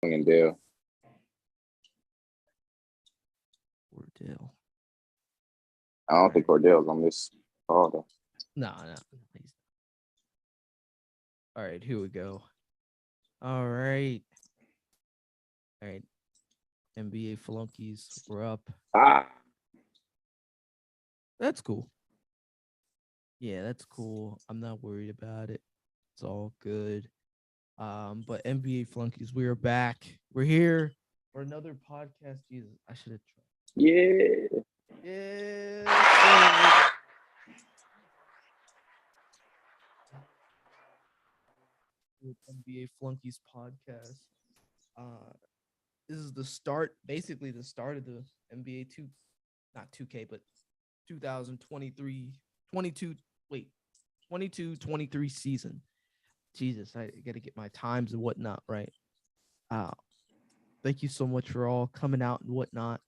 And Dale. Cordell. I don't think Cordell's on this call though. No. All right, here we go. All right. NBA flunkies, we're up. That's cool. Yeah, that's cool. I'm not worried about it. It's all good. But NBA flunkies, we are back. We're here for another podcast. Jesus, I should have tried. Yeah. Yeah. NBA Flunkies podcast. This is the start, basically the start of the NBA 2K, but 2023, 22-23 season. Jesus, I gotta get my times and whatnot right. Thank you so much for all coming out and whatnot.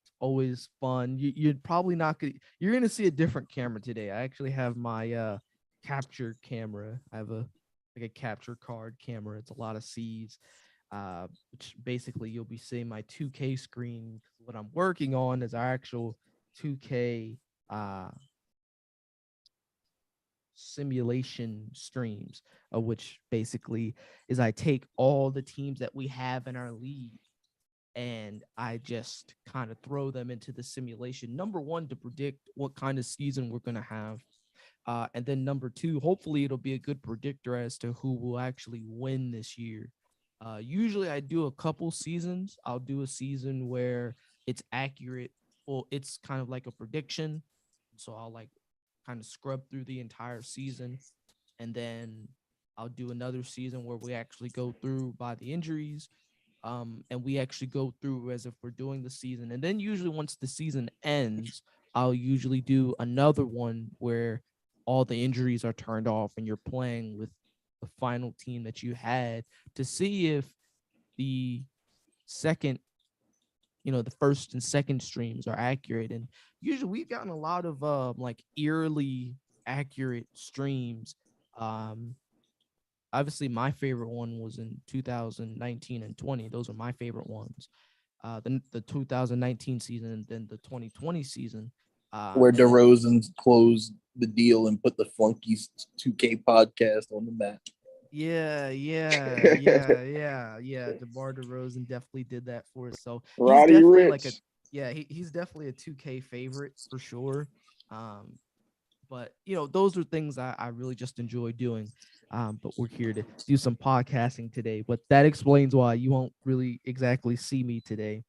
It's always fun. You're probably not gonna. You're gonna see a different camera today. I actually have my capture camera. I have a capture card camera. It's a lot of C's, which basically you'll be seeing my 2K screen. What I'm working on is our actual 2K simulation streams, of which basically is I take all the teams that we have in our league and I just kind of throw them into the simulation. Number one, to predict what kind of season we're going to have. And then number two, hopefully it'll be a good predictor as to who will actually win this year. Usually I do a couple seasons. I'll do a season where it's accurate. Well, it's kind of like a prediction. So I'll like kind of scrub through the entire season. And then I'll do another season where we actually go through by the injuries. And we actually go through as if we're doing the season. And then usually once the season ends, I'll usually do another one where all the injuries are turned off and you're playing with the final team that you had to see if the second, the first and second streams are accurate. And usually we've gotten a lot of like eerily accurate streams. Obviously my favorite one was in 2019 and 20. Those are my favorite ones. Then the 2019 season and then the 2020 season. Where DeRozan closed the deal and put the Flunkies 2K podcast on the map. Yeah. DeMar DeRozan definitely did that for us. So he's Roddy definitely Rich. he's definitely a 2K favorite for sure. But those are things I really just enjoy doing. But we're here to do some podcasting today. But that explains why you won't really exactly see me today.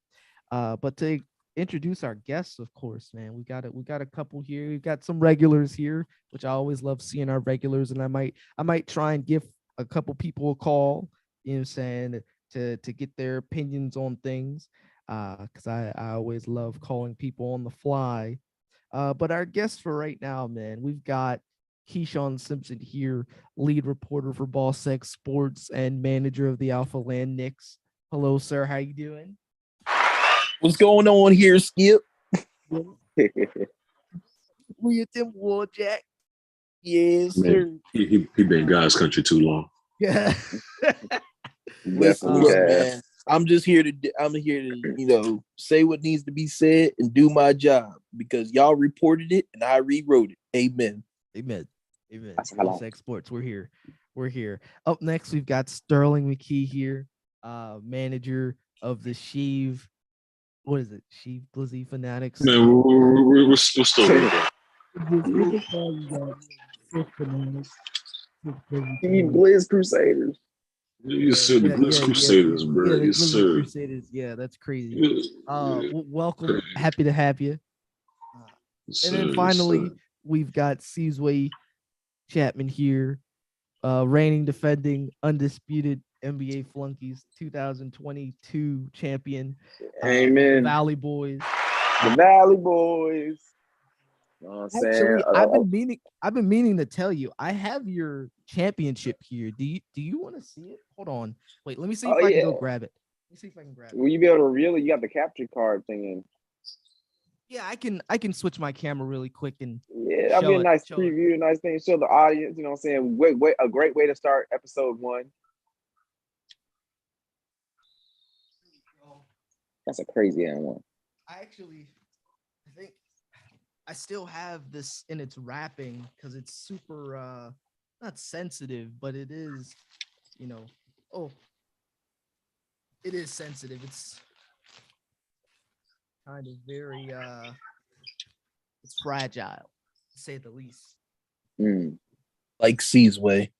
But to introduce our guests, of course, man, we got a couple here. We've got some regulars here, which I always love seeing our regulars, and I might try and give a couple people a call, saying, to get their opinions on things, because I always love calling people on the fly. But our guest for right now, man, we've got Keyshawn Simpson here, lead reporter for Ball Sex Sports and manager of the Alpha Land Knicks. Hello, sir. How you doing? What's going on here, Skip? Were you Tim Warjack? Yes, sir. He been God's country too long. Yeah. Listen, man. I'm here to say what needs to be said and do my job because y'all reported it and I rewrote it. Amen. Ball Sex Sports. We're here. Up next, we've got Sterling McKee here, manager of the Sheev. What is it? Sheev Blizzy Fanatics. Man, we're still there. Blizz Crusaders. Yes, sir. The Blitz Crusaders, bro. Yeah, yes, sir. Crusaders. Yeah, that's crazy. Welcome. Happy to have you. And then finally, we've got Seasway Chapman here, reigning, defending, undisputed NBA Flunkies 2022 champion. Amen. The Valley Boys. The Valley Boys. You know what I'm saying? Actually, I've been meaning to tell you, I have your championship here. Do you want to see it? Hold on. Wait, let me see if I can go grab it. Let me see if I can grab it. Will you be able to reveal it? You got the capture card thing in. Yeah, I can switch my camera really quick and that'll be a nice preview, a nice thing. Show the audience, you know what I'm saying? Wait, a great way to start episode 1. That's a crazy ass one. I think I still have this in its wrapping because it's super not sensitive, but it is, it is sensitive. It's kind of very it's fragile, to say the least. Mm. Like Seasway.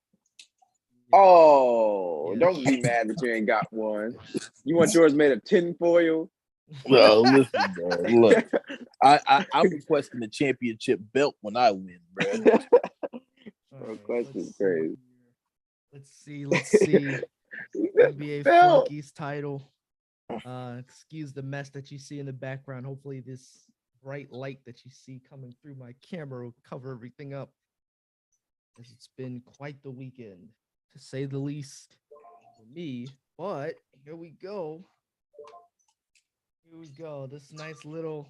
Oh, Yeah. don't be mad that you ain't got one. You want yours made of tinfoil? Well, listen, bro. Look, I'm requesting the championship belt when I win, bro. Bro, question's crazy. Let's see. NBA Belt. Flunkies title. Excuse the mess that you see in the background. Hopefully this bright light that you see coming through my camera will cover everything up. As it's been quite the weekend, to say the least, for me. But here we go. This nice little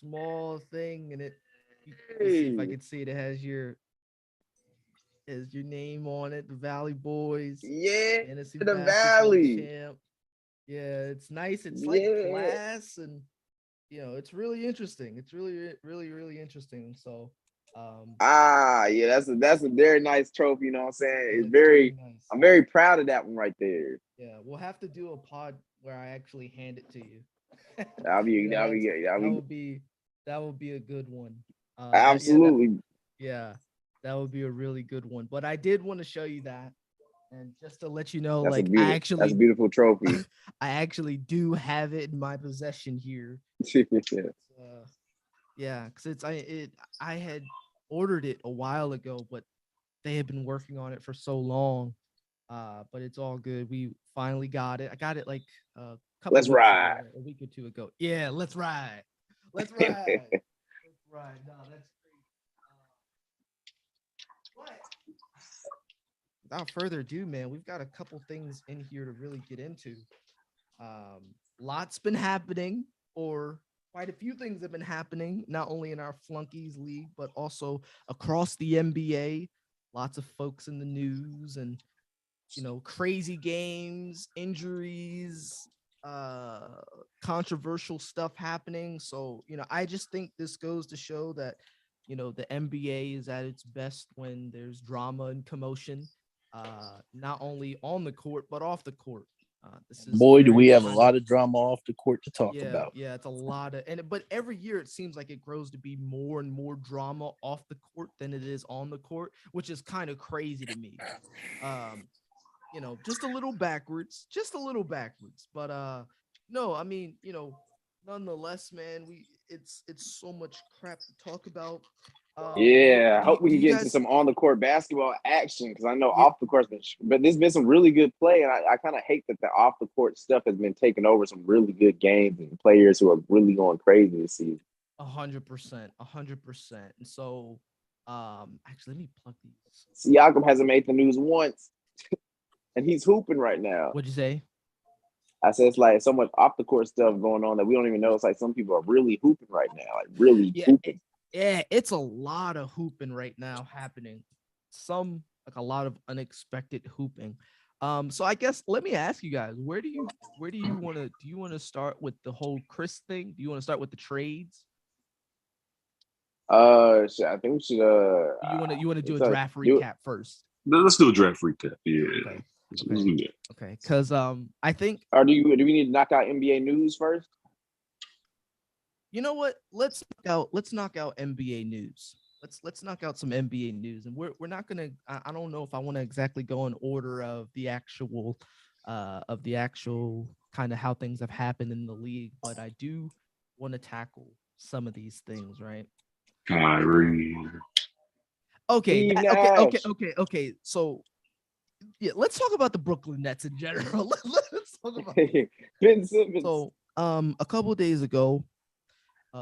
small thing, and let's see if I can see it. It has your name on it, the Valley Boys. Yeah, Fantasy the basketball Valley. champ. Yeah, it's nice. It's Yeah. like glass, and it's really interesting. It's really, really, really interesting. So, yeah, that's a very nice trophy. You know what I'm saying? It's very very. nice. I'm very proud of that one right there. Yeah, we'll have to do a pod where I actually hand it to you. That'll be That would be a good one. absolutely. That would be a really good one. But I did want to show you that, and just to let you know, That's that's a beautiful trophy. I actually do have it in my possession here. Yeah, because I had ordered it a while ago, but they had been working on it for so long. But it's all good. We finally got it. I got it like a couple Let's weeks ride. ago, a week or two ago. Yeah, let's ride. Let's ride. Let's ride. No, that's great. But without further ado, man, we've got a couple things in here to really get into. Lots been happening, or quite a few things have been happening, not only in our Flunkies League, but also across the NBA. Lots of folks in the news and crazy games, injuries, controversial stuff happening. So, I just think this goes to show that, the NBA is at its best when there's drama and commotion, not only on the court, but off the court. This is Boy, do we have a lot of drama off the court to talk about. Yeah, it's a lot of, but every year it seems like it grows to be more and more drama off the court than it is on the court, which is kind of crazy to me. Just a little backwards, but no, I mean, nonetheless, man, it's so much crap to talk about. I hope we can get into some on the court basketball action, because I know off the court, but there's been some really good play, and I kind of hate that the off the court stuff has been taking over some really good games and players who are really going crazy this season. 100%. And so, actually, let me plug these. Siakam hasn't made the news once, and he's hooping right now. What'd you say? I said it's like so much off the court stuff going on that we don't even know. It's like some people are really hooping right now, like really hooping. Yeah, it's a lot of hooping right now happening. Some like a lot of unexpected hooping. So I guess let me ask you guys, where do you want to do you want to start with the whole Chris thing? Do you want to start with the trades? I think we should You want to do a draft recap first? Let's do a draft recap. Yeah. Okay. Let's do that. Okay, because I think. Or do we need to knock out NBA news first? You know what? Let's knock out NBA news. Let's knock out some NBA news, and we're not gonna. I don't know if I want to exactly go in order of the actual kind of how things have happened in the league, but I do want to tackle some of these things, right? Kyrie. Okay. Okay. So, yeah, let's talk about the Brooklyn Nets in general. Let's talk about Ben Simmons. So, a couple of days ago,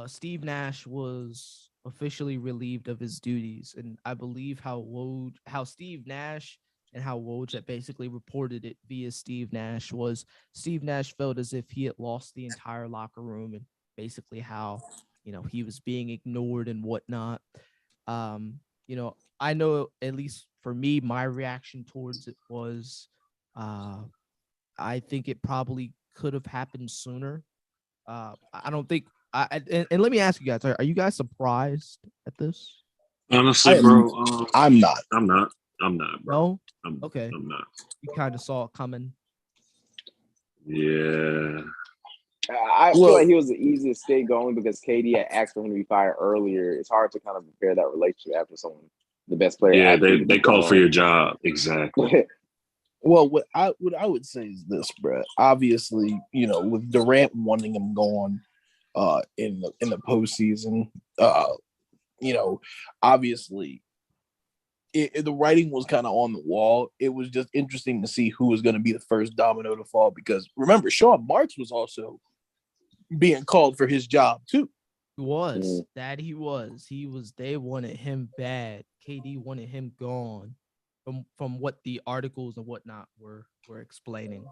Steve Nash was officially relieved of his duties, and I believe how Steve Nash and how Woj had basically reported it via Steve Nash was Steve Nash felt as if he had lost the entire locker room, and basically how he was being ignored and whatnot. I know, at least for me, my reaction towards it was I think it probably could have happened sooner. I don't think. And let me ask you guys: Are you guys surprised at this? Honestly, bro, I'm not. I'm not. I'm not, bro. No. I'm Okay. I'm not. You kind of saw it coming. Yeah. I feel like he was the easiest scapegoat only because KD had asked for him to be fired earlier. It's hard to kind of repair that relationship after someone, the best player, Yeah, actually they called for your job. Exactly. Well, what I would say is this, Brett. Obviously, with Durant wanting him gone in the postseason, obviously the writing was kind of on the wall. It was just interesting to see who was going to be the first domino to fall because remember, Sean Marks was also being called for his job too. He was. He was. They wanted him bad. KD wanted him gone. From what the articles and whatnot were explaining.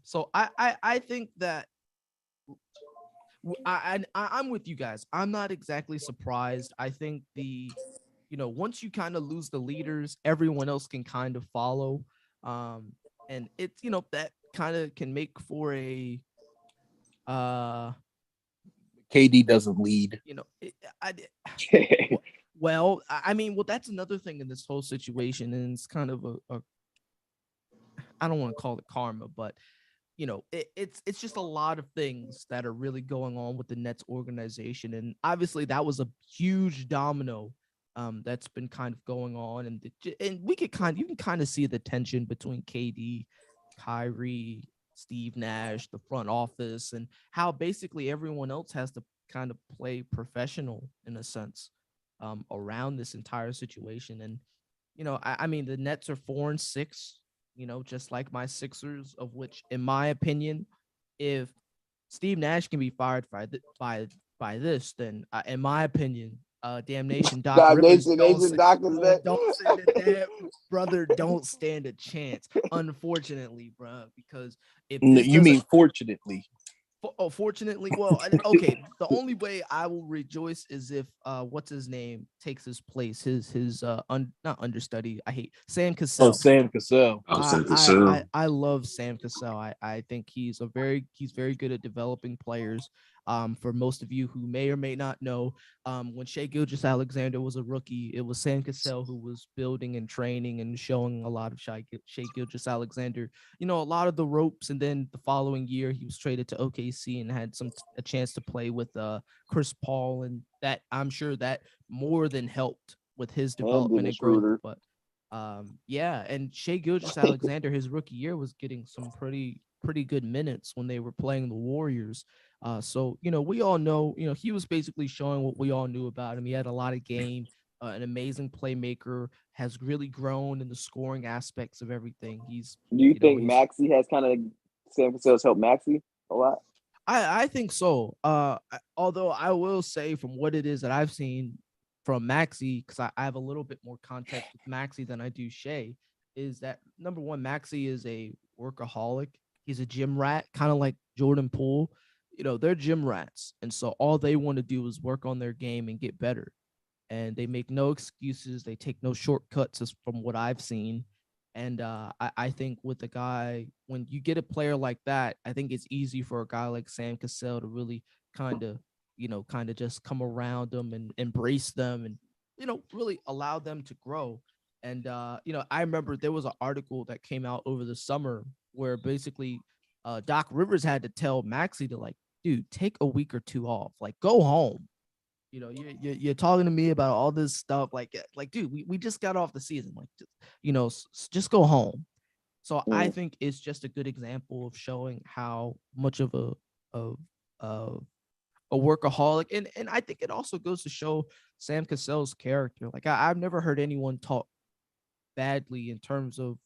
So I think that I'm with you guys. I'm not exactly surprised. I think once you kind of lose the leaders, everyone else can kind of follow. And it's that kind of can make for a KD doesn't lead. I mean, that's another thing in this whole situation, and it's kind of I don't want to call it karma, but it's just a lot of things that are really going on with the Nets organization, and obviously that was a huge domino that's been kind of going on, and you can kind of see the tension between KD, Kyrie, Steve Nash, the front office, and how basically everyone else has to kind of play professional in a sense around this entire situation. And I mean, the Nets are 4-6. Just like my Sixers, of which, in my opinion, if Steve Nash can be fired by this, then in my opinion, damnation Doc Rivers don't stand a brother don't stand a chance. Unfortunately, bro, because if you mean fortunately. Fortunately, well, okay. The only way I will rejoice is if what's his name takes his place. His not understudy. I hate Sam Cassell. Oh, Sam Cassell. Sam Cassell. I love Sam Cassell. I think he's very good at developing players. For most of you who may or may not know, when Shai Gilgeous-Alexander was a rookie, it was Sam Cassell who was building and training and showing a lot of Shai Gilgeous-Alexander, a lot of the ropes. And then the following year, he was traded to OKC and had a chance to play with Chris Paul, and that I'm sure that more than helped with his development and growth. But yeah, and Shai Gilgeous-Alexander, his rookie year, was getting some pretty good minutes when they were playing the Warriors. So we all know, he was basically showing what we all knew about him. He had a lot of game, an amazing playmaker, has really grown in the scoring aspects of everything. Do you think Maxey has kind of Sam Cassell's helped Maxey a lot? I think so. Although I will say, from what it is that I've seen from Maxey, because I have a little bit more context with Maxey than I do Shai, is that number one, Maxey is a workaholic. He's a gym rat, kind of like Jordan Poole. They're gym rats, and so all they want to do is work on their game and get better. And they make no excuses. They take no shortcuts, as from what I've seen. And I think with a guy, when you get a player like that, I think it's easy for a guy like Sam Cassell to really kind of just come around them and embrace them and, really allow them to grow. And, I remember there was an article that came out over the summer where basically Doc Rivers had to tell Maxey to, like, dude, take a week or two off, like, go home. You're talking to me about all this stuff, like dude, we just got off the season, like, just go home. So I think it's just a good example of showing how much of a workaholic, and I think it also goes to show Sam Cassell's character. Like, I've never heard anyone talk badly in terms of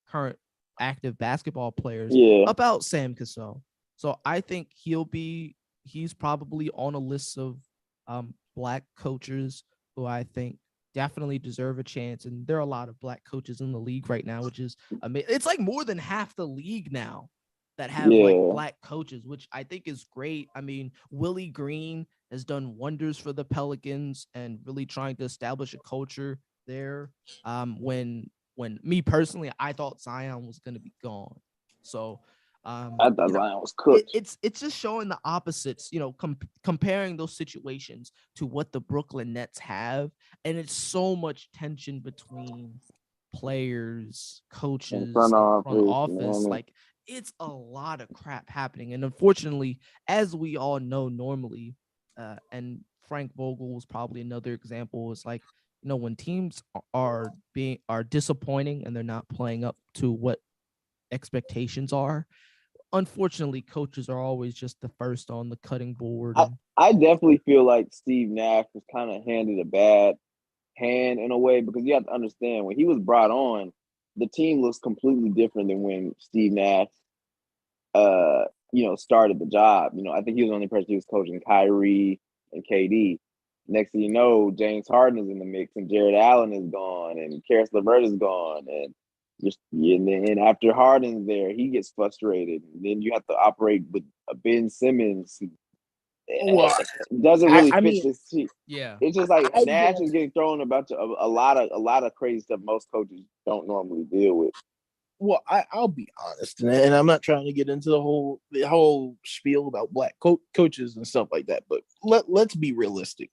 current active basketball players about Sam Cassell. So I think he's probably on a list of Black coaches who I think definitely deserve a chance. And there are a lot of Black coaches in the league right now, which is amazing. It's like more than half the league now that have like Black coaches, which I think is great. I mean, Willie Green has done wonders for the Pelicans and really trying to establish a culture there. When me personally, I thought Zion was going to be gone. So I thought Zion was cooked. It's just showing the opposites, comparing those situations to what the Brooklyn Nets have, and it's so much tension between players, coaches, front office. Yeah. Like, it's a lot of crap happening, and unfortunately, as we all know, normally, and Frank Vogel was probably another example. It's like, when teams are disappointing and they're not playing up to what expectations are. Unfortunately, coaches are always just the first on the cutting board. I definitely feel like Steve Nash was kind of handed a bad hand in a way, because you have to understand, when he was brought on, the team looks completely different than when Steve Nash, started the job. I think he was the only person who was coaching Kyrie and KD. Next thing you know, James Harden is in the mix, and Jared Allen is gone, and Karis LeVert is gone, and after Harden's there, he gets frustrated. And then you have to operate with Ben Simmons. Well, doesn't really fit this team. Yeah, it's just like Nash is getting thrown a lot of crazy stuff most coaches don't normally deal with. Well, I'll be honest, and I'm not trying to get into the whole spiel about black coaches and stuff like that. But let's be realistic.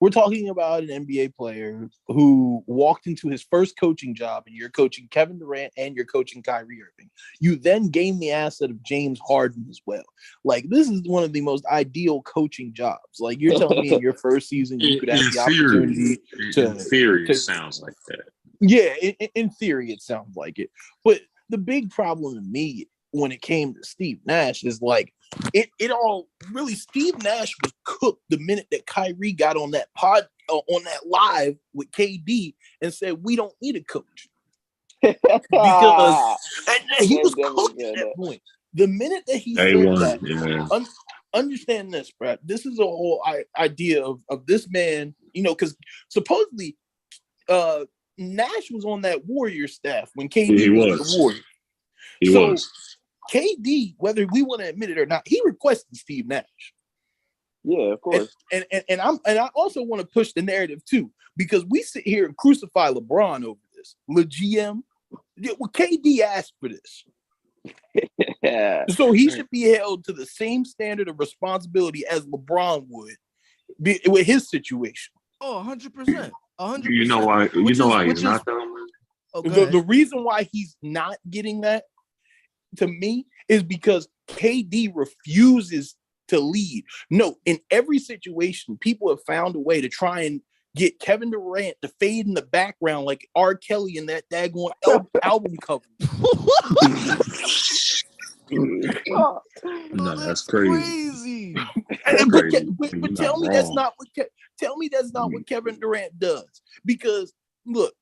We're talking about an NBA player who walked into his first coaching job, and you're coaching Kevin Durant and you're coaching Kyrie Irving. You then gain the asset of James Harden as well. Like, this is one of the most ideal coaching jobs. Like, you're telling me in your first season you could have the opportunity to. In theory, it sounds like that. Yeah, in theory, it sounds like it. But the big problem to me when it came to Steve Nash is like, it all really, Steve Nash was cooked the minute that Kyrie got on that on that live with KD and said, we don't need a coach. Because he was cooked at that point. The minute that he said that, understand this, Brad. This is a whole idea of this man, because supposedly Nash was on that Warrior staff when KD was the Warrior. He was. KD, whether we want to admit it or not, he requested Steve Nash. Yeah, of course. And I also want to push the narrative too, because we sit here and crucify LeBron over this. GM, well, KD asked for this. So he should be held to the same standard of responsibility as LeBron would be with his situation. Oh, 100%. 100%. You know why? He's not though. The reason why he's not getting that, to me, is because KD refuses to lead. No, in every situation, people have found a way to try and get Kevin Durant to fade in the background like R. Kelly in that daggone album cover. No, that's crazy. But tell me that's not what Kevin Durant does. Because look,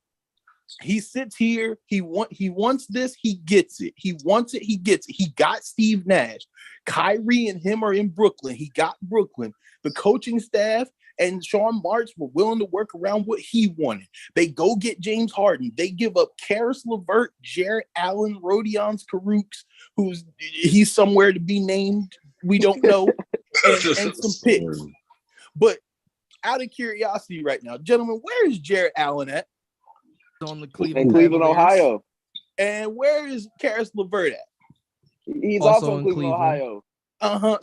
he sits here. He wants this. He gets it. He wants it. He gets it. He got Steve Nash. Kyrie and him are in Brooklyn. He got Brooklyn. The coaching staff and Sean Marks were willing to work around what he wanted. They go get James Harden. They give up Karis LeVert, Jarrett Allen, Rodion Kurucs, he's somewhere to be named. We don't know. and some picks. But out of curiosity right now, gentlemen, where is Jarrett Allen at? On the Cleveland, Ohio. And where is Karis LeVert at? He's also in Cleveland, Ohio.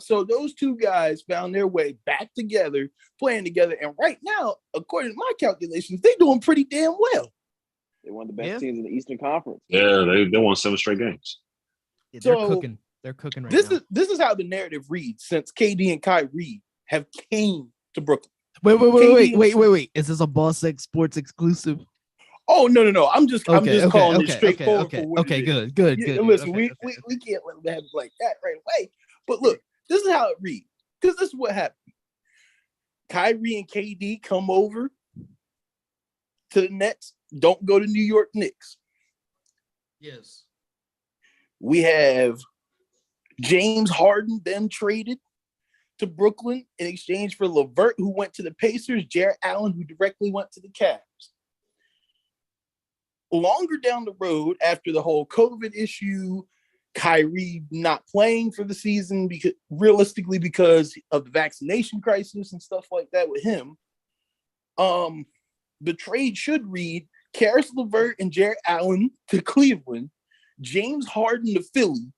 So those two guys found their way back together, playing together. And right now, according to my calculations, they're doing pretty damn well. They won the best teams in the Eastern Conference. Yeah, they won 7 straight games. Yeah, they're cooking. They're cooking right now. This is how the narrative reads since KD and Kyrie have came to Brooklyn. Wait. Is this a Boss X Sports exclusive? Oh no! I'm just calling it straightforward. Okay, good. Listen, we can't let them have it like that right away. But look, this is how it reads. Because this is what happened. Kyrie and KD come over to the Nets. Don't go to New York Knicks. Yes. We have James Harden then traded to Brooklyn in exchange for LeVert, who went to the Pacers, Jarrett Allen, who directly went to the Cavs. Longer down the road, after the whole COVID issue, Kyrie not playing for the season because of the vaccination crisis and stuff like that with him, the trade should read Karis LeVert and Jarrett Allen to Cleveland, James Harden to Philly,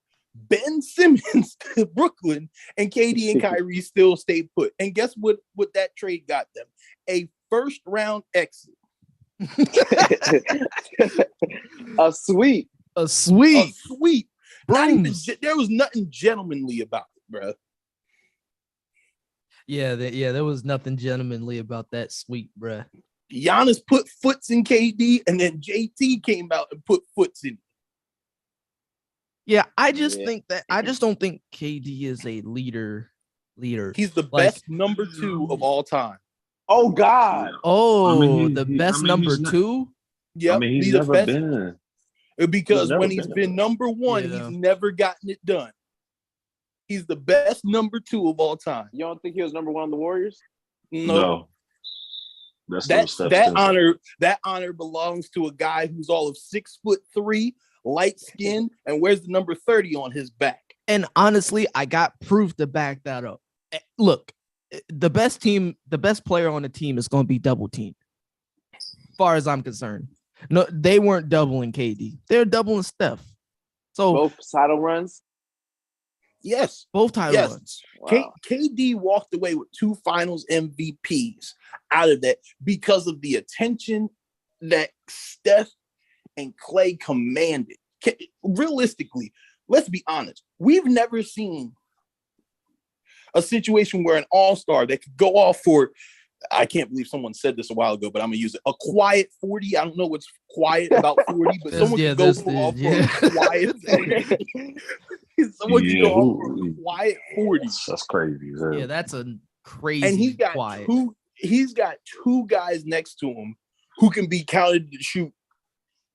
Ben Simmons to Brooklyn, and KD and Kyrie still stayed put. And guess what that trade got them? A first-round exit. A sweep. Not even, there was nothing gentlemanly about it, bro. Yeah, there was nothing gentlemanly about that sweep, bro. Giannis put foots in KD, and then JT came out and put foots in. Yeah, I just don't think KD is a leader. He's the best number 2 of all time. Oh God! The best number 2. Yeah, he's never been. Because when he's been number 1, he's never gotten it done. He's the best number 2 of all time. You don't think he was number 1 on the Warriors? No. That honor belongs to a guy who's all of 6'3", light skin, and wears the number 30 on his back. And honestly, I got proof to back that up. Look, the best player on the team is going to be double teamed. As far as I'm concerned. No, they weren't doubling KD. They're doubling Steph. So both title runs? Yes. Both title runs. Wow. KD walked away with 2 finals MVPs out of that because of the attention that Steph and Clay commanded. Realistically, let's be honest. We've never seen a situation where an all-star that could go off for, I can't believe someone said this a while ago, but I'm going to use it, a quiet 40. I don't know what's quiet about 40, but someone could go off for a quiet 40. Someone could go off for a quiet 40. That's crazy. Yeah, that's a crazy and he's got two guys next to him who can be counted to shoot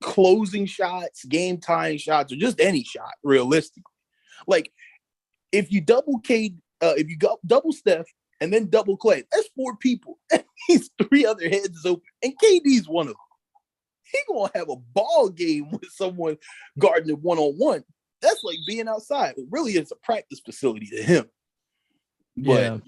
closing shots, game tying shots, or just any shot, realistically. Like, if you double double Steph and then double Clay, that's 4 people. And these 3 other heads is open. And KD's one of them. He gonna have a ball game with someone guarding it 1-on-1. That's like being outside. It really is a practice facility to him. But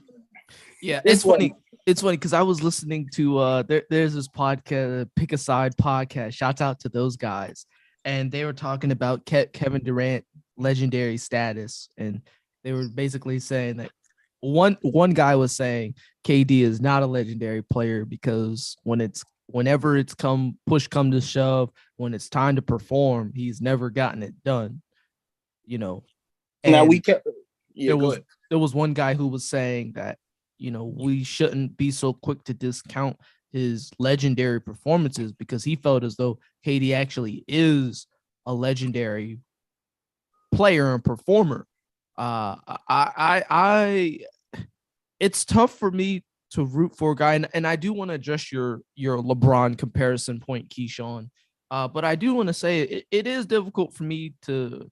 yeah, it's funny. It's funny because I was listening to there's this podcast, Pick a Side podcast. Shout out to those guys. And they were talking about Kevin Durant legendary status. And they were basically saying that one guy was saying KD is not a legendary player because whenever it's push come to shove, when it's time to perform, he's never gotten it done. You know. And now there was one guy who was saying that, you know, we shouldn't be so quick to discount his legendary performances because he felt as though KD actually is a legendary player and performer. It's tough for me to root for a guy, and I do want to address your LeBron comparison point, Keyshawn. But I do want to say it is difficult for me to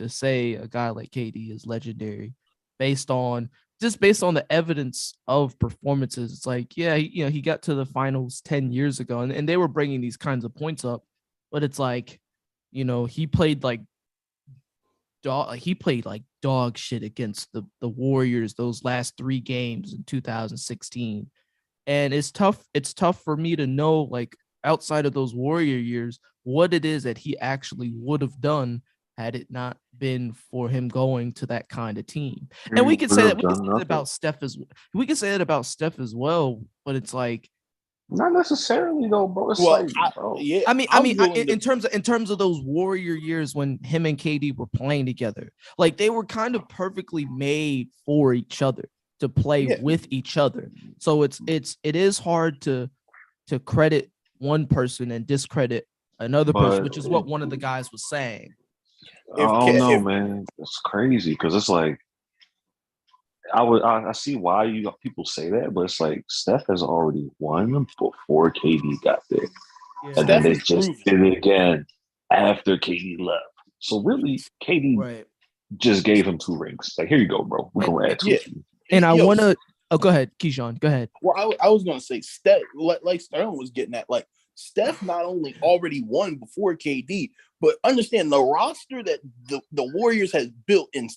say a guy like KD is legendary based on the evidence of performances. It's like, yeah, he got to the finals 10 years ago, and they were bringing these kinds of points up, but it's like, you know, he played like dog shit against the Warriors those last 3 games in 2016. And it's tough for me to know, like, outside of those Warrior years, what it is that he actually would have done had it not been for him going to that kind of team. And we can say that about Steph about Steph as well, but it's like, not necessarily though, bro. I mean, in terms of those Warrior years when him and KD were playing together, like, they were kind of perfectly made for each other to play with each other. So it is hard to credit one person and discredit another person, which is what one of the guys was saying. I don't know, man. It's crazy because it's like I see why people say that, but it's like Steph has already won before KD got there, and then they just did it again after KD left. So really, KD just gave him 2 rings. Like, here you go, bro. We're gonna add 2. And I want to. Oh, go ahead, Keyshawn. Go ahead. Well, I was gonna say Steph, like Sterling was getting at, like, Steph not only already won before KD, But understand the roster that the Warriors has built in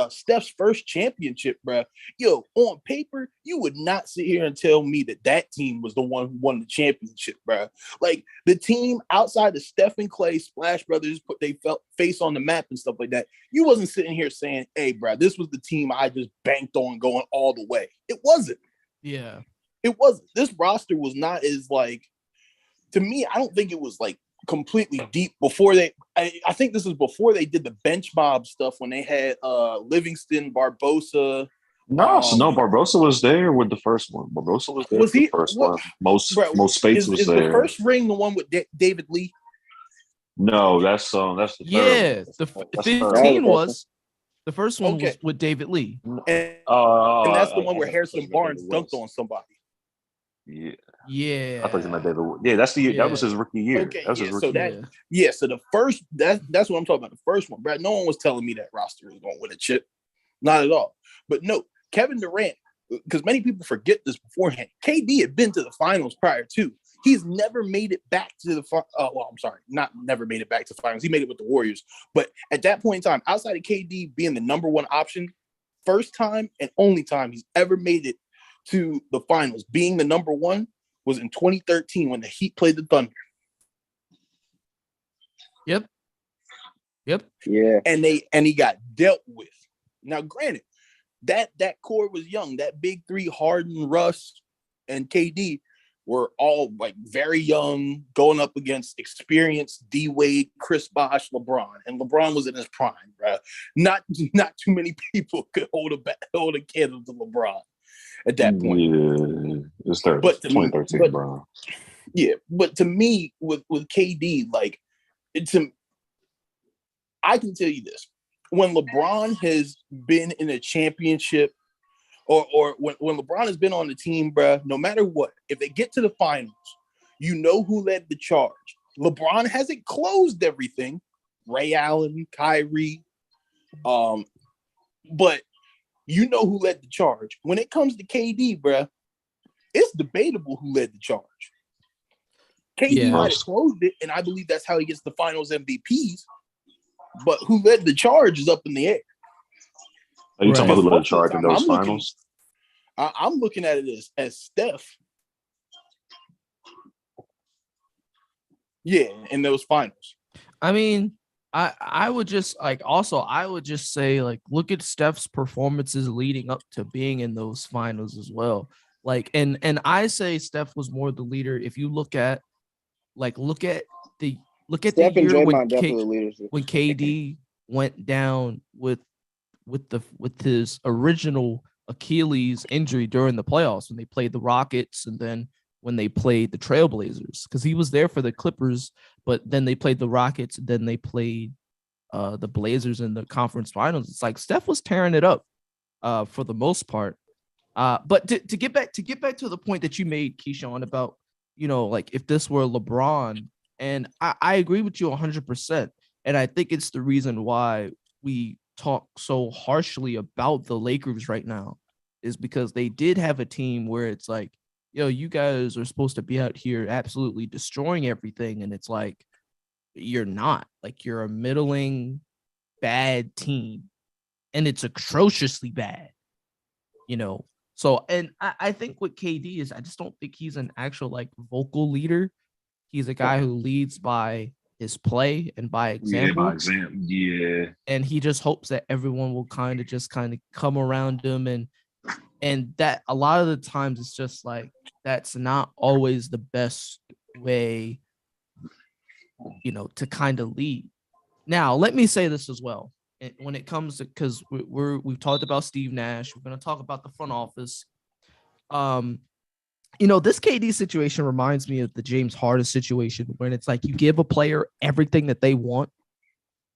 Steph's first championship, bro. Yo, on paper, you would not sit here and tell me that team was the one who won the championship, bro. Like the team outside of Steph and Clay, Splash Brothers, put they felt face on the map and stuff like that. You wasn't sitting here saying, "Hey, bro, this was the team I just banked on going all the way." It wasn't. Yeah, it wasn't. This roster was not as like. To me, I don't think it was like completely deep before they. I think this is before they did the bench mob stuff when they had Livingston, Barbosa. No, Barbosa was there with the first one. Barbosa was there with the first one. Most Spates was there. Is the first ring the one with David Lee? No, that's the third. The 15 was. The first one was with David Lee. And that's the one where Harrison Barnes dunked on somebody. Yeah. I thought you meant David. Yeah, that was his rookie year. Okay, that was his rookie year. So the first that's what I'm talking about. The first one, Brad. No one was telling me that roster was going to win a chip. Not at all. But no, Kevin Durant, because many people forget this beforehand. KD had been to the finals prior to. He's never made it back to the not never made it back to the finals. He made it with the Warriors. But at that point in time, outside of KD being the number one option, first time and only time he's ever made it to the finals, being the number one, was in 2013 when the Heat played the Thunder. Yep. Yeah. And he got dealt with. Now, granted, that core was young. That big three, Harden, Russ, and KD, were all like very young, going up against experienced D Wade, Chris Bosh, LeBron, and LeBron was in his prime, bro. Not too many people could hold a candle to LeBron at that point. Yeah, it's 2013, LeBron. Yeah, but to me, with KD, like I can tell you this: when LeBron has been in a championship. Or when LeBron has been on the team, bro, no matter what, if they get to the finals, you know who led the charge. LeBron hasn't closed everything. Ray Allen, Kyrie, but you know who led the charge. When it comes to KD, bro, it's debatable who led the charge. KD might have closed it, and I believe that's how he gets the finals MVPs. But who led the charge is up in the air. Are you talking about who led the charge in those finals? I'm looking at it as Steph. Yeah, in those finals. I mean, I would just say like look at Steph's performances leading up to being in those finals as well. Like and I say Steph was more the leader. If you look at the year when KD went down with his original Achilles injury during the playoffs when they played the Rockets and then when they played the Trailblazers, because he was there for the Clippers, but then they played the Rockets and then they played the Blazers in the conference finals. It's like Steph was tearing it up for the most part. But to get back to the point that you made, Keyshawn, about, like if this were LeBron, and I agree with you 100%. And I think it's the reason why we talk so harshly about the Lakers right now is because they did have a team where it's like, you guys are supposed to be out here absolutely destroying everything. And it's like, you're not. Like, you're a middling bad team. And it's atrociously bad, So, and I think with KD is, I just don't think he's an actual, like, vocal leader. He's a guy who leads by his play and by example. Yeah, by example. Yeah. And he just hopes that everyone will kind of come around him. And that a lot of the times it's just like, that's not always the best way, to kind of lead. Now, let me say this as well. When it comes to, because we've talked about Steve Nash, we're going to talk about the front office. This KD situation reminds me of the James Harden situation, when it's like you give a player everything that they want,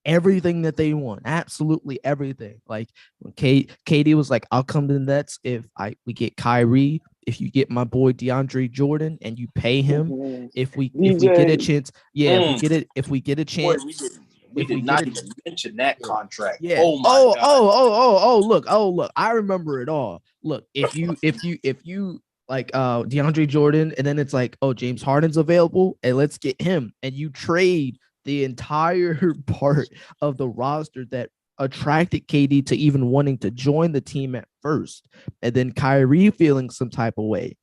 absolutely everything. Like when KD was like, "I'll come to the Nets if we get Kyrie, if you get my boy DeAndre Jordan, and you pay him, if we get a chance, if we get a chance." Boy, we did not even mention that contract. Yeah. Oh my God. Look, I remember it all. Look, if you like DeAndre Jordan, and then it's like, oh, James Harden's available, and let's get him, and you trade the entire part of the roster that attracted KD to even wanting to join the team at first, and then Kyrie feeling some type of way.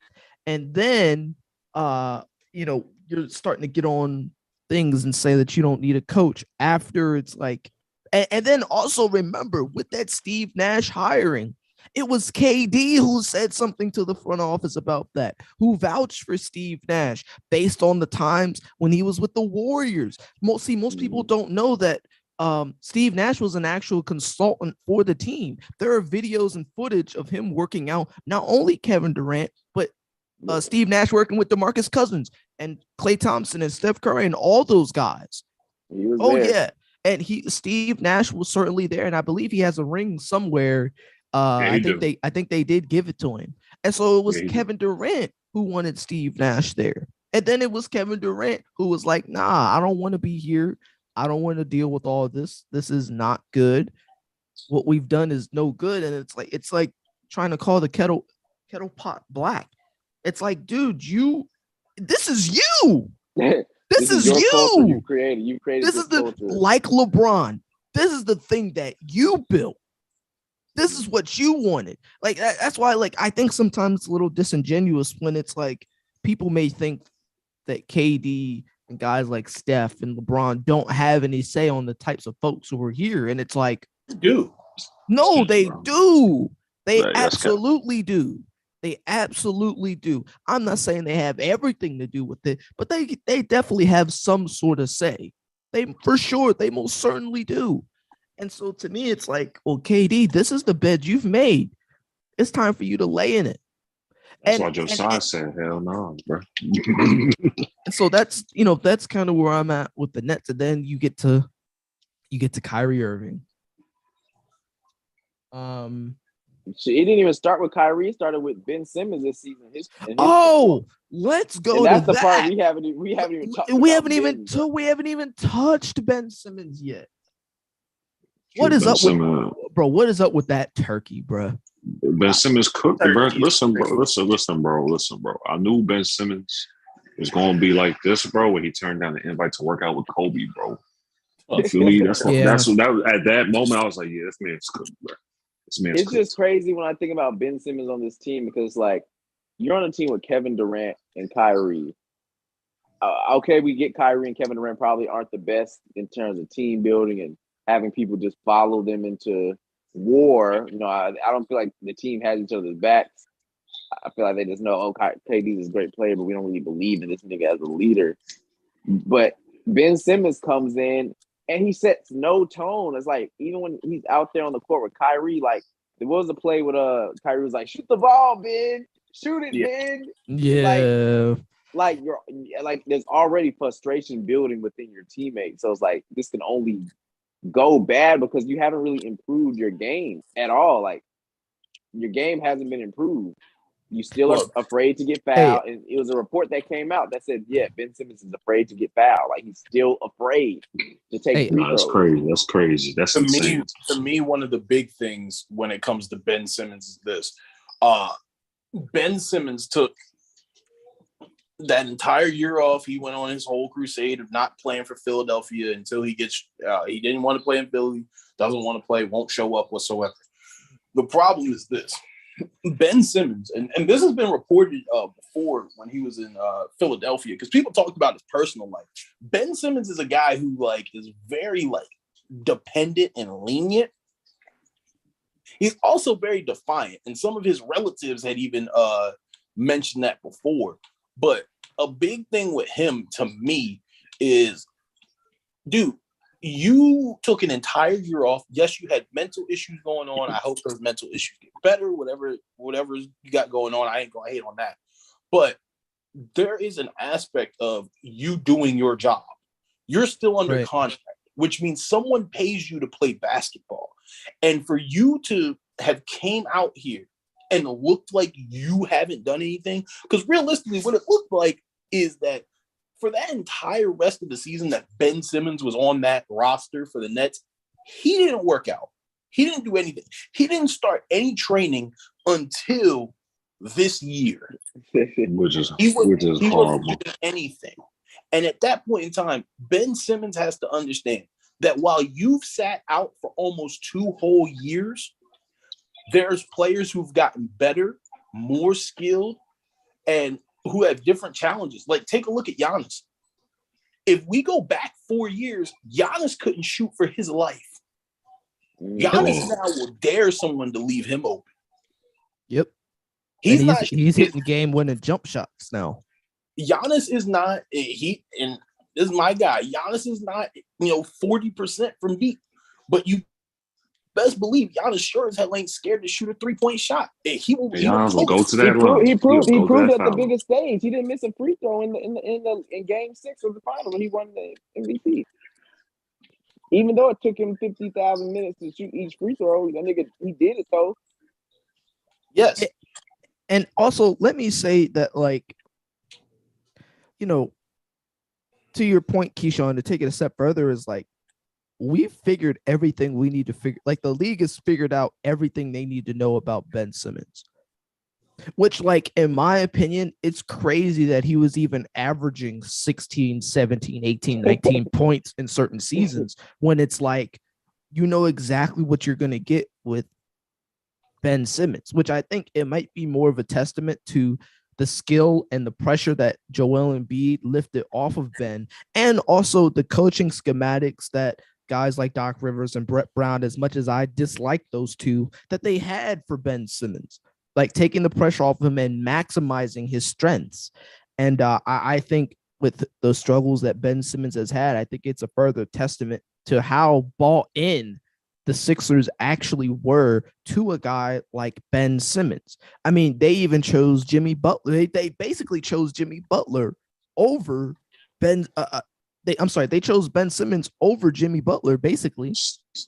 And then, you're starting to get on things and say that you don't need a coach after it's like, and then also remember with that Steve Nash hiring, it was KD who said something to the front office about that, who vouched for Steve Nash based on the times when he was with the Warriors. Most people don't know that Steve Nash was an actual consultant for the team. There are videos and footage of him working out, not only Kevin Durant, but Steve Nash working with DeMarcus Cousins and Klay Thompson and Steph Curry and all those guys. Yeah. And Steve Nash was certainly there. And I believe he has a ring somewhere. I think they did give it to him. And so it was Kevin Durant who wanted Steve Nash there. And then it was Kevin Durant who was like, nah, I don't want to be here. I don't want to deal with all this. This is not good. What we've done is no good. And it's like trying to call the kettle pot black. It's like, dude, this is you. This is you. You created this is the culture. Like LeBron. This is the thing that you built. This is what you wanted. Like that's why, like, I think sometimes it's a little disingenuous when it's like people may think that KD and guys like Steph and LeBron don't have any say on the types of folks who are here, and it's like, no, they do. They absolutely do. They absolutely do. I'm not saying they have everything to do with it, but they definitely have some sort of say. They most certainly do. And so to me, it's like, well, KD, this is the bed you've made. It's time for you to lay in it. That's why Josiah said, hell no, bro. And so that's kind of where I'm at with the Nets. And then you get to Kyrie Irving. It didn't even start with Kyrie. It started with Ben Simmons this season. Let's go. And that's the part we haven't even talked about. We haven't even touched Ben Simmons yet. What is up with that turkey, bro? Ben Simmons cooked, bro. Listen, bro. I knew Ben Simmons was gonna be like this, bro, when he turned down the invite to work out with Kobe, bro. You feel me? That's at that moment I was like, yeah, this man's cooked, bro. It's just crazy when I think about Ben Simmons on this team because, like, you're on a team with Kevin Durant and Kyrie. Okay, we get Kyrie and Kevin Durant probably aren't the best in terms of team building and having people just follow them into war. I don't feel like the team has each other's backs. I feel like they just know, KD is a great player, but we don't really believe in this nigga as a leader. But Ben Simmons comes in and he sets no tone. It's like, even when he's out there on the court with Kyrie, like, there was a play with Kyrie was like, shoot the ball, Ben. Shoot it, Ben. Yeah. Like you're like, there's already frustration building within your teammates. So it's like, this can only go bad because you haven't really improved your game at all. Like, your game hasn't been improved. You still are afraid to get fouled. And it was a report that came out that said, yeah, Ben Simmons is afraid to get fouled. Like, he's still afraid to take free throws. That's crazy. That's insane. To me, one of the big things when it comes to Ben Simmons is this. Ben Simmons took that entire year off. He went on his whole crusade of not playing for Philadelphia until he didn't want to play in Philly, doesn't want to play, won't show up whatsoever. The problem is this. Ben Simmons, and this has been reported before when he was in Philadelphia, because people talked about his personal life. Ben Simmons is a guy who, like, is very, like, dependent and lenient. He's also very defiant, and some of his relatives had even mentioned that before. But a big thing with him, to me, is, dude, you took an entire year off. Yes, you had mental issues going on. I hope those mental issues get better. Whatever you got going on, I ain't gonna hate on that. But there is an aspect of you doing your job. You're still under contract, which means someone pays you to play basketball. And for you to have came out here and looked like you haven't done anything, because realistically, what it looked like is that for that entire rest of the season that Ben Simmons was on that roster for the Nets, he didn't work out. He didn't do anything. He didn't start any training until this year. Which is horrible. Wasn't doing anything. And at that point in time, Ben Simmons has to understand that while you've sat out for almost 2 whole years, there's players who've gotten better, more skilled, and who have different challenges. Like, take a look at Giannis. If we go back 4 years, Giannis couldn't shoot for his life. Giannis now will dare someone to leave him open. Yep. He's hitting game-winning jump shots now. Giannis is not and this is my guy. Giannis is not 40% from deep, but you best believe Giannis sure as hell ain't scared to shoot a 3-point shot. He will go to that line. He proved at the biggest stage. He didn't miss a free throw in game 6 of the final when he won the MVP. Even though it took him 50,000 minutes to shoot each free throw, that nigga, he did it though. Yes. And also, let me say that, like, to your point, Keyshawn, to take it a step further, is like, we figured everything we need to figure. Like, the league has figured out everything they need to know about Ben Simmons, which, like, in my opinion, it's crazy that he was even averaging 16, 17, 18, 19 points in certain seasons when it's like, exactly what you're going to get with Ben Simmons, which I think it might be more of a testament to the skill and the pressure that Joel Embiid lifted off of Ben, and also the coaching schematics that guys like Doc Rivers and Brett Brown, as much as I dislike those two, that they had for Ben Simmons, like taking the pressure off of him and maximizing his strengths. And I think with the struggles that Ben Simmons has had, I think it's a further testament to how bought in the Sixers actually were to a guy like Ben Simmons. I mean, they even chose Jimmy Butler. They basically chose Jimmy Butler over Ben. They chose Ben Simmons over Jimmy Butler, basically,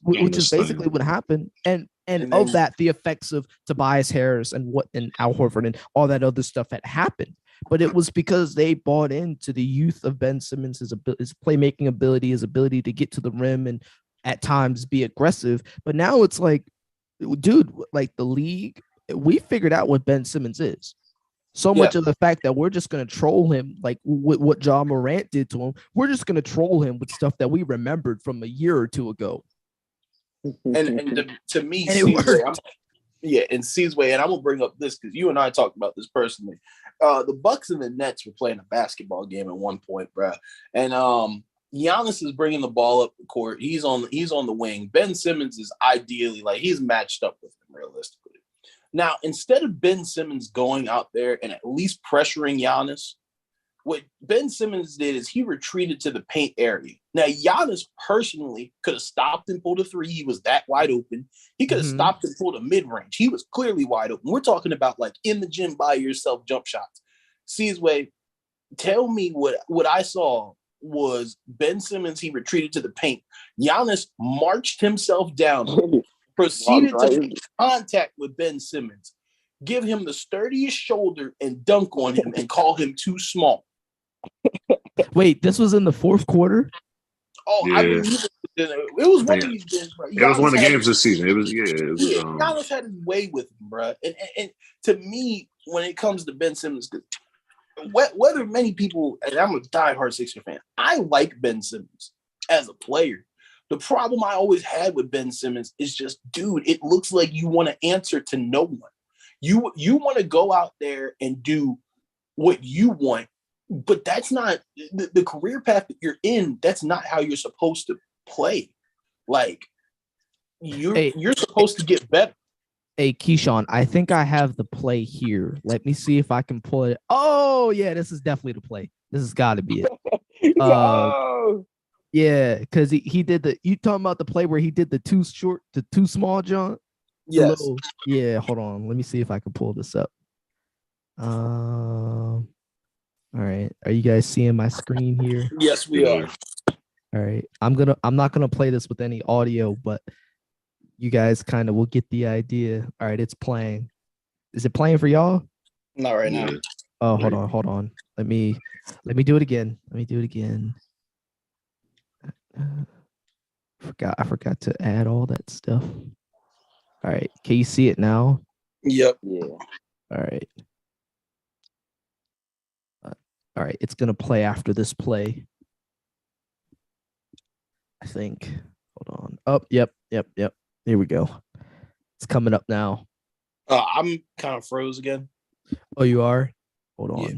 which is basically what happened. And of that, the effects of Tobias Harris and Al Horford and all that other stuff had happened. But it was because they bought into the youth of Ben Simmons, his playmaking ability, his ability to get to the rim and at times be aggressive. But now it's like, dude, like, the league, we figured out what Ben Simmons is. So much of the fact that we're just going to troll him, like what Ja Morant did to him. We're just going to troll him with stuff that we remembered from a year or two ago. And to me, C's way, and I'm going to bring up this because you and I talked about this personally. The Bucks and the Nets were playing a basketball game at one point, bro. And Giannis is bringing the ball up the court. He's on the wing. Ben Simmons is ideally, like, he's matched up with him realistically. Now, instead of Ben Simmons going out there and at least pressuring Giannis, what Ben Simmons did is he retreated to the paint area. Now, Giannis personally could have stopped and pulled a three. He was that wide open. He could have stopped and pulled a mid-range. He was clearly wide open. We're talking about, like, in the gym by yourself jump shots. C's-Way, tell me what I saw was Ben Simmons. He retreated to the paint. Giannis marched himself down, proceeded to make contact with Ben Simmons, give him the sturdiest shoulder and dunk on him and call him too small. Wait, this was in the fourth quarter? Oh, yeah. I believe it was one of these games, bro. It was one of the games this season. Giannis had his way with him, bro. And to me, when it comes to Ben Simmons, whether many people, and I'm a diehard Sixers fan, I like Ben Simmons as a player. The problem I always had with Ben Simmons is just, dude, it looks like you want to answer to no one. You want to go out there and do what you want, but that's not the career path that you're in. That's not how you're supposed to play. Like, you're supposed to get better. Hey, Keyshawn, I think I have the play here. Let me see if I can pull it. Oh, yeah, this is definitely the play. This has got to be it. Yeah, because he did you talking about the play where he did the too short to too small, John? Yes. Yeah, hold on. Let me see if I can pull this up. All right. Are you guys seeing my screen here? Yes, we are. All right. I'm not gonna play this with any audio, but you guys kind of will get the idea. All right, it's playing. Is it playing for y'all? Not right now. Oh, hold on. Let me do it again. I forgot to add all that stuff. All right. Can you see it now? Yep. Yeah. All right. All right, it's gonna play after this play. I think. Hold on. Oh, yep. Here we go. It's coming up now. I'm kind of froze again. Oh, you are? Hold on. Yeah.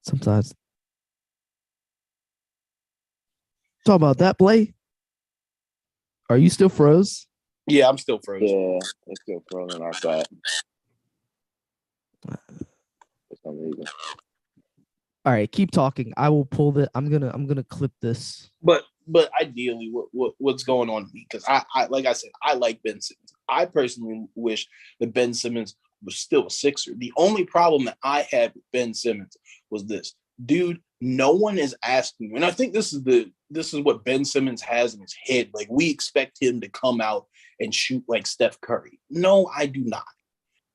Sometimes. Talk about that play. Are you still froze? Yeah, I'm still frozen. Yeah, it's still frozen on our side. For some reason. All right, keep talking. I will pull the. I'm gonna clip this. But ideally, what's going on with me? Because I like I said, I like Ben Simmons. I personally wish that Ben Simmons was still a Sixer. The only problem that I had with Ben Simmons was this, dude. No one is asking, and I think this is what Ben Simmons has in his head. Like, we expect him to come out and shoot like Steph Curry. No, I do not.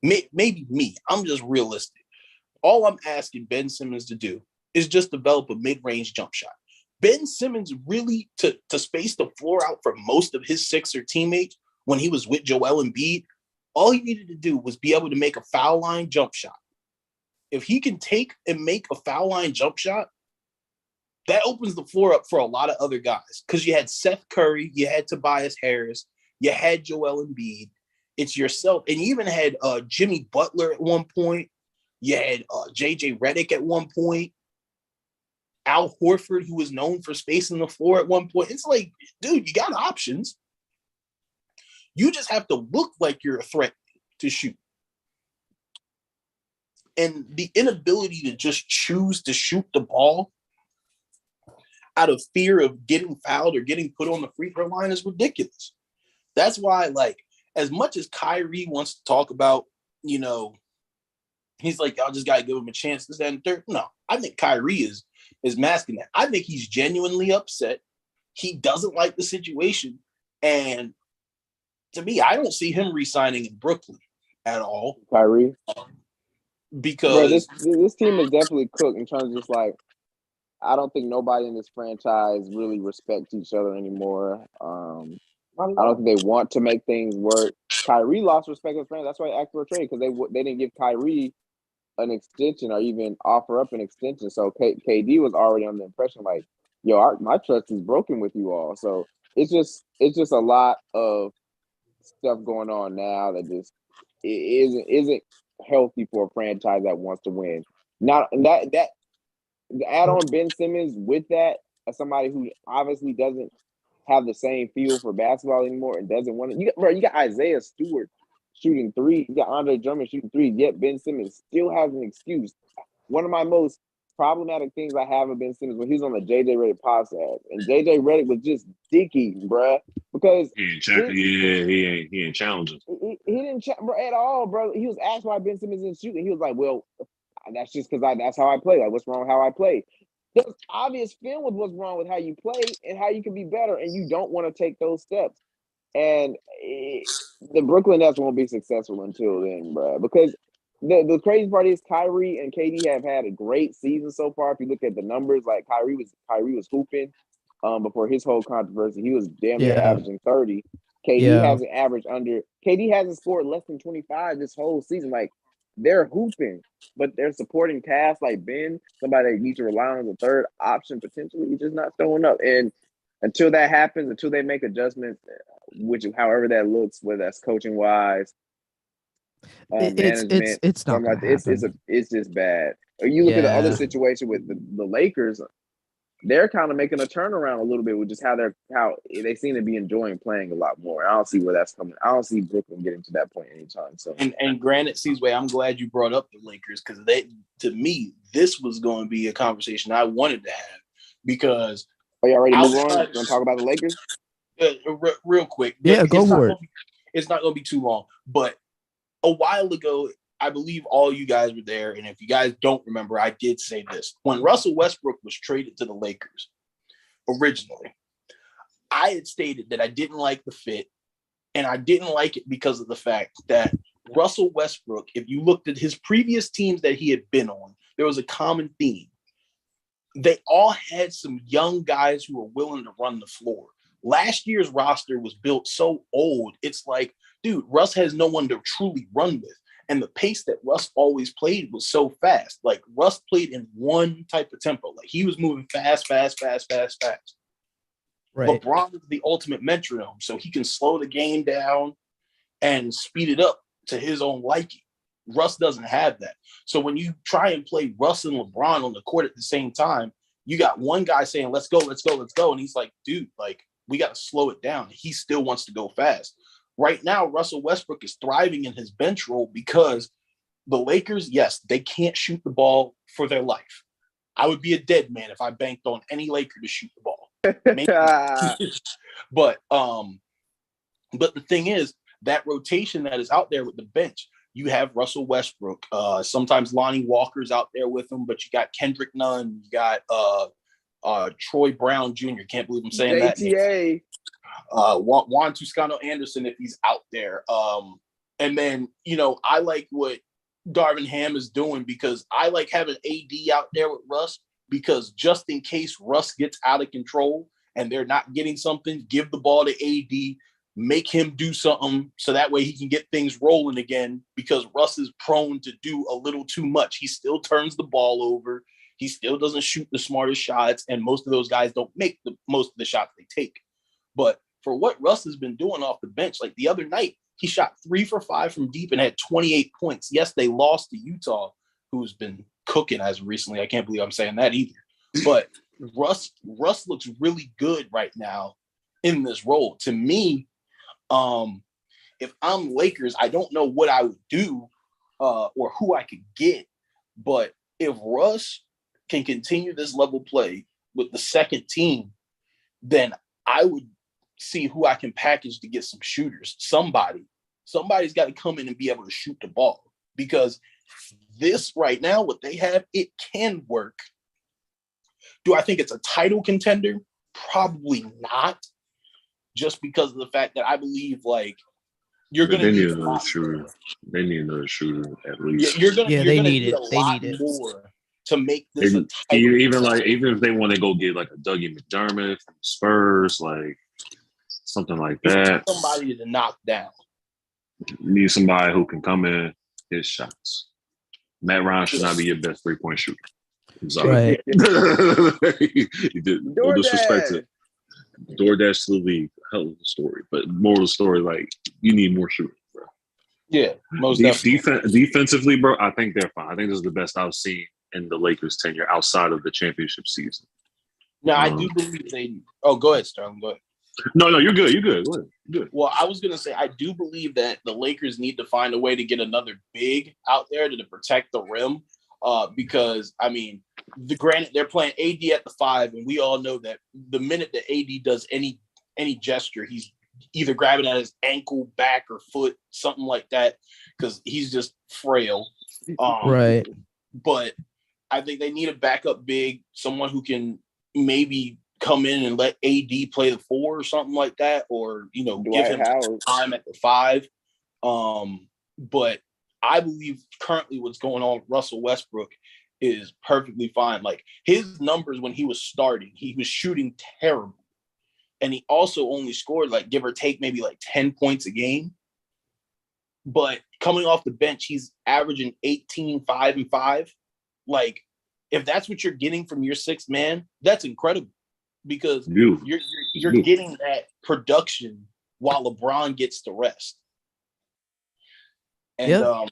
Maybe me. I'm just realistic. All I'm asking Ben Simmons to do is just develop a mid-range jump shot. Ben Simmons really, to space the floor out for most of his Sixer teammates when he was with Joel Embiid, all he needed to do was be able to make a foul line jump shot. If he can take and make a foul line jump shot, that opens the floor up for a lot of other guys. Because you had Seth Curry, you had Tobias Harris, you had Joel Embiid. It's yourself. And you even had Jimmy Butler at one point. You had J.J. Redick at one point. Al Horford, who was known for spacing the floor at one point. It's like, dude, you got options. You just have to look like you're a threat to shoot. And the inability to just choose to shoot the ball out of fear of getting fouled or getting put on the free throw line is ridiculous. That's why, like, as much as Kyrie wants to talk about, you know, he's like, y'all just got to give him a chance, this, that, and third. No, I think Kyrie is masking that. I think he's genuinely upset. He doesn't like the situation. And to me, I don't see him re-signing in Brooklyn at all. Kyrie? Because this team is definitely cooked in terms of just like, I don't think nobody in this franchise really respects each other anymore. I don't think they want to make things work. Kyrie lost respect with fans. That's why he asked for a trade, because they didn't give Kyrie an extension or even offer up an extension. So KD was already on the impression like, yo, my trust is broken with you all. So it's just a lot of stuff going on now that just isn't healthy for a franchise that wants to win. Not that add on Ben Simmons with that, as somebody who obviously doesn't have the same feel for basketball anymore and doesn't want to. You got Isaiah Stewart shooting three. You got Andre Drummond shooting three. Yet Ben Simmons still has an excuse. One of my most problematic things I have with Ben Simmons when he was on the JJ Redick podcast, and JJ Redick was just dicky, bruh, because he ain't challenging. He didn't at all, bro. He was asked why Ben Simmons didn't shoot, and he was like, "Well, that's just because that's how I play. Like, what's wrong with how I play?" There's obvious film with what's wrong with how you play and how you can be better, and you don't want to take those steps. And the Brooklyn Nets won't be successful until then, bro. Because the crazy part is Kyrie and KD have had a great season so far. If you look at the numbers, like Kyrie was hooping before his whole controversy. He was damn near averaging 30. KD hasn't averaged under. KD hasn't scored less than 25 this whole season. Like, they're hooping, but they're supporting cast like Ben, somebody that needs to rely on as a third option potentially. He's just not showing up. And until that happens, until they make adjustments, which however that looks, whether that's coaching wise, management, it's not like it's just bad. You look at the other situation with the Lakers. They're kind of making a turnaround a little bit with just how they seem to be enjoying playing a lot more. I don't see where that's coming. I don't see Brooklyn getting to that point anytime soon. And granted, Seasway, I'm glad you brought up the Lakers, because to me, this was going to be a conversation I wanted to have, because are you ready to move on? You want to talk about the Lakers? Real quick. Yeah, go for it. It's not going to be too long, but a while ago, I believe all you guys were there, and if you guys don't remember, I did say this. When Russell Westbrook was traded to the Lakers originally, I had stated that I didn't like the fit, and I didn't like it because of the fact that Russell Westbrook, if you looked at his previous teams that he had been on, there was a common theme. They all had some young guys who were willing to run the floor. Last year's roster was built so old, it's like, dude, Russ has no one to truly run with. And the pace that Russ always played was so fast. Like Russ played in one type of tempo. Like he was moving fast. Right. LeBron is the ultimate metronome, so he can slow the game down and speed it up to his own liking. Russ doesn't have that. So when you try and play Russ and LeBron on the court at the same time, you got one guy saying, let's go. And he's like, dude, like, we got to slow it down. He still wants to go fast. Right now, Russell Westbrook is thriving in his bench role because the Lakers, yes, they can't shoot the ball for their life. I would be a dead man if I banked on any Laker to shoot the ball. But the thing is, that rotation that is out there with the bench, you have Russell Westbrook. Sometimes Lonnie Walker's out there with him, but you got Kendrick Nunn, you got Troy Brown Jr. Can't believe I'm saying JTA. That. Juan Toscano Anderson if he's out there. And then, you know, I like what Darvin Ham is doing because I like having AD out there with Russ because just in case Russ gets out of control and they're not getting something, give the ball to AD, make him do something so that way he can get things rolling again because Russ is prone to do a little too much. He still turns the ball over. He still doesn't shoot the smartest shots, and most of those guys don't make most of the shots they take. But for what Russ has been doing off the bench, like the other night, he shot 3 for 5 from deep and had 28 points. Yes, they lost to Utah, who's been cooking as of recently. I can't believe I'm saying that either. But Russ looks really good right now in this role. To me, if I'm Lakers, I don't know what I would do or who I could get. But if Russ can continue this level play with the second team, then I would see who I can package to get some shooters. Somebody's got to come in and be able to shoot the ball because this right now, what they have, it can work. Do I think it's a title contender? Probably not. Just because of the fact that I believe like you're going to need another shooter. They need another shooter at least. They need it. They need it more to make this a title. Even if they want to go get like a Dougie McDermott from Spurs, like something like that. Somebody to knock down. You need somebody who can come in, hit shots. Matt Ryan should not be your best 3-point shooter. I'm sorry. Right. He did. No disrespect to DoorDash to the league. Hell of a story. But more of the story, like, you need more shooting, bro. Yeah, most definitely. Defensively, bro, I think they're fine. I think this is the best I've seen in the Lakers' tenure outside of the championship season. No, I do believe they – oh, go ahead, Sterling. Go ahead. No, you're good. You're good. Go ahead. Good. Well, I was going to say I do believe that the Lakers need to find a way to get another big out there to protect the rim because, I mean, granted, they're playing AD at the 5, and we all know that the minute that AD does any gesture, he's either grabbing at his ankle, back, or foot, something like that, because he's just frail. Right. But I think they need a backup big, someone who can maybe come in and let AD play the 4 or something like that, or, you know, give him time at the 5. But I believe currently what's going on with Russell Westbrook is perfectly fine. Like his numbers when he was starting, he was shooting terrible. And he also only scored like give or take maybe like 10 points a game. But coming off the bench, he's averaging 18, 5, and 5. Like if that's what you're getting from your sixth man, that's incredible because you're getting that production while LeBron gets the rest. And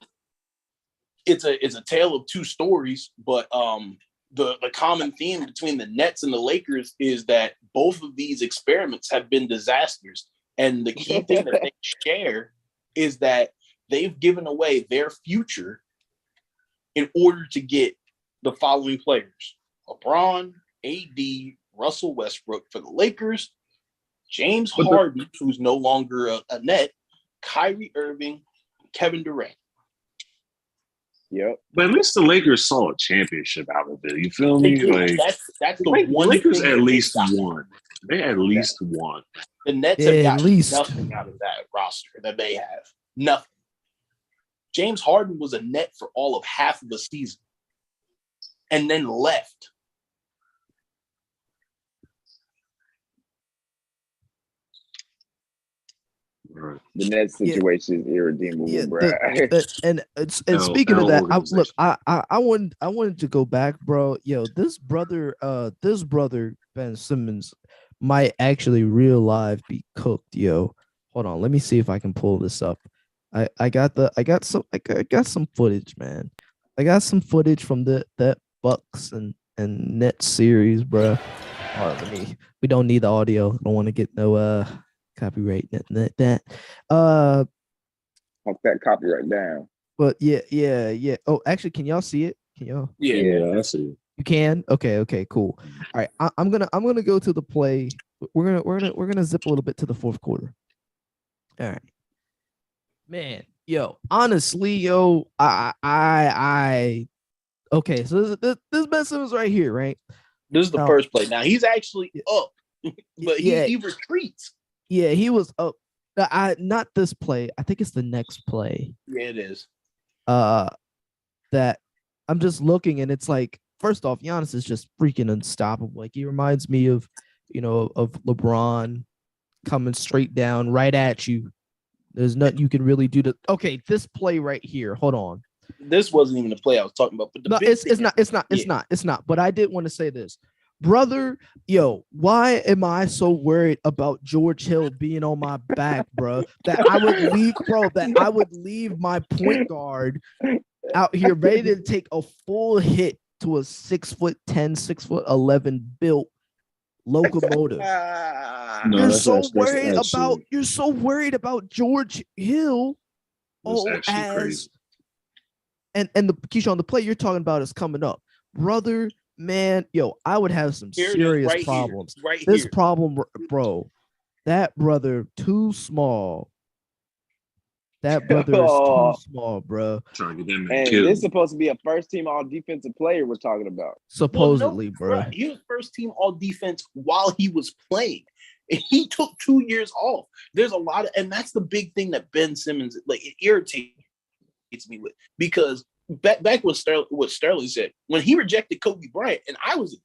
it's a tale of two stories, but the common theme between the Nets and the Lakers is that both of these experiments have been disasters. And the key thing that they share is that they've given away their future in order to get the following players: LeBron, AD, Russell Westbrook for the Lakers, James Harden, who's no longer a Net, Kyrie Irving, Kevin Durant. Yep. But at least the Lakers saw a championship out of it. You feel me? Like that's the one. Lakers at least won. They at least won. The Nets have gotten nothing out of that roster that they have. Nothing. James Harden was a Net for all of half of the season and then left. Right. The Nets situation is irredeemable, bro. And speaking of that, I wanted to go back, bro. Yo, this brother Ben Simmons might actually real life be cooked, yo. Hold on, let me see if I can pull this up. I got some footage, man. I got some footage from that Bucks and Nets series, bro. All right, we don't need the audio. I don't want to get no copyright that. Pump that copyright down. But yeah. Oh, actually, can y'all see it? Can y'all? Yeah, I see it. You can? Okay, cool. All right, I'm gonna go to the play. We're gonna zip a little bit to the fourth quarter. All right, man. Yo, honestly, yo, I okay. So this Ben Simmons right here, right? This is the first play. Now he's actually up, but he retreats. Yeah, he was up. Not this play. I think it's the next play. Yeah, it is. That I'm just looking, and it's like, first off, Giannis is just freaking unstoppable. Like, he reminds me of LeBron coming straight down right at you. There's nothing you can really do to. Okay, this play right here. Hold on. This wasn't even the play I was talking about. But it's not. But I did want to say this. Brother, yo, why am I so worried about George Hill being on my back, bro? That I would leave my point guard out here ready to take a full hit to a 6'10", 6'11" built locomotive. You're so worried about George Hill. Crazy. And the Keyshawn, the play you're talking about is coming up, brother. Man, yo, I would have some serious problems. This problem, bro, that brother too small. That brother is too small, bro. Trying to get that man and killed. This is supposed to be a first-team all-defensive player we're talking about. Supposedly, bro. He was first-team all-defense while he was playing. And he took 2 years off. There's a lot of, and that's the big thing that Ben Simmons, like, it irritates me with, because back what Sterling said, when he rejected Kobe Bryant, and I was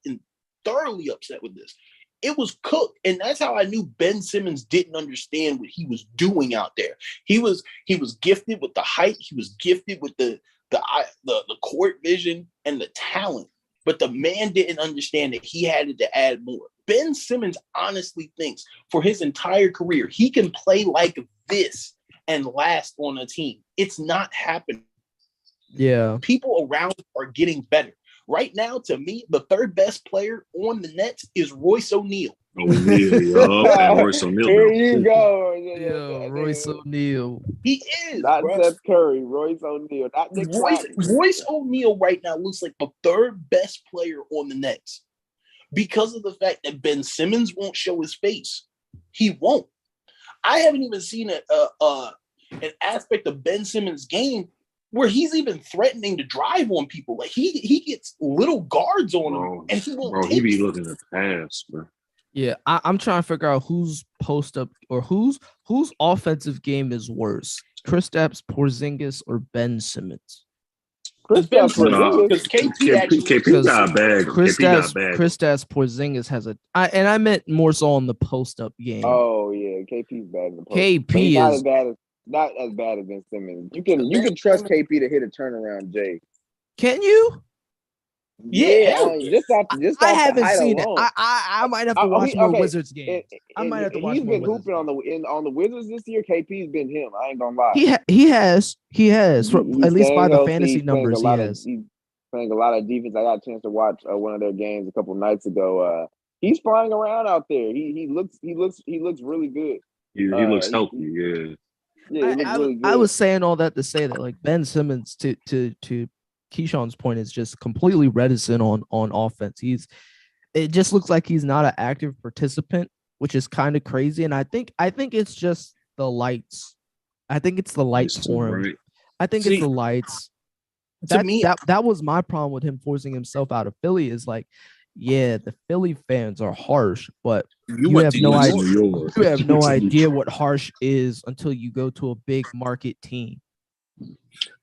thoroughly upset with this, it was cooked. And that's how I knew Ben Simmons didn't understand what he was doing out there. He was gifted with the height, he was gifted with the court vision and the talent, but the man didn't understand that he had to add more. Ben Simmons honestly thinks for his entire career he can play like this and last on a team. It's not happening. Yeah. People around are getting better. Right now, to me, the third best player on the Nets is Royce O'Neal. Royce O'Neal. Here you go. Yo, Royce O'Neal. He is. Not bro. Seth Curry, Royce O'Neal. Not Nick Royce O'Neal right now looks like the third best player on the Nets because of the fact that Ben Simmons won't show his face. He won't. I haven't even seen an aspect of Ben Simmons' game where he's even threatening to drive on people. Like he gets little guards on him, and he won't. Bro, he be looking to pass, bro. Yeah, I'm trying to figure out whose post up or whose offensive game is worse, Kristaps Porzingis or Ben Simmons. Because KP got bad. Kristaps Porzingis has I meant more so on the post up game. Oh yeah, KP's bad in the post. KP is not as bad as Ben Simmons. You can trust KP to hit a turnaround, Jay. Can you? Yeah, I haven't seen it. I might have to watch more Wizards games. I might have to watch more. He's been hooping on the Wizards this year. KP's been him. I ain't gonna lie. He has. At least by the fantasy numbers, he has. He's playing a lot of defense. I got a chance to watch one of their games a couple nights ago. He's flying around out there. He looks really good. He looks healthy. Yeah. Yeah, really good. I was saying all that to say that, like, Ben Simmons, to Keyshawn's point, is just completely reticent on offense. It just looks like he's not an active participant, which is kind of crazy. And I think it's just the lights. I think it's the lights for him. Right. I think it's the lights. That was my problem with him forcing himself out of Philly. Is like, yeah, the Philly fans are harsh, but you have no idea. You have no idea what harsh is until you go to a big market team.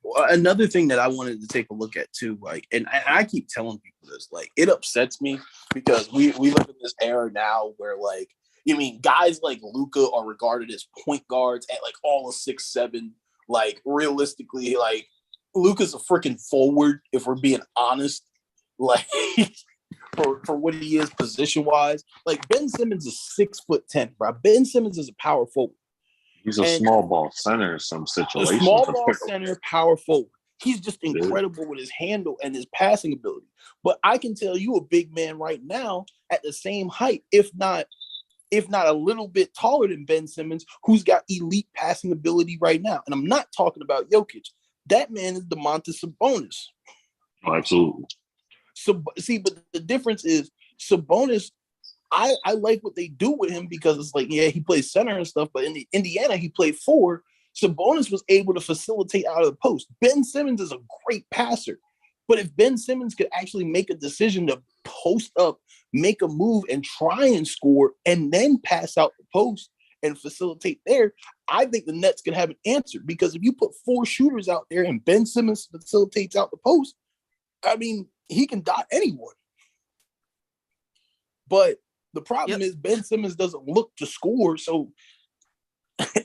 Well, another thing that I wanted to take a look at too, like, and I keep telling people this, like, it upsets me because we live in this era now where, like, I mean, guys like Luka are regarded as point guards at like all of 6'7". Like realistically, like Luka's a freaking forward, if we're being honest. Like for what he is position wise. Like Ben Simmons is 6'10", bro. Ben Simmons is a power forward. He's a small ball center in some situations. A small ball center, power forward. He's just incredible with his handle and his passing ability. But I can tell you a big man right now at the same height, if not a little bit taller than Ben Simmons, who's got elite passing ability right now. And I'm not talking about Jokic. That man is Domantas Sabonis. Oh, absolutely. So see, but the difference is Sabonis, I like what they do with him because it's like, yeah, he plays center and stuff, but in the Indiana, he played 4. Sabonis was able to facilitate out of the post. Ben Simmons is a great passer. But if Ben Simmons could actually make a decision to post up, make a move, and try and score, and then pass out the post and facilitate there, I think the Nets can have an answer. Because if you put 4 shooters out there and Ben Simmons facilitates out the post, I mean, he can dot anyone. But the problem is Ben Simmons doesn't look to score, so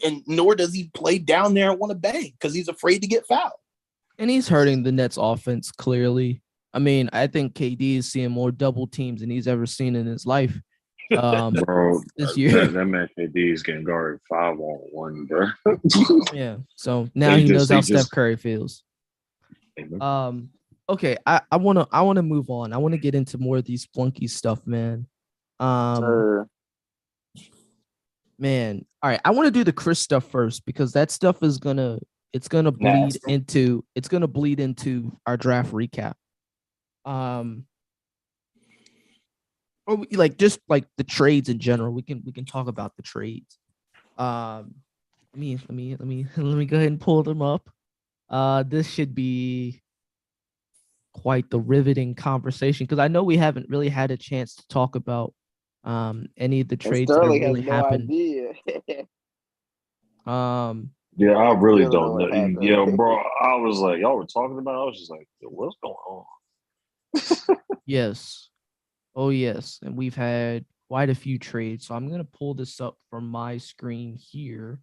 and nor does he play down there and want to bang because he's afraid to get fouled. And he's hurting the Nets offense clearly. I mean, I think KD is seeing more double teams than he's ever seen in his life. Bro, this year. That man KD is getting guarded 5-on-1, bro. Yeah. So now he knows how Steph Curry feels. Okay, I wanna move on. I want to get into more of these flunky stuff, man. Man, all right. I want to do the Chris stuff first because that stuff is gonna bleed into our draft recap. Or like just like the trades in general. We can talk about the trades. Let me go ahead and pull them up. This should be quite the riveting conversation because I know we haven't really had a chance to talk about any of the trades that really happened. Yeah, I really don't know. Yeah, bro, I was like, y'all were talking about it. I was just like, what's going on? Yes. Oh, yes. And we've had quite a few trades. So I'm going to pull this up from my screen here.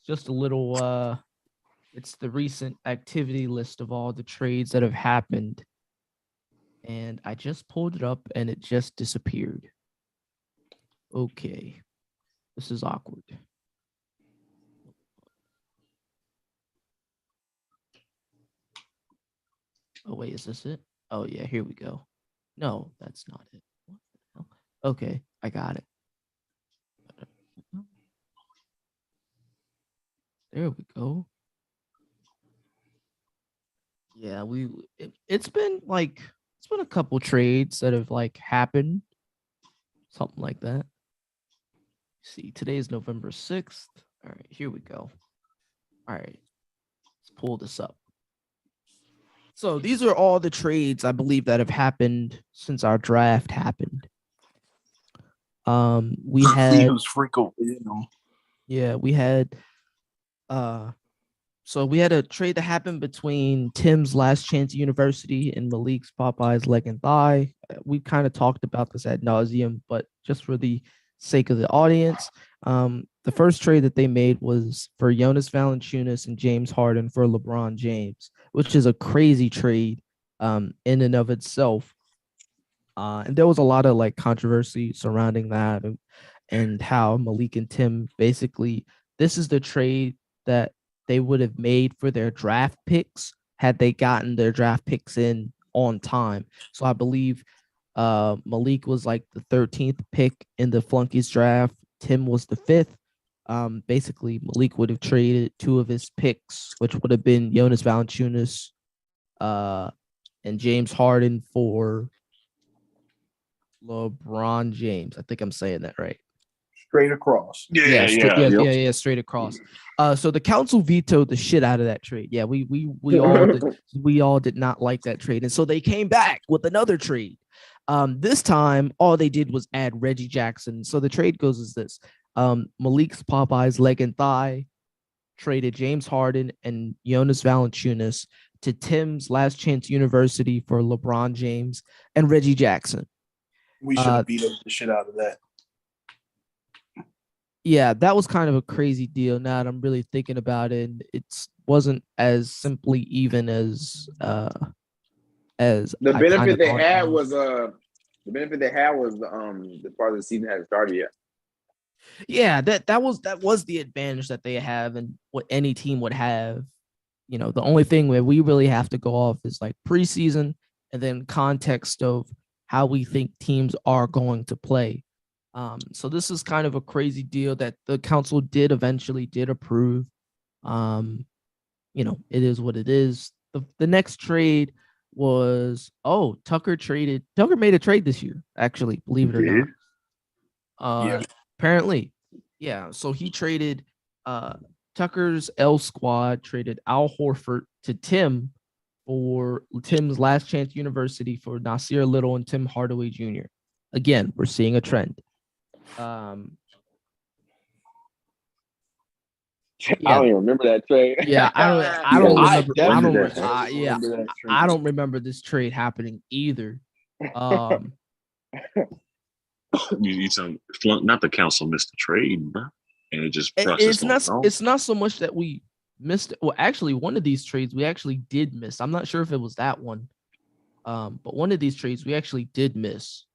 Just a little, it's the recent activity list of all the trades that have happened. And I just pulled it up and it just disappeared. Okay. This is awkward. Oh, wait, is this it? Oh, yeah, here we go. No, that's not it. What the hell? Okay, I got it. There we go. Yeah, it's been a couple trades that have like happened. Something like that. See, today is November 6th. All right, here we go. All right, let's pull this up. So these are all the trades I believe that have happened since our draft happened. We had we had so we had a trade that happened between Tim's Last Chance University and Malik's Popeyes Leg and Thigh. We kind of talked about this ad nauseum, but just for the sake of the audience, the first trade that they made was for Jonas Valanciunas and James Harden for LeBron James, which is a crazy trade in and of itself. And there was a lot of like controversy surrounding that and how Malik and Tim basically, this is the trade that they would have made for their draft picks had they gotten their draft picks in on time. So I believe Malik was like the 13th pick in the Flunkies draft. Tim was the 5th. Basically, Malik would have traded 2 of his picks, which would have been Jonas Valanciunas and James Harden for LeBron James. I think I'm saying that right. Straight across. Yeah, straight across. So the council vetoed the shit out of that trade. Yeah, we all did not like that trade. And so they came back with another trade. This time, all they did was add Reggie Jackson. So the trade goes as this. Malik's Popeyes Leg and Thigh traded James Harden and Jonas Valanciunas to Tim's Last Chance University for LeBron James and Reggie Jackson. We should have beat the shit out of that. Yeah, that was kind of a crazy deal. Now that I'm really thinking about it, and it wasn't as simply even as The I kind benefit of they thought it had was. was the part of the season hadn't started yet. Yeah, that was the advantage that they have, and what any team would have. The only thing where we really have to go off is like preseason and then context of how we think teams are going to play. So this is kind of a crazy deal that the council eventually did approve. It is what it is. The next trade was Tucker made a trade this year, actually, believe it or not. Yeah. Apparently. Yeah. So he traded Tucker's L squad, traded Al Horford to Tim for Tim's Last Chance University for Nasir Little and Tim Hardaway Jr. Again, we're seeing a trend. I don't even remember that trade. Yeah, I don't remember this trade happening either. You not the council missed the trade, bro, and it just processed. It's not so much that we missed. Well, actually, one of these trades we actually did miss. I'm not sure if it was that one, but one of these trades we actually did miss.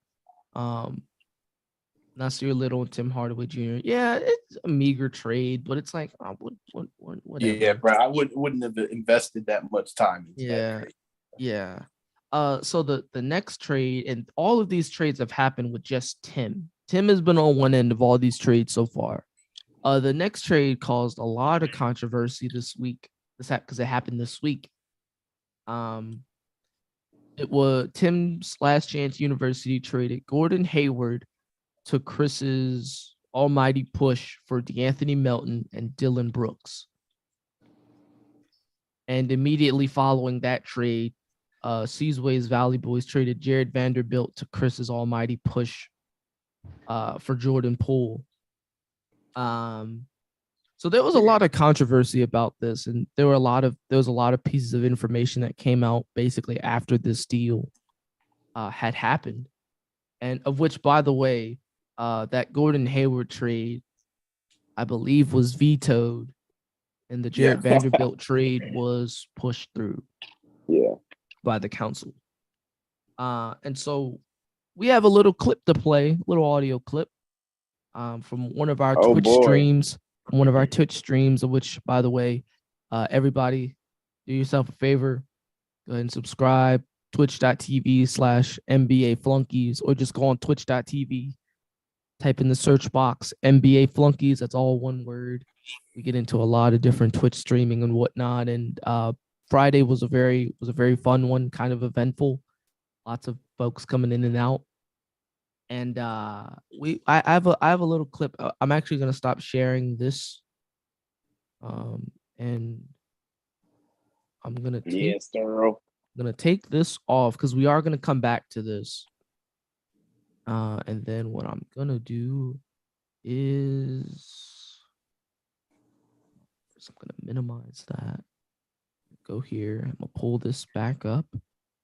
Nasir Little and Tim Hardaway Jr. Yeah, it's a meager trade, but it's like, whatever. Yeah, bro, I wouldn't have invested that much time into that trade. Yeah. So the next trade, and all of these trades have happened with just Tim. Tim has been on one end of all these trades so far. The next trade caused a lot of controversy this week. Because it happened this week. It was Tim's Last Chance University traded Gordon Hayward to Chris's almighty push for DeAnthony Melton and Dylan Brooks. And immediately following that trade, Seasway's Valley Boys traded Jared Vanderbilt to Chris's almighty push for Jordan Poole. So there was a lot of controversy about this, and there was a lot of pieces of information that came out basically after this deal had happened, and of which, by the way, that Gordon Hayward trade, I believe, was vetoed, and the Jared Vanderbilt trade was pushed through. Yeah. By the council. And so we have a little clip to play, little audio clip from one of our Twitch streams, of which, by the way, everybody do yourself a favor, go ahead and subscribe, twitch.tv/NBA Flunkies, or just go on twitch.tv, type in the search box NBA Flunkies. That's all one word. We get into a lot of different Twitch streaming and whatnot. And Friday was a very fun one, kind of eventful. Lots of folks coming in and out. And I have a little clip. I'm actually gonna stop sharing this. And I'm gonna take this off because we are gonna come back to this. And then what I'm gonna do is I'm gonna minimize that. Go here. I'm gonna pull this back up.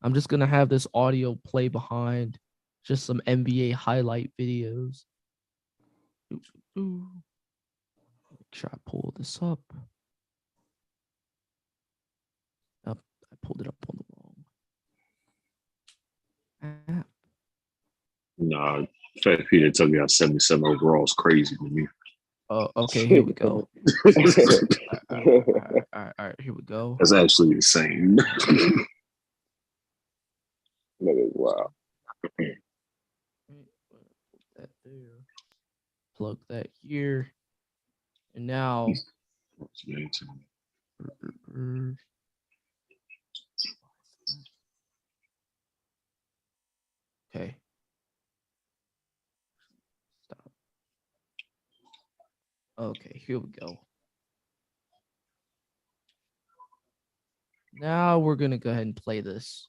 I'm just gonna have this audio play behind just some NBA highlight videos. Make sure I pull this up. I pulled it up on the wrong app. Nah, Fat Peter took me out 77 overall is crazy to me. Oh, okay, here we go. All right, here we go. That's actually insane. Wow. That there. Plug that here. And now okay. Stop. Okay, here we go. Now we're gonna go ahead and play this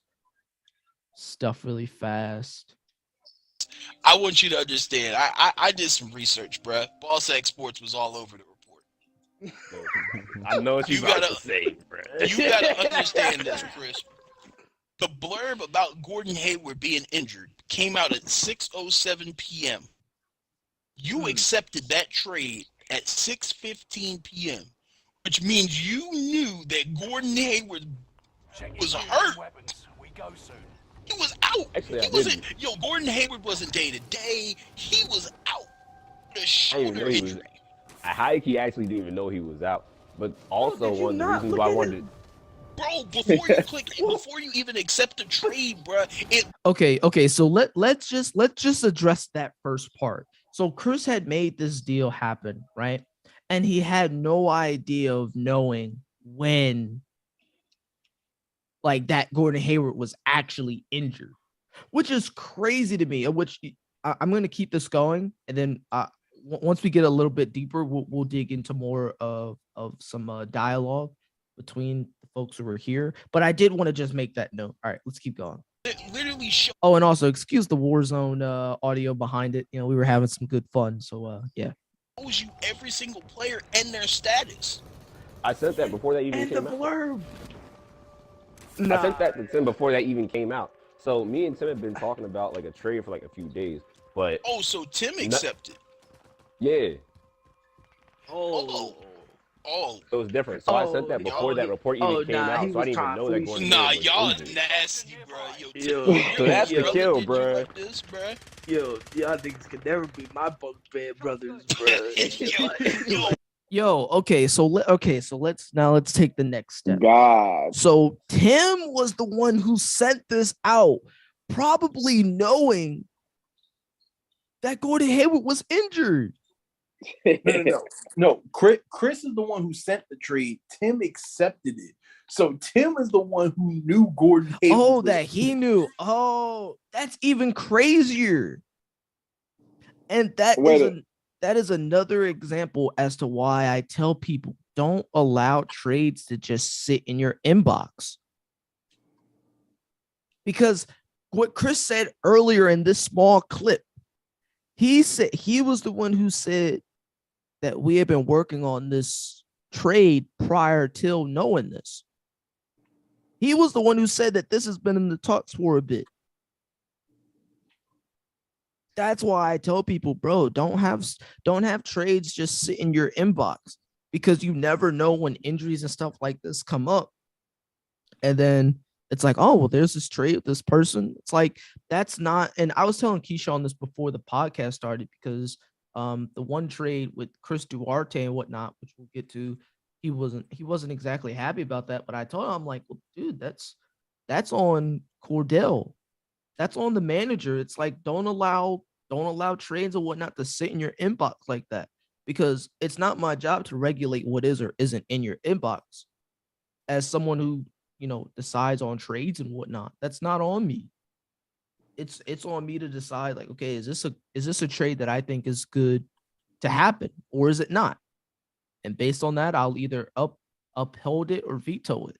stuff really fast. I want you to understand. I did some research, bruh. Boss Exports was all over the report. I know what you about to say, bruh. You gotta understand this, Chris. The blurb about Gordon Hayward being injured came out at 6:07 p.m. You accepted that trade at 6:15 p.m., which means you knew that Gordon Hayward was hurt. He was out. Actually, He wasn't. Yo, Gordon Hayward wasn't day to day. He was out with a shoulder injury. He actually didn't even know he was out. But also one of the reasons why I wanted. Bro, before you even accept the trade, bro. Okay. So let's just address that first part. So Chris had made this deal happen, right? And he had no idea of knowing when, like, that Gordon Hayward was actually injured, which is crazy to me. Which I'm going to keep this going, and then once we get a little bit deeper, we'll dig into more of some dialogue between the folks who were here. But I did want to just make that note. All right, let's keep going. It literally Oh, and also excuse the Warzone audio behind it. We were having some good fun. So yeah. Shows you every single player and their status. I sent that before that even came out. Blurb. I sent that to Tim before that even came out. So me and Tim have been talking about like a trade for like a few days. But so Tim accepted. Yeah. Oh. It was different. So I sent that before that report even came out. So I didn't even know that Gordon Hayward was y'all injured. Nasty, bro. So that's the kill, bro. Like this, bro. Y'all niggas could never be my bunk bed brothers, bro. Yo, okay, so let's take the next step. God. So Tim was the one who sent this out, probably knowing that Gordon Hayward was injured. No. Chris is the one who sent the trade. Tim accepted it. So Tim is the one who knew Gordon Hayward. Oh, that he knew. Oh, that's even crazier. And that is another example as to why I tell people don't allow trades to just sit in your inbox. Because what Chris said earlier in this small clip, he said he was the one who said that we had been working on this trade prior till knowing this. He was the one who said that this has been in the talks for a bit. That's why I tell people, bro, don't have trades just sit in your inbox, because you never know when injuries and stuff like this come up. And then it's like, oh, well, there's this trade with this person. It's like, that's not. And I was telling Keyshawn this before the podcast started, because the one trade with Chris Duarte and whatnot, which we'll get to, he wasn't exactly happy about that. But I told him, I'm like, well, dude, that's on Cordell. That's on the manager. It's like, don't allow trades or whatnot to sit in your inbox like that, because it's not my job to regulate what is or isn't in your inbox. As someone who, decides on trades and whatnot, that's not on me. It's on me to decide, like, okay, is this a trade that I think is good to happen, or is it not? And based on that, I'll either uphold it or veto it.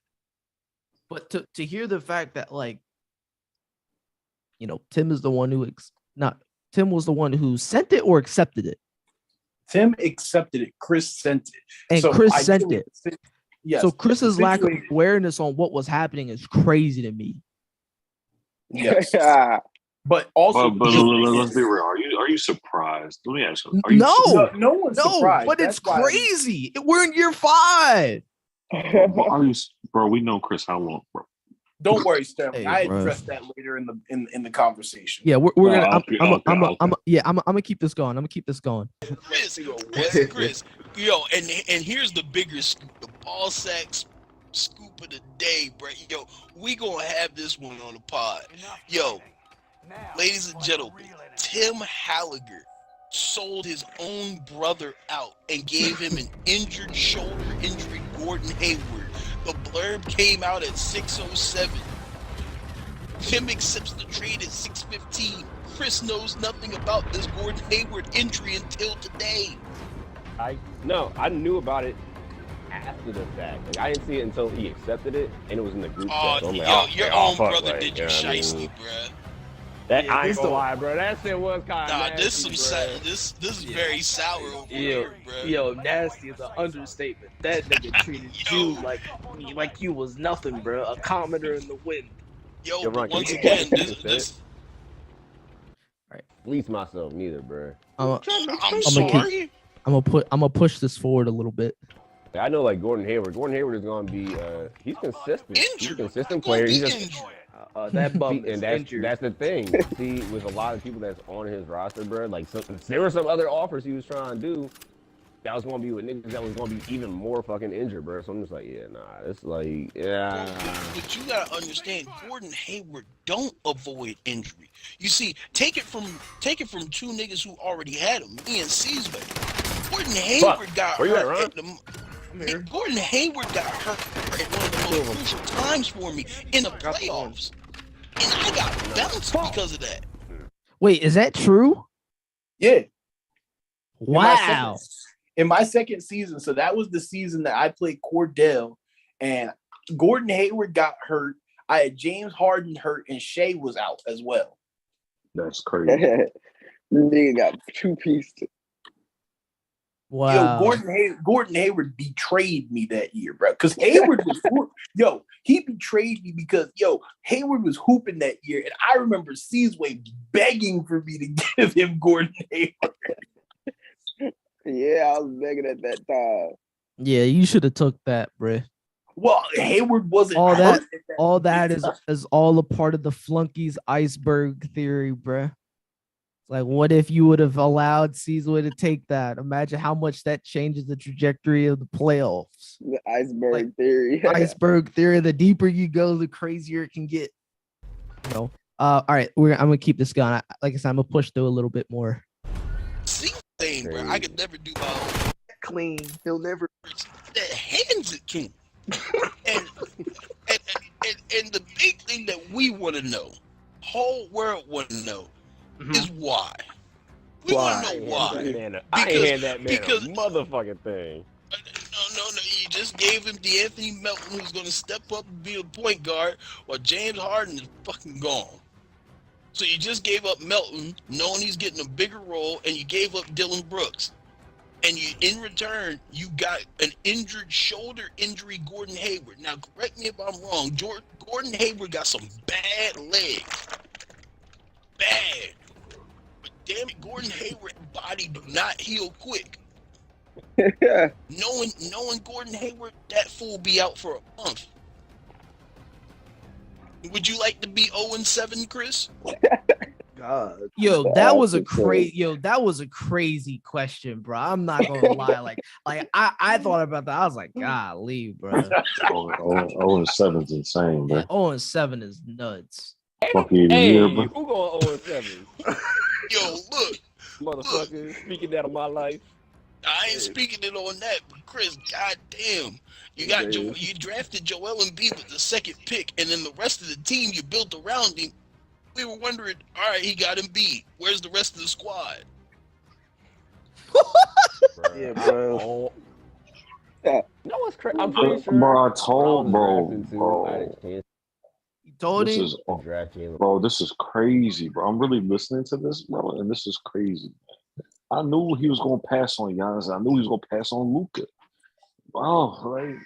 But to hear the fact that, like, Tim is the one who Tim was the one who sent it or accepted it. Tim accepted it. Chris sent it. And so Chris sent it. Yes. So Chris's lack of awareness on what was happening is crazy to me. Yes. But also, but let's be real. Are you surprised? Let me ask you. No one's surprised. But it's crazy. We're in year 5. Bro, we know Chris how long, bro. Don't worry, Steph. Hey, I addressed that later in the conversation. Yeah, we're gonna. I'm gonna keep this going. Chris. Yo, and here's the bigger scoop, the ball sack scoop of the day, bro. Yo, we gonna have this one on the pod. Yo, ladies and gentlemen, Tim Halliger sold his own brother out and gave him an injured shoulder injury, Gordon Hayward. The blurb came out at 6:07. Tim accepts the trade at 6:15. Chris knows nothing about this Gordon Hayward injury until today. I knew about it after the fact. Like, I didn't see it until he accepted it, and it was in the group chat. So Your own brother did you shiesty, bruh. I ain't gonna lie, bro. That shit was kind of nasty, this is very sour over here, bro. Yo, nasty is an understatement. That nigga treated you like you was nothing, bro. A commoner in the wind. Yo, but once again, this. Fleece myself neither, bro. I'm sorry. I'm gonna push this forward a little bit. I know, like Gordon Hayward. Gordon Hayward is gonna be. He's consistent. Injured. He's a consistent player. He's just injured. That bum see, is and injured. that's the thing. See, with a lot of people that's on his roster, bro. Like, there were some other offers he was trying to do. That was gonna be with niggas that was gonna be even more fucking injured, bro. So I'm just like, yeah, nah. It's like, yeah. But you gotta understand, Gordon Hayward don't avoid injury. You see, take it from two niggas who already had him, me and Cesar. Gordon Hayward got hurt at the. Gordon Hayward got hurt at one of the most crucial times for me in the playoffs, and I got bounced because of that. Wait, is that true? Yeah. Wow. In my second season, so that was the season that I played Cordell, and Gordon Hayward got hurt. I had James Harden hurt, and Shea was out as well. That's crazy. Nigga got two pieces. Wow. Yo, Gordon Hayward betrayed me that year, bro. Because Hayward was he betrayed me because Hayward was hooping that year, and I remember Seasway begging for me to give him Gordon Hayward. Yeah, I was begging at that time. Yeah, you should have took that, bruh. Well, Hayward wasn't all hurt that. All that is all a part of the flunkies iceberg theory, bruh. It's like, what if you would have allowed Caesar to take that? Imagine how much that changes the trajectory of the playoffs. The iceberg theory. Iceberg theory. The deeper you go, the crazier it can get. All right, I'm gonna keep this going. Like I said, I'm gonna push through a little bit more. Thing, bro. I could never do my own clean. He'll never. That hands it, King. and the big thing that we want to know, whole world want to know, is why. We want to know why. I ain't hand that man a motherfucking thing. No. You just gave him D'Anthony Melton, who's going to step up and be a point guard, while James Harden is fucking gone. So you just gave up Melton, knowing he's getting a bigger role, and you gave up Dylan Brooks. And in return, you got an injured shoulder injury, Gordon Hayward. Now, correct me if I'm wrong. Gordon Hayward got some bad legs. Bad. But damn it, Gordon Hayward's body do not heal quick. Knowing Gordon Hayward, that fool be out for a month. Would you like to be 0-7, Chris? God. That was a crazy question, bro. I'm not gonna lie. Like I thought about that. I was like, golly, bro. 0-7's insane, bro. 0-7 is nuts. Hey, who going 0-7? Yo, look. Motherfucker, speaking that of my life. I ain't speaking it on that, but Chris, goddamn, you drafted Joel Embiid with the second pick, and then the rest of the team you built around him. We were wondering, all right, he got Embiid. Where's the rest of the squad? Yeah, bro. You know what's crazy? I'm pretty sure. Bro, I told bro. You told him? Bro, this is crazy, bro. I'm really listening to this, bro, and this is crazy. I knew he was going to pass on Giannis. I knew he was going to pass on Luka. Wow, like,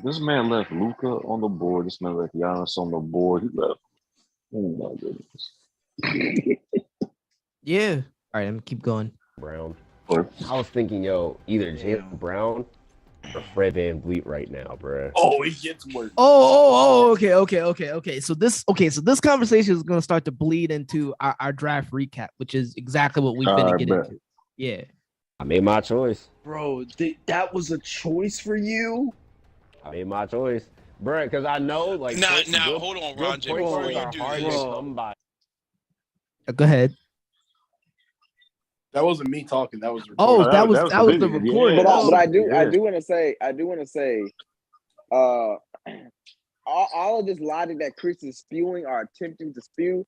this man left Luka on the board. This man left Giannis on the board. He left. Oh, my goodness. Yeah. All right, I'm going to keep going. Brown. I was thinking, either Jaylen Brown or Fred VanVleet right now, bro. Oh, it gets worse. Okay. So this conversation is going to start to bleed into our draft recap, which is exactly what we've been to get into. Yeah. I made my choice. Bro, that was a choice for you? I made my choice. Bro, because I know, like... Now, hold on, Roger. Before you do this. Go ahead. That wasn't me talking. That was that was the recording. But I do want to say, all of this logic that Chris is spewing or attempting to spew,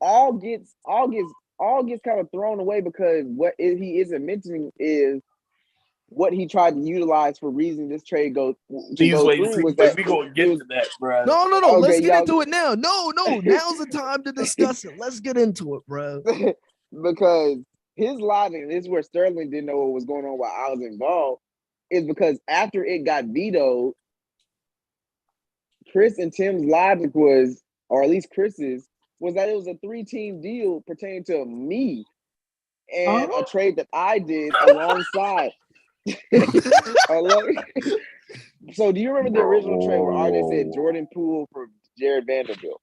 all gets kind of thrown away because what he isn't mentioning is what he tried to utilize for reason this trade goes. We gonna get to that, bro. No. Okay, let's get into it now. No. Now's the time to discuss it. Let's get into it, bro. Because his logic, and this is where Sterling didn't know what was going on while I was involved, is because after it got Chris and Tim's logic was, or at least Chris's, was that it was a 3-team deal pertaining to me and a trade that I did alongside. So do you remember the original trade where RJ said Jordan Poole for Jared Vanderbilt?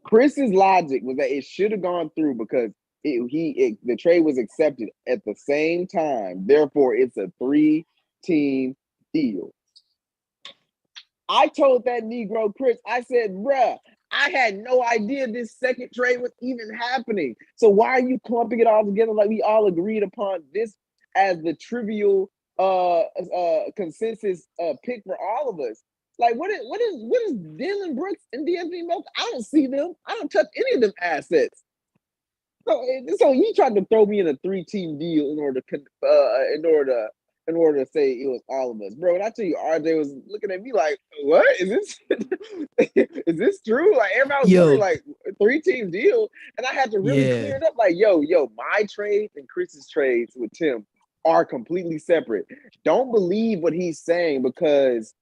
Chris's logic was that it should have gone through because the trade was accepted at the same time. Therefore, it's a 3-team deal. I told that Negro Chris, I said, bruh, I had no idea this second trade was even happening. So why are you clumping it all together like we all agreed upon this as the trivial consensus pick for all of us? Like, what is Dylan Brooks and D'Anthony Melton? I don't see them. I don't touch any of them assets. So you tried to throw me in a 3-team deal in order to say it was all of us, bro. And I tell you, RJ was looking at me like, "What is this? Is this true?" Like everybody was like 3-team deal, and I had to really clear it up. Like, yo, my trades and Chris's trades with Tim are completely separate. Don't believe what he's saying because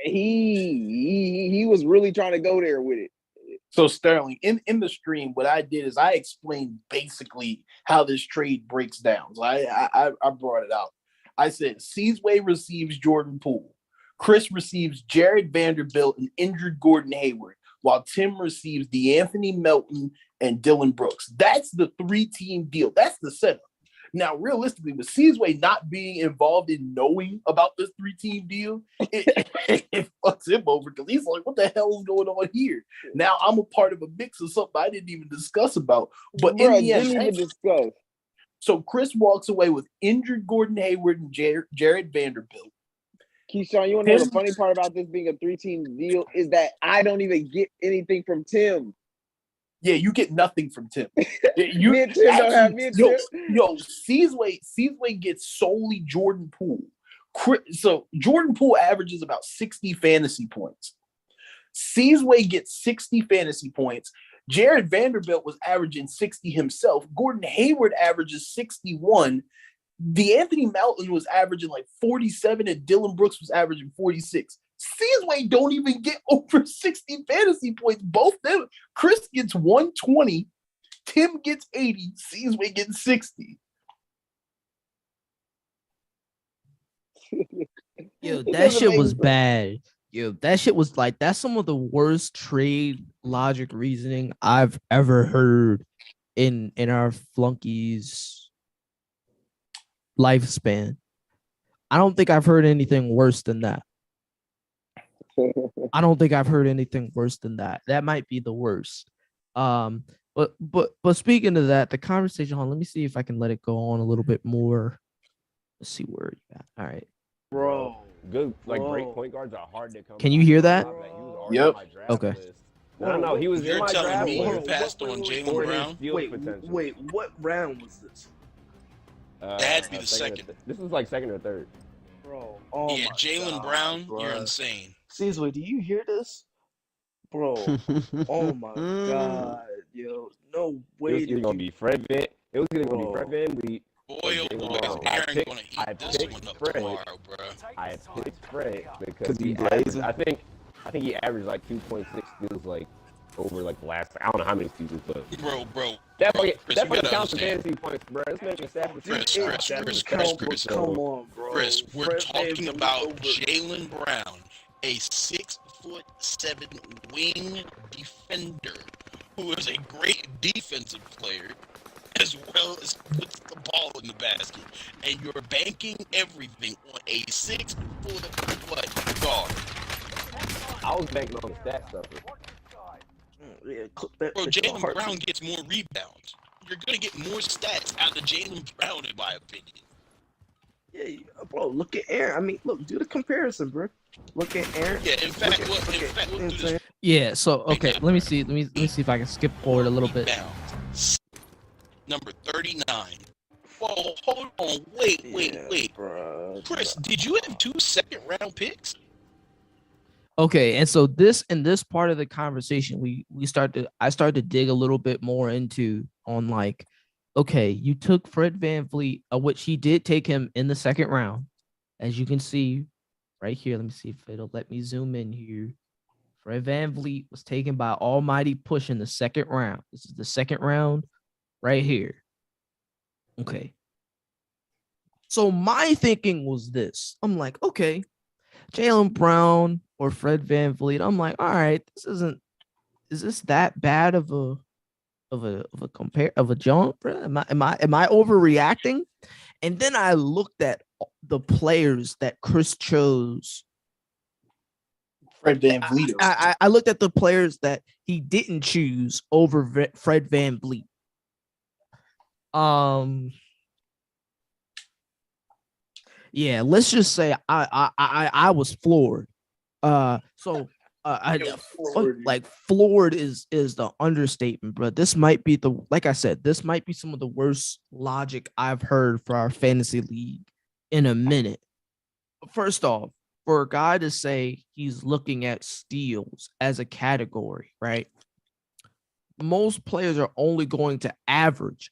he was really trying to go there with it. So Sterling, in the stream, what I did is I explained basically how this trade breaks down. So I brought it out. I said Seasway receives Jordan Poole, Chris receives Jared Vanderbilt and injured Gordon Hayward, while Tim receives D'Anthony Melton and Dylan Brooks. That's the 3-team deal. That's the setup. Now, realistically, with Seasway not being involved in knowing about this 3-team deal, it fucks him over because he's like, what the hell is going on here? Now I'm a part of a mix of something I didn't even discuss about. But in the end, didn't even discuss. So Chris walks away with injured Gordon Hayward and Jared Vanderbilt. Keyshawn, you want to know the funny part about this being a 3-team deal is that I don't even get anything from Tim. Yeah, you get nothing from Tim. Me and Tim don't have me and Tim. Yo, Seasway gets solely Jordan Poole. So Jordan Poole averages about 60 fantasy points. Seasway gets 60 fantasy points. Jared Vanderbilt was averaging 60 himself. Gordon Hayward averages 61. D'Anthony Melton was averaging like 47, and Dylan Brooks was averaging 46. Seasway don't even get over 60 fantasy points. Both them. Chris gets 120. Tim gets 80. Seasway gets 60. Yo, that shit was bad. Yo, that shit was like, that's some of the worst trade logic reasoning I've ever heard in our flunkies lifespan. I don't think I've heard anything worse than that. I don't think I've heard anything worse than that. That might be the worst. But speaking of that, the conversation, let me see if I can let it go on a little bit more. Let's see where you at. All right. Bro. Good, like great point guards are hard to come. Can you hear that? Yep. Okay. No, he was. You're telling draft me you list. passed on Jaylen Brown? Wait, what round was this? That had to be the second. This was like second or third. Bro, yeah, Jaylen Brown, bro. You're insane. Seasway, do you hear this? Bro, oh my God, yo, no way. It was either gonna be Fred Van. It was either gonna be Fred Van Vliet. Boy, oh boy, is Aaron gonna eat this one up tomorrow, bro. I picked Fred because I think he averaged like 2.6 steals like over like the last, I don't know how many seasons, but bro. That fucking counts for fantasy points, bro. It's making Chris, come on, bro. Chris, we're talking about Jaylen Brown, a 6'7" wing defender who is a great defensive player, as well as puts the ball in the basket. And you're banking everything on a 6 foot guard. I was banking on the stat stuff. Yeah, bro, Jaylen Brown gets more rebounds. You're going to get more stats out of Jaylen Brown, in my opinion. Yeah, bro, look at Aaron. I mean, look, do the comparison, bro. Look at Aaron. Yeah, in fact, we'll do this. Yeah, so, okay, let me see if I can skip forward a little bit. Number 39. Whoa, hold on, wait. Bro, Chris, did you have 2 second-round picks? Okay, and so in this part of the conversation, I started to dig a little bit more into on like, okay, you took Fred VanVleet, which he did take him in the second round, as you can see right here. Let me see if it'll let me zoom in here. Fred VanVleet was taken by Almighty Push in the second round. This is the second round right here. Okay. So my thinking was this. I'm like, okay, Jaylen Brown or Fred VanVleet. I'm like, all right, is this that bad of a jump? Am I overreacting? And then I looked at the players that Chris chose. Fred VanVleet. I looked at the players that he didn't choose over Fred VanVleet. Yeah, let's just say I was floored. Floored is the understatement, bro. This might be like I said, this might be some of the worst logic I've heard for our fantasy league in a minute. First off, for a guy to say he's looking at steals as a category, right? Most players are only going to average.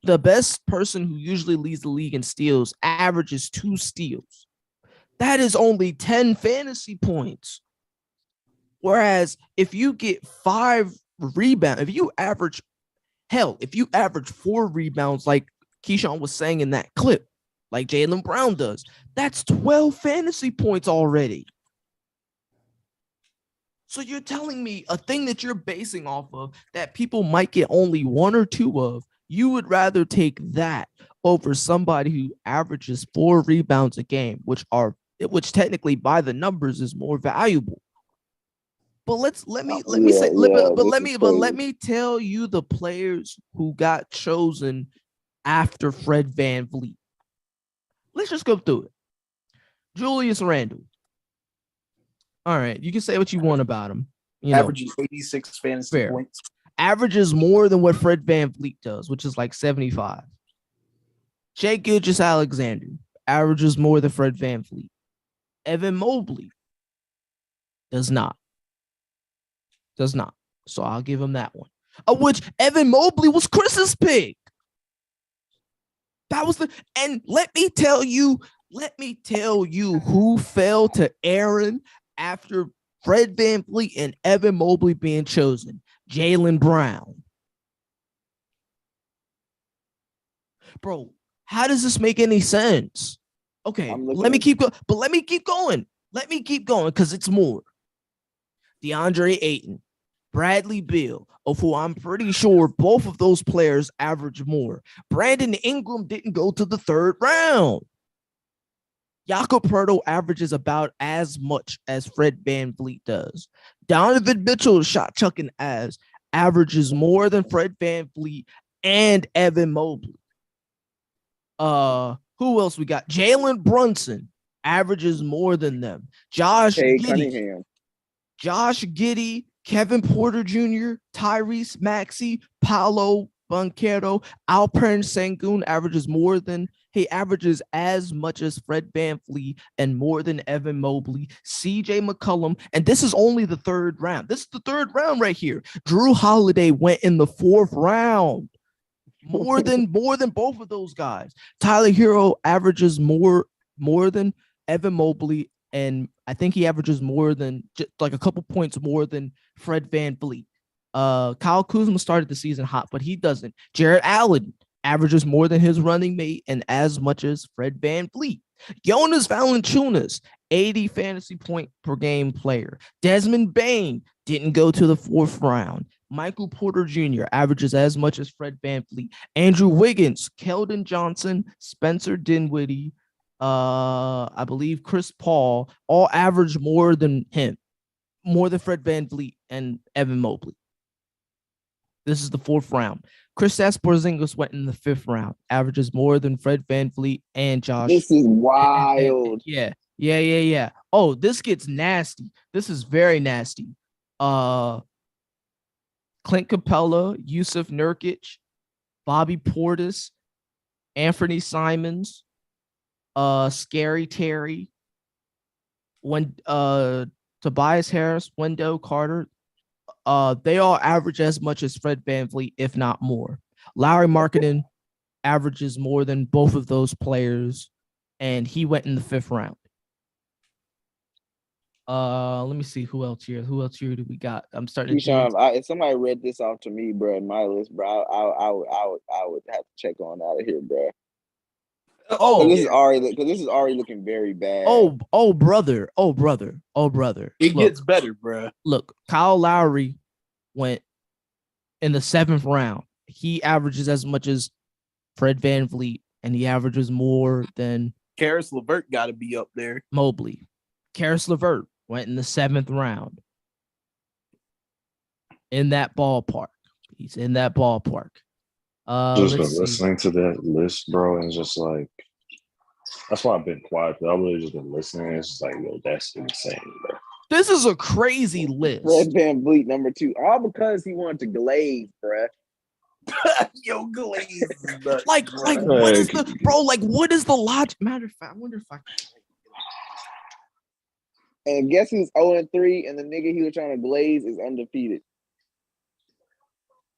The best person who usually leads the league in steals averages 2 steals. That is only 10 fantasy points. Whereas if you get 5 rebounds, if you average 4 rebounds, like Keyshawn was saying in that clip, like Jaylen Brown does, that's 12 fantasy points already. So you're telling me a thing that you're basing off of that people might get only 1 or 2 of, you would rather take that over somebody who averages 4 rebounds a game, which technically by the numbers is more valuable. But let me tell you the players who got chosen after Fred VanVleet. Let's just go through it. Julius Randle. All right, you can say what you want about him. Averages 86 fantasy points. Averages more than what Fred VanVleet does, which is like 75. Shai Gilgeous-Alexander averages more than Fred VanVleet. Evan Mobley does not. So I'll give him that one. Which Evan Mobley was Chris's pick. That was and let me tell you who fell to Aaron after Fred VanVleet and Evan Mobley being chosen. Jaylen Brown. Bro, how does this make any sense? Okay, let me keep going. But let me keep going. Because it's more. DeAndre Ayton, Bradley Beal, of who I'm pretty sure both of those players average more. Brandon Ingram didn't go to the 3rd round. Jakob Poeltl averages about as much as Fred VanVleet does. Donovan Mitchell, shot chucking ass, averages more than Fred VanVleet and Evan Mobley. Who else we got? Jalen Brunson averages more than them. Josh Giddey, Kevin Porter Jr., Tyrese Maxey, Paolo Banchero, Alperen Sengun averages as much as Fred VanVleet and more than Evan Mobley, CJ McCollum, and this is only the 3rd round. This is the 3rd round right here. Drew Holiday went in the 4th round. More than both of those guys. Tyler Hero averages more than Evan Mobley, and I think he averages more than just like a couple points more than Fred VanVleet. Kyle Kuzma started the season hot, but he doesn't. Jared Allen averages more than his running mate and as much as Fred VanVleet. Jonas Valanciunas, 80 fantasy point per game player. Desmond Bane didn't go to the 4th round. Michael Porter Jr. averages as much as Fred VanVleet. Andrew Wiggins, Keldon Johnson, Spencer Dinwiddie, I believe Chris Paul, all average more than him, more than Fred VanVleet and Evan Mobley. This is the 4th round. Kristaps Porzingis went in the 5th round, averages more than Fred VanVleet and Josh. This is wild. Yeah. Oh, this gets nasty. This is very nasty. Clint Capella, Yusuf Nurkic, Bobby Portis, Anthony Simons, Scary Terry, Tobias Harris, Wendell Carter. They all average as much as Fred VanVleet, if not more. Lauri Markkanen averages more than both of those players, and he went in the 5th round. Let me see who else here. Who else here do we got? I'm starting to Keyshawn, if somebody read this off to me, bro, in my list, bro, I would have to check on out of here, bro. Oh, this is already looking very bad. Oh, brother. It gets better, bro. Look, Kyle Lowry went in the 7th round. He averages as much as Fred VanVleet, and he averages more than Karis LeVert got to be up there. Mobley. Karis LeVert went in the 7th round. In that ballpark. He's in that ballpark. Just been listening to that list, bro, and just like, that's why I've been quiet. I've really just been listening. It's just like, yo, that's insane, bro. This is a crazy list. Fred VanVleet, number 2, all because he wanted to glaze, bro. Yo, glaze. Like, what is the bro? Like, what is the logic? Matter of fact, I wonder if I can. And guess who's 0-3, and the nigga he was trying to glaze is undefeated.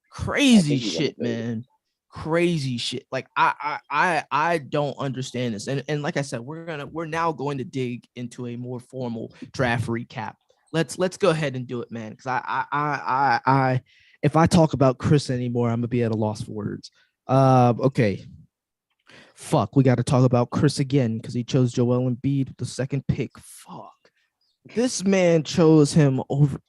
Crazy shit, man. Crazy shit. Like I don't understand this. And like I said, we're now going to dig into a more formal draft recap. Let's go ahead and do it, man. Because I if I talk about Chris anymore, I'm gonna be at a loss for words. Okay. Fuck, we got to talk about Chris again because he chose Joel Embiid with the 2nd pick. Fuck. This man chose him over.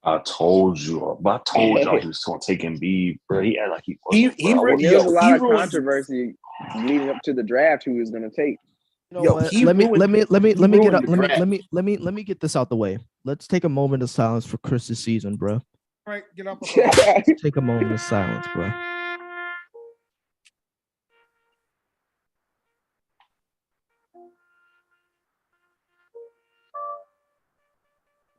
I told you he was going to take Embiid, bro. He had like there was a lot of controversy leading up to the draft who he was going to take. Let me get this out the way. Let's take a moment of silence for Chris's season, bro. All right, get up. Take a moment of silence, bro.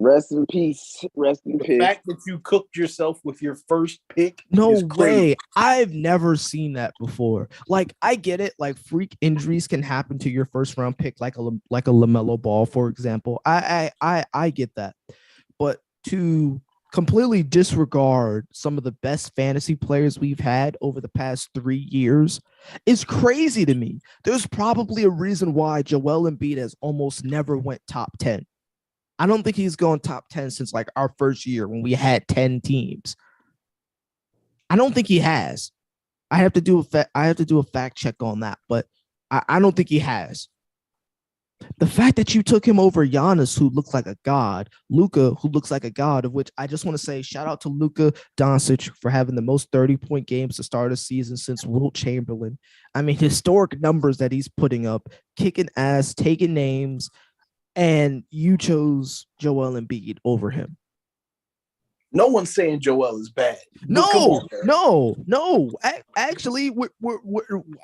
Rest in peace. Rest in peace. The fact that you cooked yourself with your first pick. No way. I've never seen that before. Like, I get it. Like, freak injuries can happen to your first round pick, like a LaMelo Ball, for example. I get that. But to completely disregard some of the best fantasy players we've had over the past 3 years is crazy to me. There's probably a reason why Joel Embiid has almost never went top 10. I don't think he's gone top 10 since like our first year when we had 10 teams. I don't think he has. I have to do a fact check on that, but I don't think he has. The fact that you took him over Giannis, who looks like a god, Luka, who looks like a god, of which I just want to say shout out to Luka Doncic for having the most 30-point games to start a season since Wilt Chamberlain. I mean, historic numbers that he's putting up, kicking ass, taking names. And you chose Joel Embiid over him. No one's saying Joel is bad. No. Actually,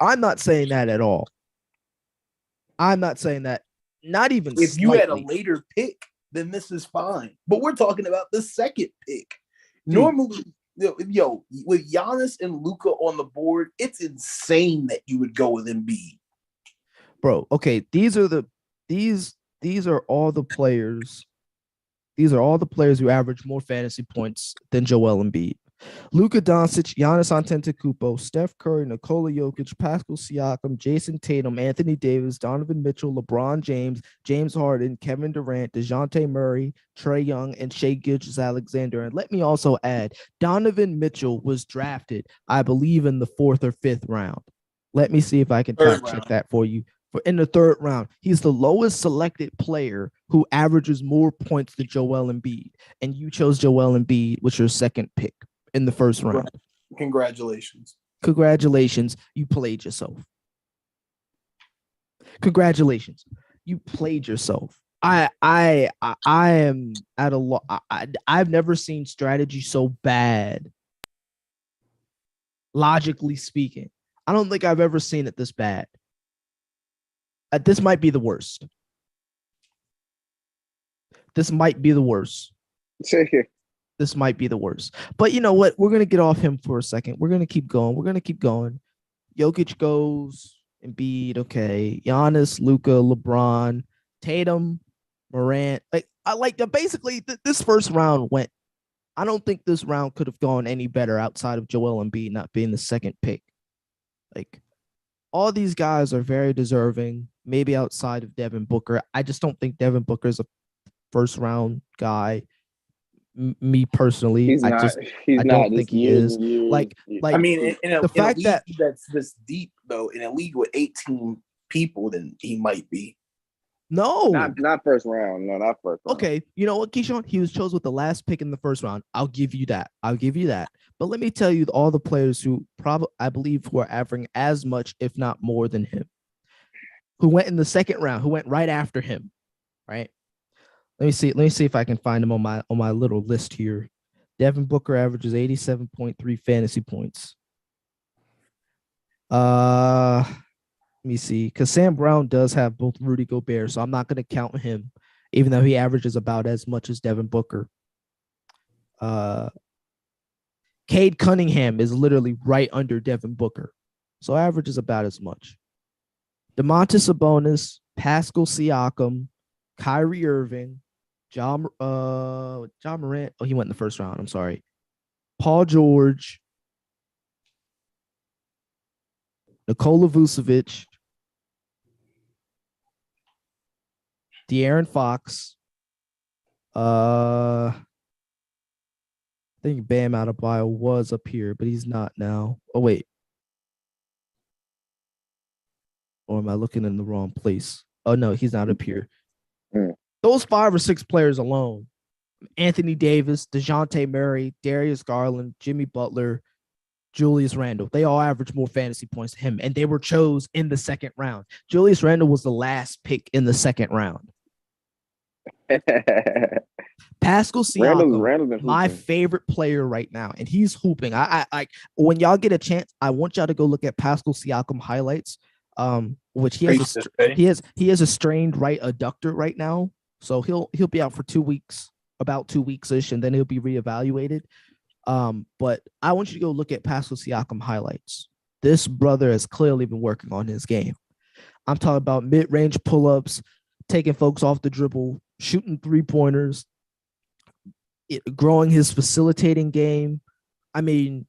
I'm not saying that at all. I'm not saying that. Not even if slightly. You had a later pick, then this is fine. But we're talking about the 2nd pick. Normally, with Giannis and Luka on the board, it's insane that you would go with Embiid. Bro, okay, these are all the players. These are all the players who average more fantasy points than Joel Embiid. Luka Doncic, Giannis Antetokounmpo, Steph Curry, Nikola Jokic, Pascal Siakam, Jason Tatum, Anthony Davis, Donovan Mitchell, LeBron James, James Harden, Kevin Durant, DeJounte Murray, Trae Young, and Shai Gilgeous-Alexander. And let me also add, Donovan Mitchell was drafted, I believe, in the 4th or 5th round. Let me see if I can fact check that for you. In the 3rd round, he's the lowest selected player who averages more points than Joel Embiid. And you chose Joel Embiid with your 2nd pick in the 1st round. Congratulations. You played yourself. Congratulations. You played yourself. I am at a loss. I've never seen strategy so bad. Logically speaking, I don't think I've ever seen it this bad. This might be the worst. This might be the worst. But you know what? We're going to get off him for a second. We're going to keep going. Jokic goes, Embiid, okay. Giannis, Luka, LeBron, Tatum, Morant. Basically, this first round went. I don't think this round could have gone any better outside of Joel Embiid not being the 2nd pick. Like, all these guys are very deserving, maybe outside of Devin Booker. I just don't think Devin Booker is a first round guy. Me personally, He's I not. just He's I not. don't This think he years is. and years. Like I mean, in the a fact league that that's this deep though, in a league with 18 people, then he might be. no, not first round. No, not first round. okay, you know what, Keyshawn? He was chosen with the last pick in the first round. I'll give you that. But let me tell you all the players who I believe who are averaging as much, if not more than him, who went in the second round, who went right after him, right? Let me see if I can find him on my little list here. Devin Booker averages 87.3 fantasy points. Let me see, because Sam Brown does have both Rudy Gobert, so I'm not going to count him, even though he averages about as much as Devin Booker. Cade Cunningham is literally right under Devin Booker, so averages about as much. Domantas Sabonis, Pascal Siakam, Kyrie Irving, John Morant. Oh, he went in the first round. I'm sorry. Paul George, Nikola Vucevic, De'Aaron Fox. I think Bam Adebayo was up here, but he's not now. Oh, wait. Or am I looking in the wrong place? Oh, no, he's not up here. Those 5 or 6 players alone, Anthony Davis, DeJounte Murray, Darius Garland, Jimmy Butler, Julius Randle, they all average more fantasy points than him, and they were chose in the second round. Julius Randle was the last pick in the second round. Pascal Siakam, my favorite player right now, and he's hooping. I when y'all get a chance, I want y'all to go look at Pascal Siakam highlights. Which he has a strained right adductor right now, so he'll be out for 2 weeks, about 2 weeks ish, and then he'll be reevaluated. But I want you to go look at Pascal Siakam highlights. This brother has clearly been working on his game. I'm talking about mid-range pull-ups, taking folks off the dribble, shooting 3-pointers, growing his facilitating game. I mean,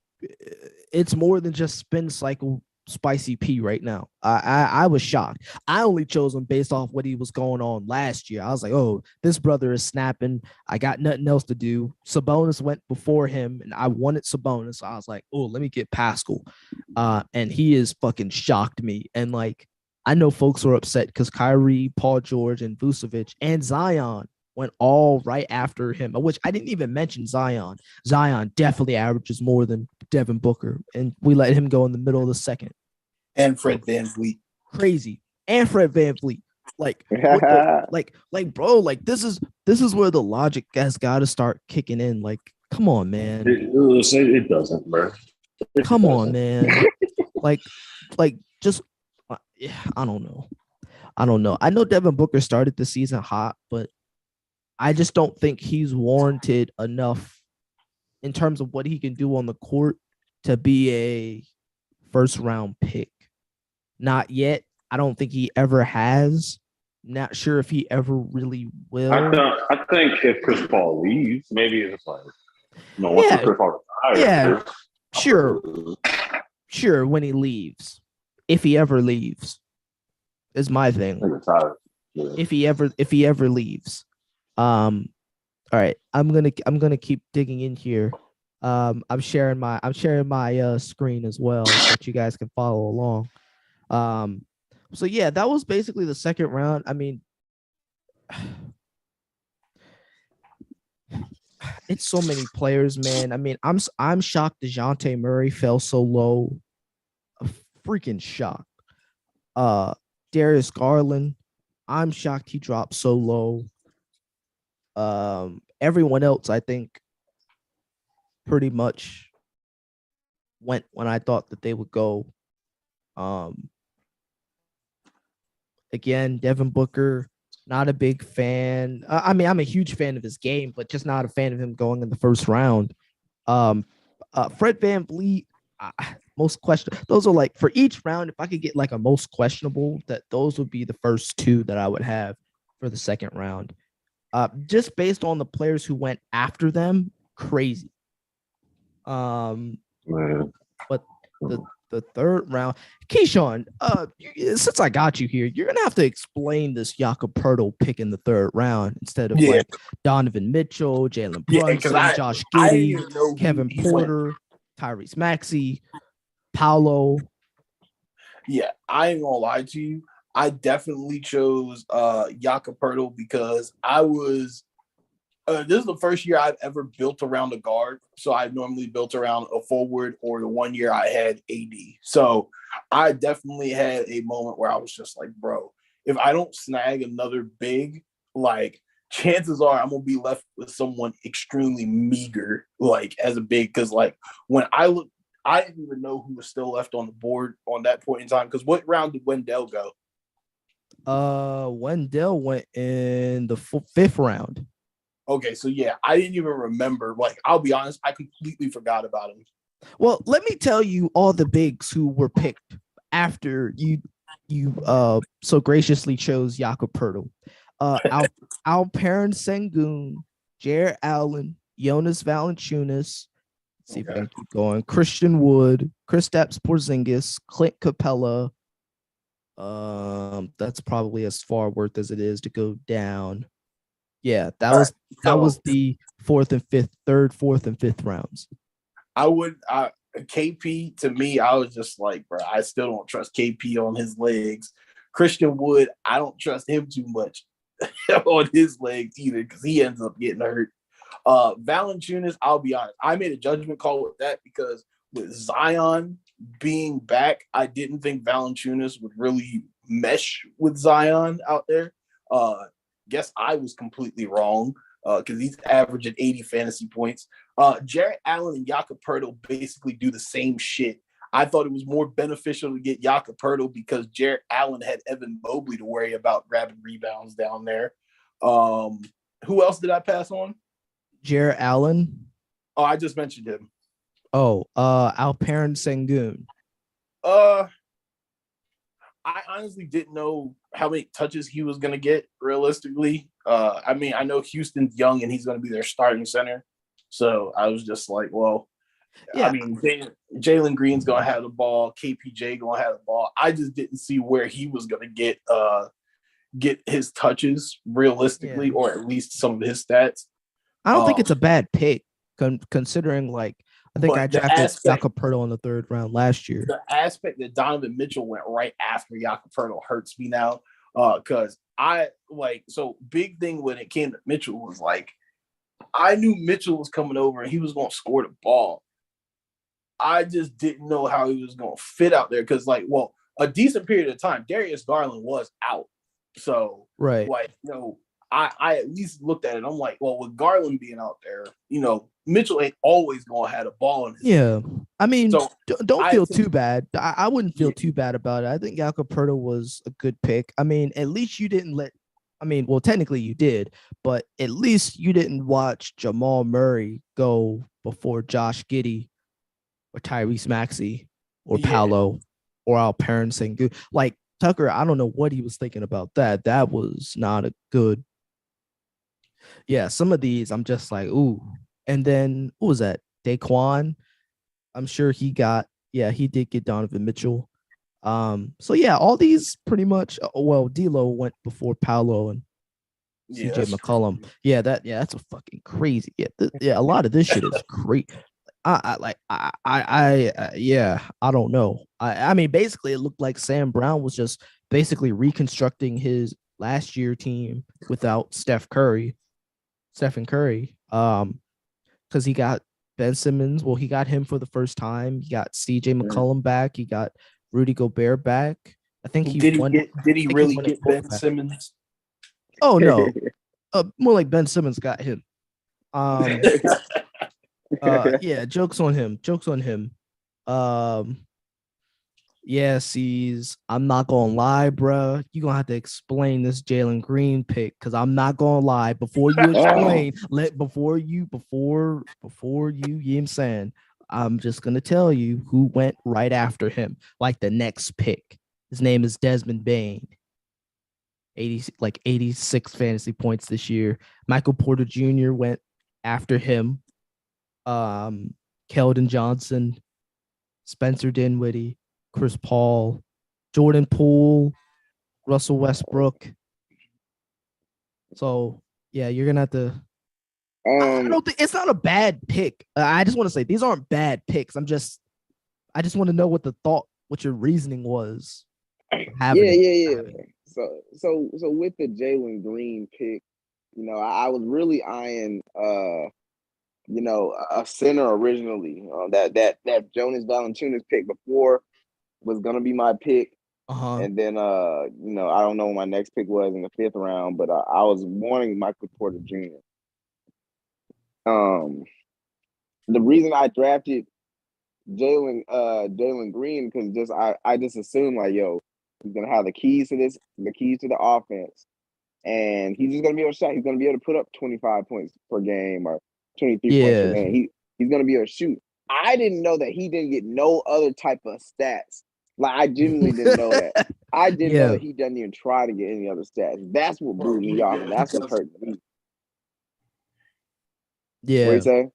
it's more than just spin cycle Spicy P right now. I was shocked. I only chose him based off what he was going on last year. I was like, oh, this brother is snapping. I got nothing else to do. Sabonis went before him, and I wanted Sabonis. So I was like, oh, let me get Pascal. And he is fucking shocked me. And like, I know folks are upset because Kyrie, Paul George, and Vucevic and Zion went all right after him, which I didn't even mention Zion. Zion definitely averages more than Devin Booker, and we let him go in the middle of the second. And Fred VanVleet. Crazy. And Fred VanVleet. Like, bro, like this is where the logic has got to start kicking in. Like, come on, man. It doesn't, bro. Come on, man. like just I don't know. I know Devin Booker started the season hot, but I just don't think he's warranted enough in terms of what he can do on the court to be a first round pick. Not yet. I don't think he ever has. Not sure if he ever really will. I think if Chris Paul leaves, maybe it's like, once Chris Paul retires. Yeah, sure. When he leaves, if he ever leaves, is my thing. Yeah. If he ever leaves, all right. I'm gonna keep digging in here. I'm sharing my screen as well so that you guys can follow along. So yeah, that was basically the second round. I mean, it's so many players, man. I mean, I'm shocked DeJounte Murray fell so low. A freaking shock. Darius Garland, I'm shocked he dropped so low. Everyone else, I think, pretty much went when I thought that they would go. Again, Devin Booker, not a big fan. I mean, I'm a huge fan of his game, but just not a fan of him going in the first round. Fred VanVleet, most questionable. Those are like, for each round, if I could get like a most questionable, that those would be the first 2 that I would have for the second round. Just based on the players who went after them, crazy. But the third round. Keyshawn, since I got you here, you're gonna have to explain this Jakob Poeltl pick in the third round instead of like Donovan Mitchell, Jalen Brunson, Josh Giddey, Kevin Porter, Tyrese Maxey, Paolo. Yeah, I ain't gonna lie to you. I definitely chose Jakob Poeltl because I was. This is the first year I've ever built around a guard. So I've normally built around a forward, or the 1 year I had AD. So I definitely had a moment where I was just like, bro, if I don't snag another big, like chances are I'm gonna be left with someone extremely meager, like as a big. Because like when I look, I didn't even know who was still left on the board on that point in time. Because what round did Wendell go? Wendell went in the fifth round. Okay, so yeah, I didn't even remember. Like, I'll be honest, I completely forgot about him. Well, let me tell you all the bigs who were picked after you so graciously chose Jakob Poeltl. Alperen Sengun, Jared Allen, Jonas Valanciunas. Let's see if I can keep going. Christian Wood, Kristaps Porzingis, Clint Capella. That's probably as far worth as it is to go down. Yeah, that was the fourth, and fifth rounds. KP, to me, I was just like, bro, I still don't trust KP on his legs. Christian Wood, I don't trust him too much on his legs either because he ends up getting hurt. Valanciunas, I'll be honest, I made a judgment call with that because with Zion being back, I didn't think Valanciunas would really mesh with Zion out there. Guess I was completely wrong because he's averaging 80 fantasy points. Jared Allen and Jakob Poeltl basically do the same shit. I thought it was more beneficial to get Jakob Poeltl because Jared Allen had Evan Mobley to worry about grabbing rebounds down there. Who else did I pass on? Jared Allen. Oh, I just mentioned him. Oh, Alperen Sengun. I honestly didn't know how many touches he was going to get realistically. I mean, I know Houston's young and he's going to be their starting center. So I was just like, well, yeah. I mean, Jalen Green's going to have the ball. KPJ going to have the ball. I just didn't see where he was going to get his touches realistically, or at least some of his stats. I don't think it's a bad pick considering like, I think I drafted Jakob Poeltl in the third round last year. The aspect that Donovan Mitchell went right after Jakob Poeltl hurts me now. Because big thing when it came to Mitchell was like, I knew Mitchell was coming over and he was going to score the ball. I just didn't know how he was going to fit out there. Because a decent period of time, Darius Garland was out. So, right. I at least looked at it. I'm like, well, with Garland being out there, Mitchell ain't always going to have a ball in his hand. I mean, so don't feel too bad. I wouldn't feel too bad about it. I think Jakob Poeltl was a good pick. I mean, at least you didn't technically you did, but at least you didn't watch Jamal Murray go before Josh Giddey or Tyrese Maxey or Paolo or Alperen Sengun. Like, Tucker, I don't know what he was thinking about that. That was not a good. Yeah, some of these I'm just like, ooh. And then what was that? Daquan. I'm sure he did get Donovan Mitchell. So yeah, all these pretty much. Well, D'Lo went before Paolo and CJ McCollum. Yeah, that's a fucking crazy. Yeah, a lot of this shit is great. I don't know. I mean, basically, it looked like Sam Brown was just basically reconstructing his last year team without Stephen Curry. Because he got Ben Simmons. Well, he got him for the first time. He got CJ McCollum back. He got Rudy Gobert back. I think did he really get Ben Simmons? Oh no, more like Ben Simmons got him. Yeah, jokes on him. I'm not gonna lie, bro. You're gonna have to explain this Jalen Green pick because I'm not gonna lie. Before you explain, before you know what I'm saying, I'm just gonna tell you who went right after him, like the next pick. His name is Desmond Bane. 86 fantasy points this year. Michael Porter Jr. went after him. Keldon Johnson, Spencer Dinwiddie, Chris Paul, Jordan Poole, Russell Westbrook. So yeah, you're gonna have to. I don't think it's not a bad pick. I just want to say these aren't bad picks. I just want to know what your reasoning was. Yeah. So with the Jalen Green pick, I was really eyeing, a center originally. That Jonas Valanciunas pick before was gonna be my pick. And then, I don't know what my next pick was in the 5th round, but I was wanting Michael Porter Jr. The reason I drafted Jalen Green because I just assumed like, he's gonna have the keys to the offense, and he's just gonna be able to shot. He's gonna be able to put up 25 points per game or 23 points per game. He's gonna be able to shoot. I didn't know that he didn't get no other type of stats. Like I genuinely didn't know that. I didn't know that he doesn't even try to get any other stats. That's what blew me off, and that's what's hurting me. Yeah. What you say?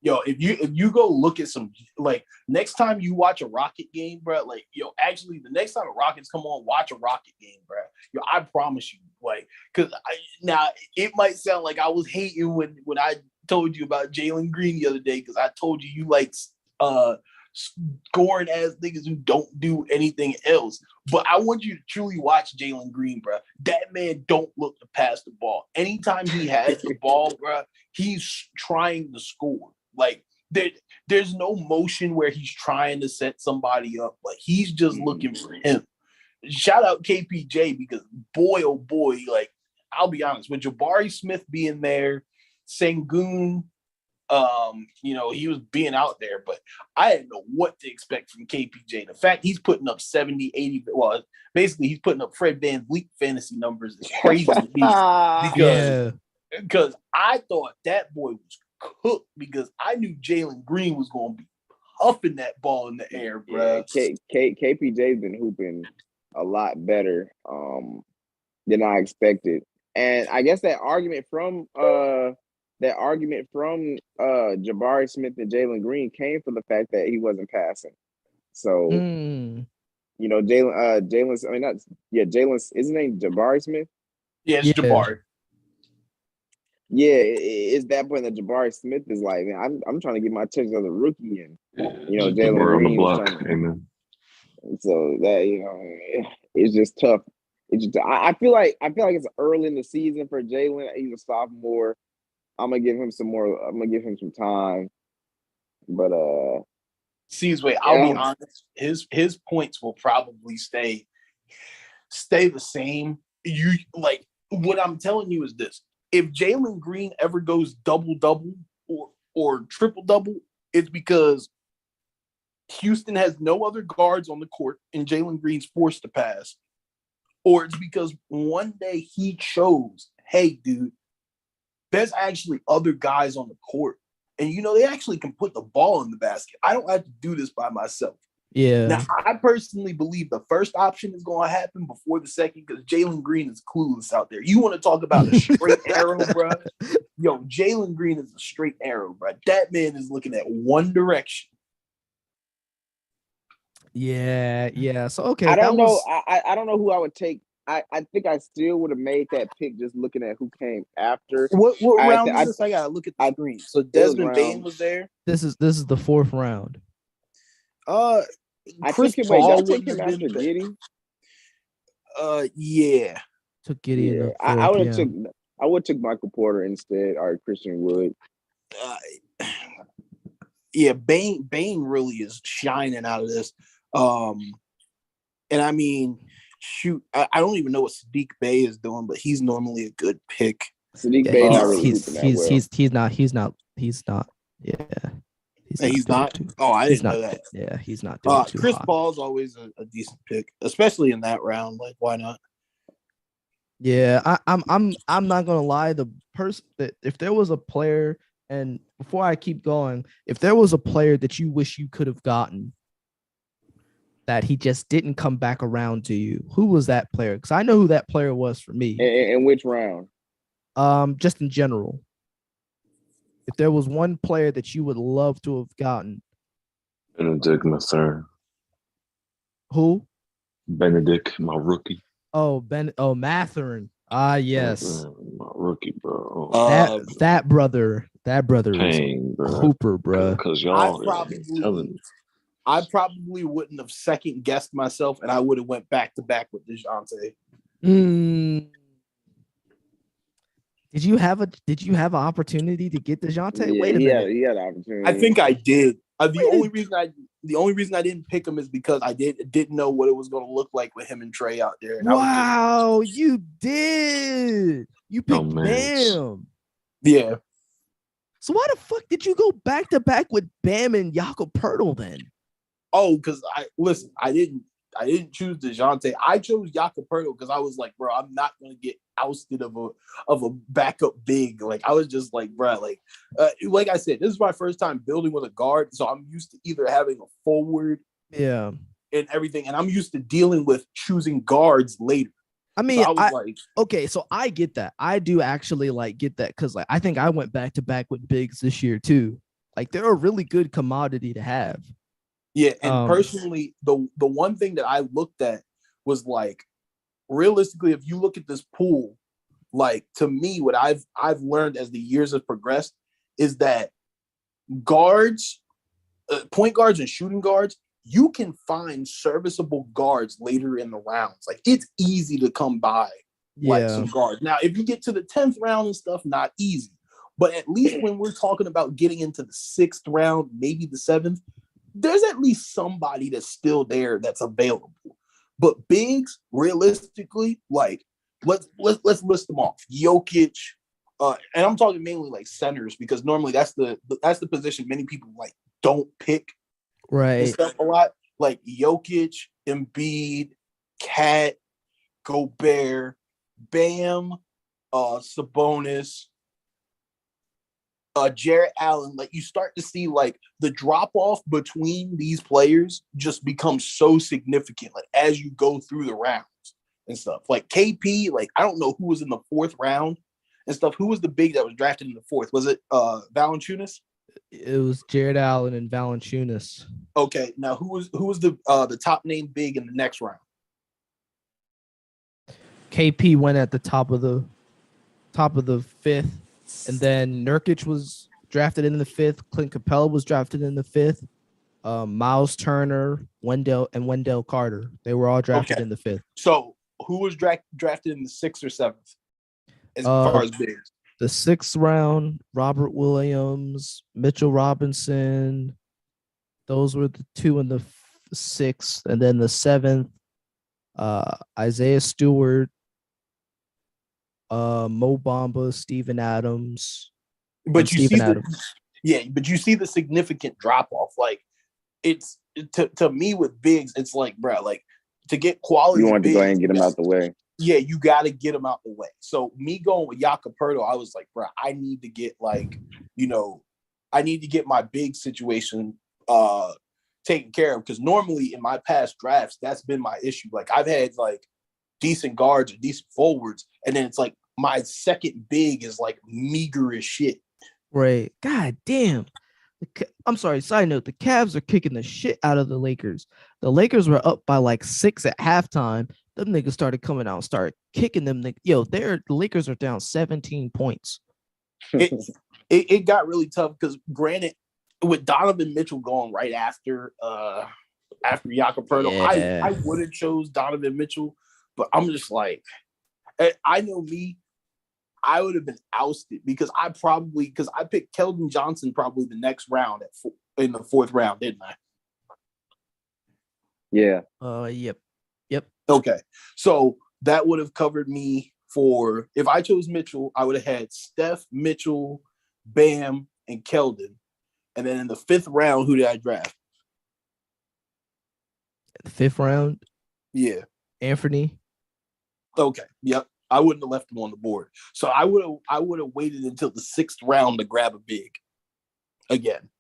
Yo, if you go look at some, like, next time you watch a Rocket game, bro, like, actually, the next time the Rockets come on, watch a Rocket game, bro. I promise you, like, because now it might sound like I was hating when I told you about Jalen Green the other day, because I told you like scoring ass niggas who don't do anything else. But I want you to truly watch Jalen Green, bro. That man don't look to pass the ball. Anytime he has the ball, bro, he's trying to score. Like there's no motion where he's trying to set somebody up. Like he's just looking for him. Shout out KPJ because boy, oh boy, like I'll be honest, with Jabari Smith being there, Sengun, he was being out there, but I didn't know what to expect from KPJ. The fact he's putting up 70, 80, well, basically he's putting up Fred VanVleet fantasy numbers is crazy to me because I thought that boy was cooked because I knew Jalen Green was going to be huffing that ball in the air, bro. Yeah, KPJ's been hooping a lot better than I expected, and I guess that argument from Jabari Smith and Jalen Green came from the fact that he wasn't passing. So Jalen's is his name Jabari Smith? Yeah, it's Jabari. Yeah, it's that point that Jabari Smith is like, man, I'm trying to get my touches as a rookie, and Jalen Green is trying to. Amen. So that it's just tough. It's just, I feel like it's early in the season for Jalen. He's a sophomore. I'm gonna give him some more. I'm gonna give him some time. But I'll be honest. His points will probably stay the same. You like what I'm telling you is this. If Jalen Green ever goes double-double or triple-double, it's because Houston has no other guards on the court and Jalen Green's forced to pass. Or it's because one day he chose, hey, dude, there's actually other guys on the court. And, they actually can put the ball in the basket. I don't have to do this by myself. Yeah. Now, I personally believe the first option is going to happen before the second because Jalen Green is clueless out there. You want to talk about a straight arrow, bro? Yo, Jalen Green is a straight arrow, bro. That man is looking at one direction. Yeah. So, okay. I don't know. I don't know who I would take. I think I still would have made that pick just looking at who came after. What round is this? I got to look at the screen. So Desmond Bane was there? This is the 4th round. Chris Paul take him after Giddey. Yeah. Took Giddey in the 4th, I would have took Michael Porter instead, or Christian Wood. Bane really is shining out of this. And I mean, shoot, I don't even know what Sadiq Bey is doing, but he's normally a good pick. Sadiq Bey not really he's not. Yeah. He's not. Oh, I didn't know that. Yeah, he's not doing too Chris hot. Paul's always a decent pick, especially in that round. Like, why not? Yeah, I'm not gonna lie. The person that if there was a player, and before I keep going, if there was a player that you wish you could have gotten, that he just didn't come back around to you, who was that player? Because I know who that player was for me. In which round? Just in general. If there was one player that you would love to have gotten, Benedict Mathurin. Who? Benedict, my rookie. Matherin. Ah, yes. My rookie, bro. That brother is Pain, bro. Hooper, bro. Because I y'all telling me. probably wouldn't have second guessed myself, and I would have went back to back with DeJounte. Did you have an opportunity to get DeJounte? Yeah, Wait a minute. He had an opportunity. I think I did. The only reason I didn't pick him is because I didn't know what it was going to look like with him and Trey out there. And wow, you did. You picked Bam. Yeah. So why the fuck did you go back to back with Bam and Jakob Poeltl then? Oh, because I didn't choose DeJounte. I chose Jakob Poeltl because I was like, bro, I'm not going to get ousted of a backup big. Like, I was just like, bro, like I said, this is my first time building with a guard, so I'm used to either having a forward, and everything, and I'm used to dealing with choosing guards later. I mean, okay, so I get that. I do actually get that because I think I went back to back with bigs this year too. Like, they're a really good commodity to have. Yeah, and personally, the one thing that I looked at was realistically, if you look at this pool, to me, what I've learned as the years have progressed is that guards, point guards and shooting guards, you can find serviceable guards later in the rounds. It's easy to come by some guards. Now, if you get to the 10th round and stuff, not easy. But at least when we're talking about getting into the 6th round, maybe the 7th, there's at least somebody that's still there that's available. But bigs, realistically, let's list them off. Jokic, and I'm talking mainly centers because normally that's the position many people don't pick. Right. Stuff a lot. Jokic, Embiid, Cat, Gobert, Bam, Sabonis, Jarrett Allen. You start to see the drop off between these players just becomes so significant as you go through the rounds and stuff. KP, I don't know who was in the 4th round and stuff. Who was the big that was drafted in the 4th? Was it Valanciunas? It was Jarrett Allen and Valanciunas. Okay, now who was the top name big in the next round? KP went at the top of the 5th, and then Nurkic was drafted in the 5th. Clint Capella was drafted in the 5th. Miles Turner, Wendell Carter, they were all drafted in the 5th. So who was drafted in the 6th or 7th? As far as bigs. The 6th round, Robert Williams, Mitchell Robinson. Those were the 2 in the 6th. And then the 7th, Isaiah Stewart, Mo Bamba, Steven Adams. But you see the significant drop off. It's to me with bigs, it's to get quality. You want to bigs, go ahead and get them out the way. Yeah, you got to get them out the way. So me going with Jakob Poeltl, I was like, bro, I need to get I need to get my big situation taken care of, because normally in my past drafts, that's been my issue. I've had decent guards or decent forwards, and then it's my second big is meager as shit. Right. God damn. I'm sorry. Side note: the Cavs are kicking the shit out of the Lakers. The Lakers were up by 6 at halftime. Them niggas started coming out and started kicking them. The Lakers are down 17 points. It got really tough because, granted, with Donovan Mitchell going right after Jakob Poeltl, I would have chose Donovan Mitchell, but I'm just I know me, I would have been ousted because I picked Keldon Johnson probably the next round in the 4th round, didn't I? Yeah. Yep. Okay. So that would have covered me for, if I chose Mitchell, I would have had Steph, Mitchell, Bam, and Keldon. And then in the 5th round, who did I draft? The 5th round? Yeah. Anthony. Okay. Yep. I wouldn't have left him on the board. So I would have waited until the 6th round to grab a big again.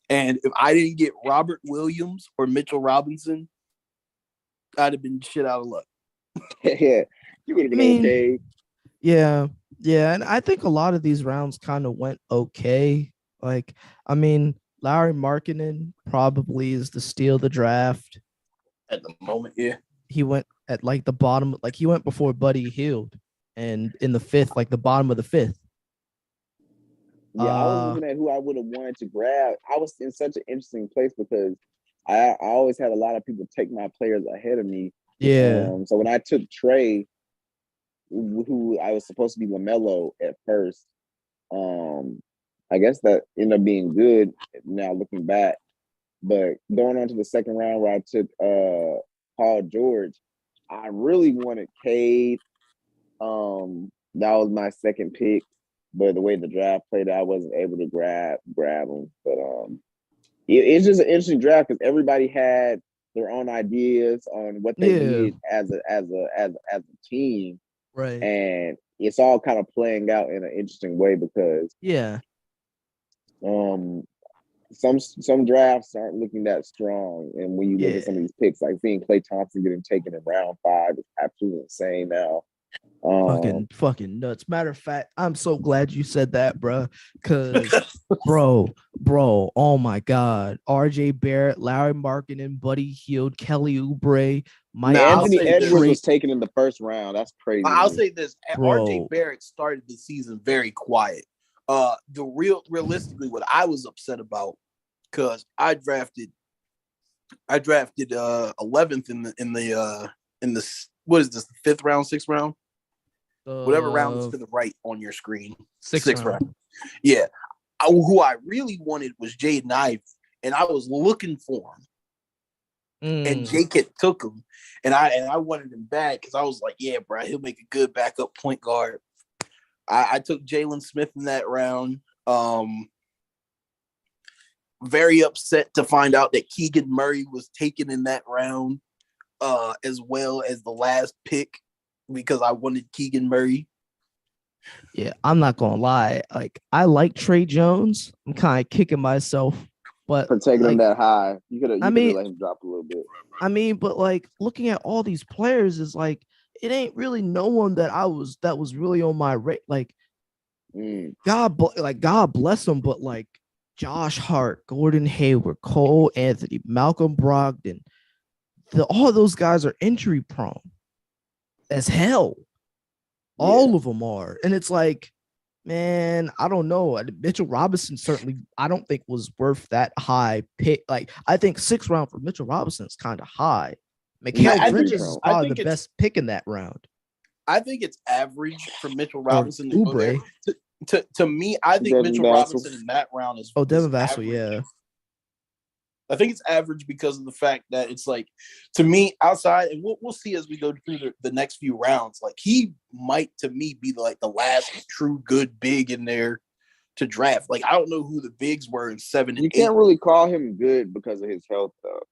And if I didn't get Robert Williams or Mitchell Robinson, I'd have been shit out of luck. Yeah. You would have been okay. Yeah. And I think a lot of these rounds kind of went okay. Larry Markkinen probably is the steal of the draft. At the moment, yeah. He went at like the bottom, like he went before Buddy Hield, and in the fifth, like the bottom of the fifth. Yeah, I was looking at who I would have wanted to grab. I was in such an interesting place because I always had a lot of people take my players ahead of me. Yeah. So when I took Trey, who I was supposed to be LaMelo at first, I guess that ended up being good now looking back. But going on to the second round where I took Paul George, I really wanted Cade. That was my second pick, but the way the draft played, I wasn't able to grab him. But it's just an interesting draft because everybody had their own ideas on what they needed as a team, right? And it's all kind of playing out in an interesting way because some drafts aren't looking that strong, and when you look at some of these picks, like seeing Klay Thompson getting taken in round 5 is absolutely insane now. Fucking nuts. Matter of fact, I'm so glad you said that, bro. Because, bro, oh my God, R.J. Barrett, Larry Markkinen, Buddy Hield, Kelly Oubre, Mike Anthony Edwards was taken in the first round. That's crazy. I'll say this: R.J. Barrett started the season very quiet. Realistically, what I was upset about, because I drafted 11th in the what is this, the 5th round, 6th round? Whatever round is to the right on your screen. 6th round. Yeah. Who I really wanted was Jaden Ivey, and I was looking for him. And J-Kit took him, and I wanted him back because I was like, yeah, bro, he'll make a good backup point guard. I took Jalen Smith in that round. Very upset to find out that Keegan Murray was taken in that round, as well as the last pick, because I wanted Keegan Murray. Yeah, I'm not gonna lie. Like, I like Trey Jones. I'm kind of kicking myself, but for taking him that high, you could have let him drop a little bit. I mean, but like looking at all these players is like it ain't really no one that was really on my rate. Like, God bless them, but like Josh Hart, Gordon Hayward, Cole Anthony, Malcolm Brogdon, all those guys are injury prone as hell. All of them are. And it's like, man, I don't know. Mitchell Robinson certainly, I don't think was worth that high pick. Like, I think 6th round for Mitchell Robinson is kind of high. Mikal Bridges is probably the best pick in that round. I think it's average for Mitchell Robinson to go there. To me, I think Mitchell Robinson in that round is Devin Vassell, yeah. I think it's average because of the fact that it's like, to me, outside, and we'll see as we go through the next few rounds, like he might, to me, be like the last true good big in there to draft. Like, I don't know who the bigs were in 7 and 8. You can't really call him good because of his health, though.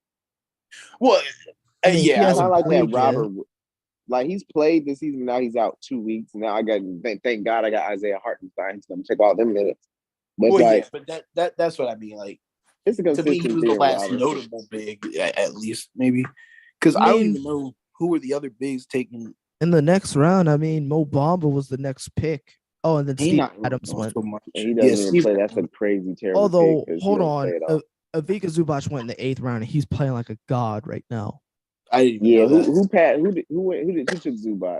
Well, I mean, yeah, I like that Robert. Like, he's played this season. Now he's out 2 weeks. Now thank God I got Isaiah Hartenstein. He's gonna take all them minutes. But that's what I mean. Like, it's a to me, he was the last notable big, at least, maybe. Because I don't even know who were the other bigs taken in the next round. I mean, Mo Bamba was the next pick. Oh, and then Steve Adams went. So much. And he doesn't even play. That's a crazy, terrible. Although, hold on, Ivica Zubac went in the 8th round, and he's playing like a god right now. Who took Zubac?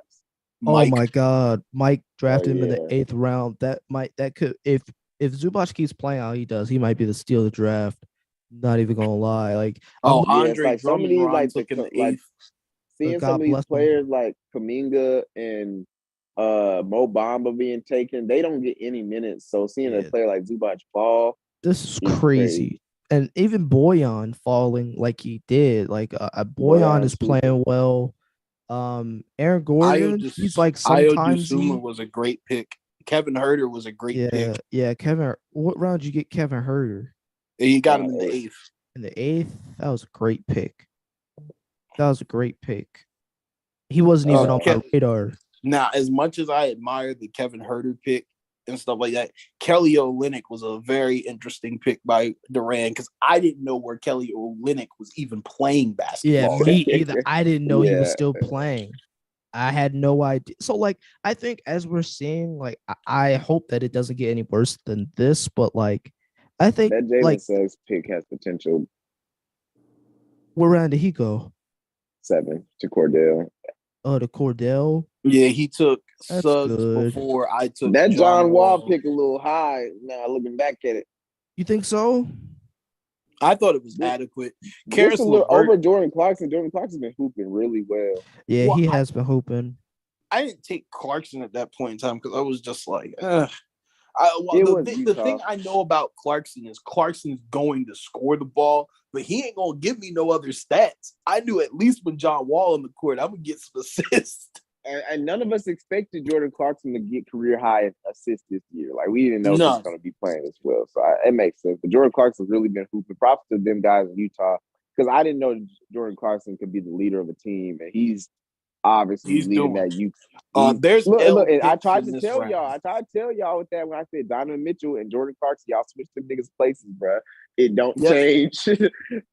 Oh my God, Mike drafted him in the 8th round. That could, if Zubac keeps playing how he does, he might be the steal of the draft. Not even gonna lie, like Andre like some of these seeing some of these players like Kuminga and Mo Bamba being taken, they don't get any minutes. So seeing a player like Zubac fall, this is crazy. And even Boyan falling like he did, like Boyan is playing well. Aaron Gordon, he's like sometimes Ayo was a great pick. Kevin Huerter was a great pick. Yeah, Kevin. What round did you get Kevin Huerter? You got him in the 8th. In the 8th, that was a great pick. He wasn't even on my radar. Now, as much as I admire the Kevin Huerter pick and stuff like that, Kelly Olynyk was a very interesting pick by Duran, because I didn't know where Kelly Olynyk was even playing basketball. Yeah, me either. I didn't know he was still playing. I had no idea. So, like, I think as we're seeing, like, I hope that it doesn't get any worse than this, but like, I think that Jalen Suggs pick has potential. Where round did he go? 7 to Cordell. Oh, to Cordell. Yeah, he took That's Suggs good. before I took That John Wall Wall. pick a little high. Now looking back at it, You think so? I thought it was adequate. Just Karis a little LeVert, over Jordan Clarkson. Jordan Clarkson's been hooping really well. Yeah, Well, he has been hooping. I didn't take Clarkson at that point in time because I was just like, the thing I know about Clarkson is Clarkson's going to score the ball, but he ain't gonna give me no other stats. I knew at least when John Wall in the court, I'm gonna get some assists. And none of us expected Jordan Clarkson to get career high assists this year. Like we didn't know he was going to be playing as well, so it makes sense. But Jordan Clarkson's really been hooping. Props to them guys in Utah because I didn't know Jordan Clarkson could be the leader of a team, and he's obviously leading that youth. There's look, I tried to tell y'all with that when I said Donovan Mitchell and Jordan Clarkson, y'all switch them niggas places, bro. It don't change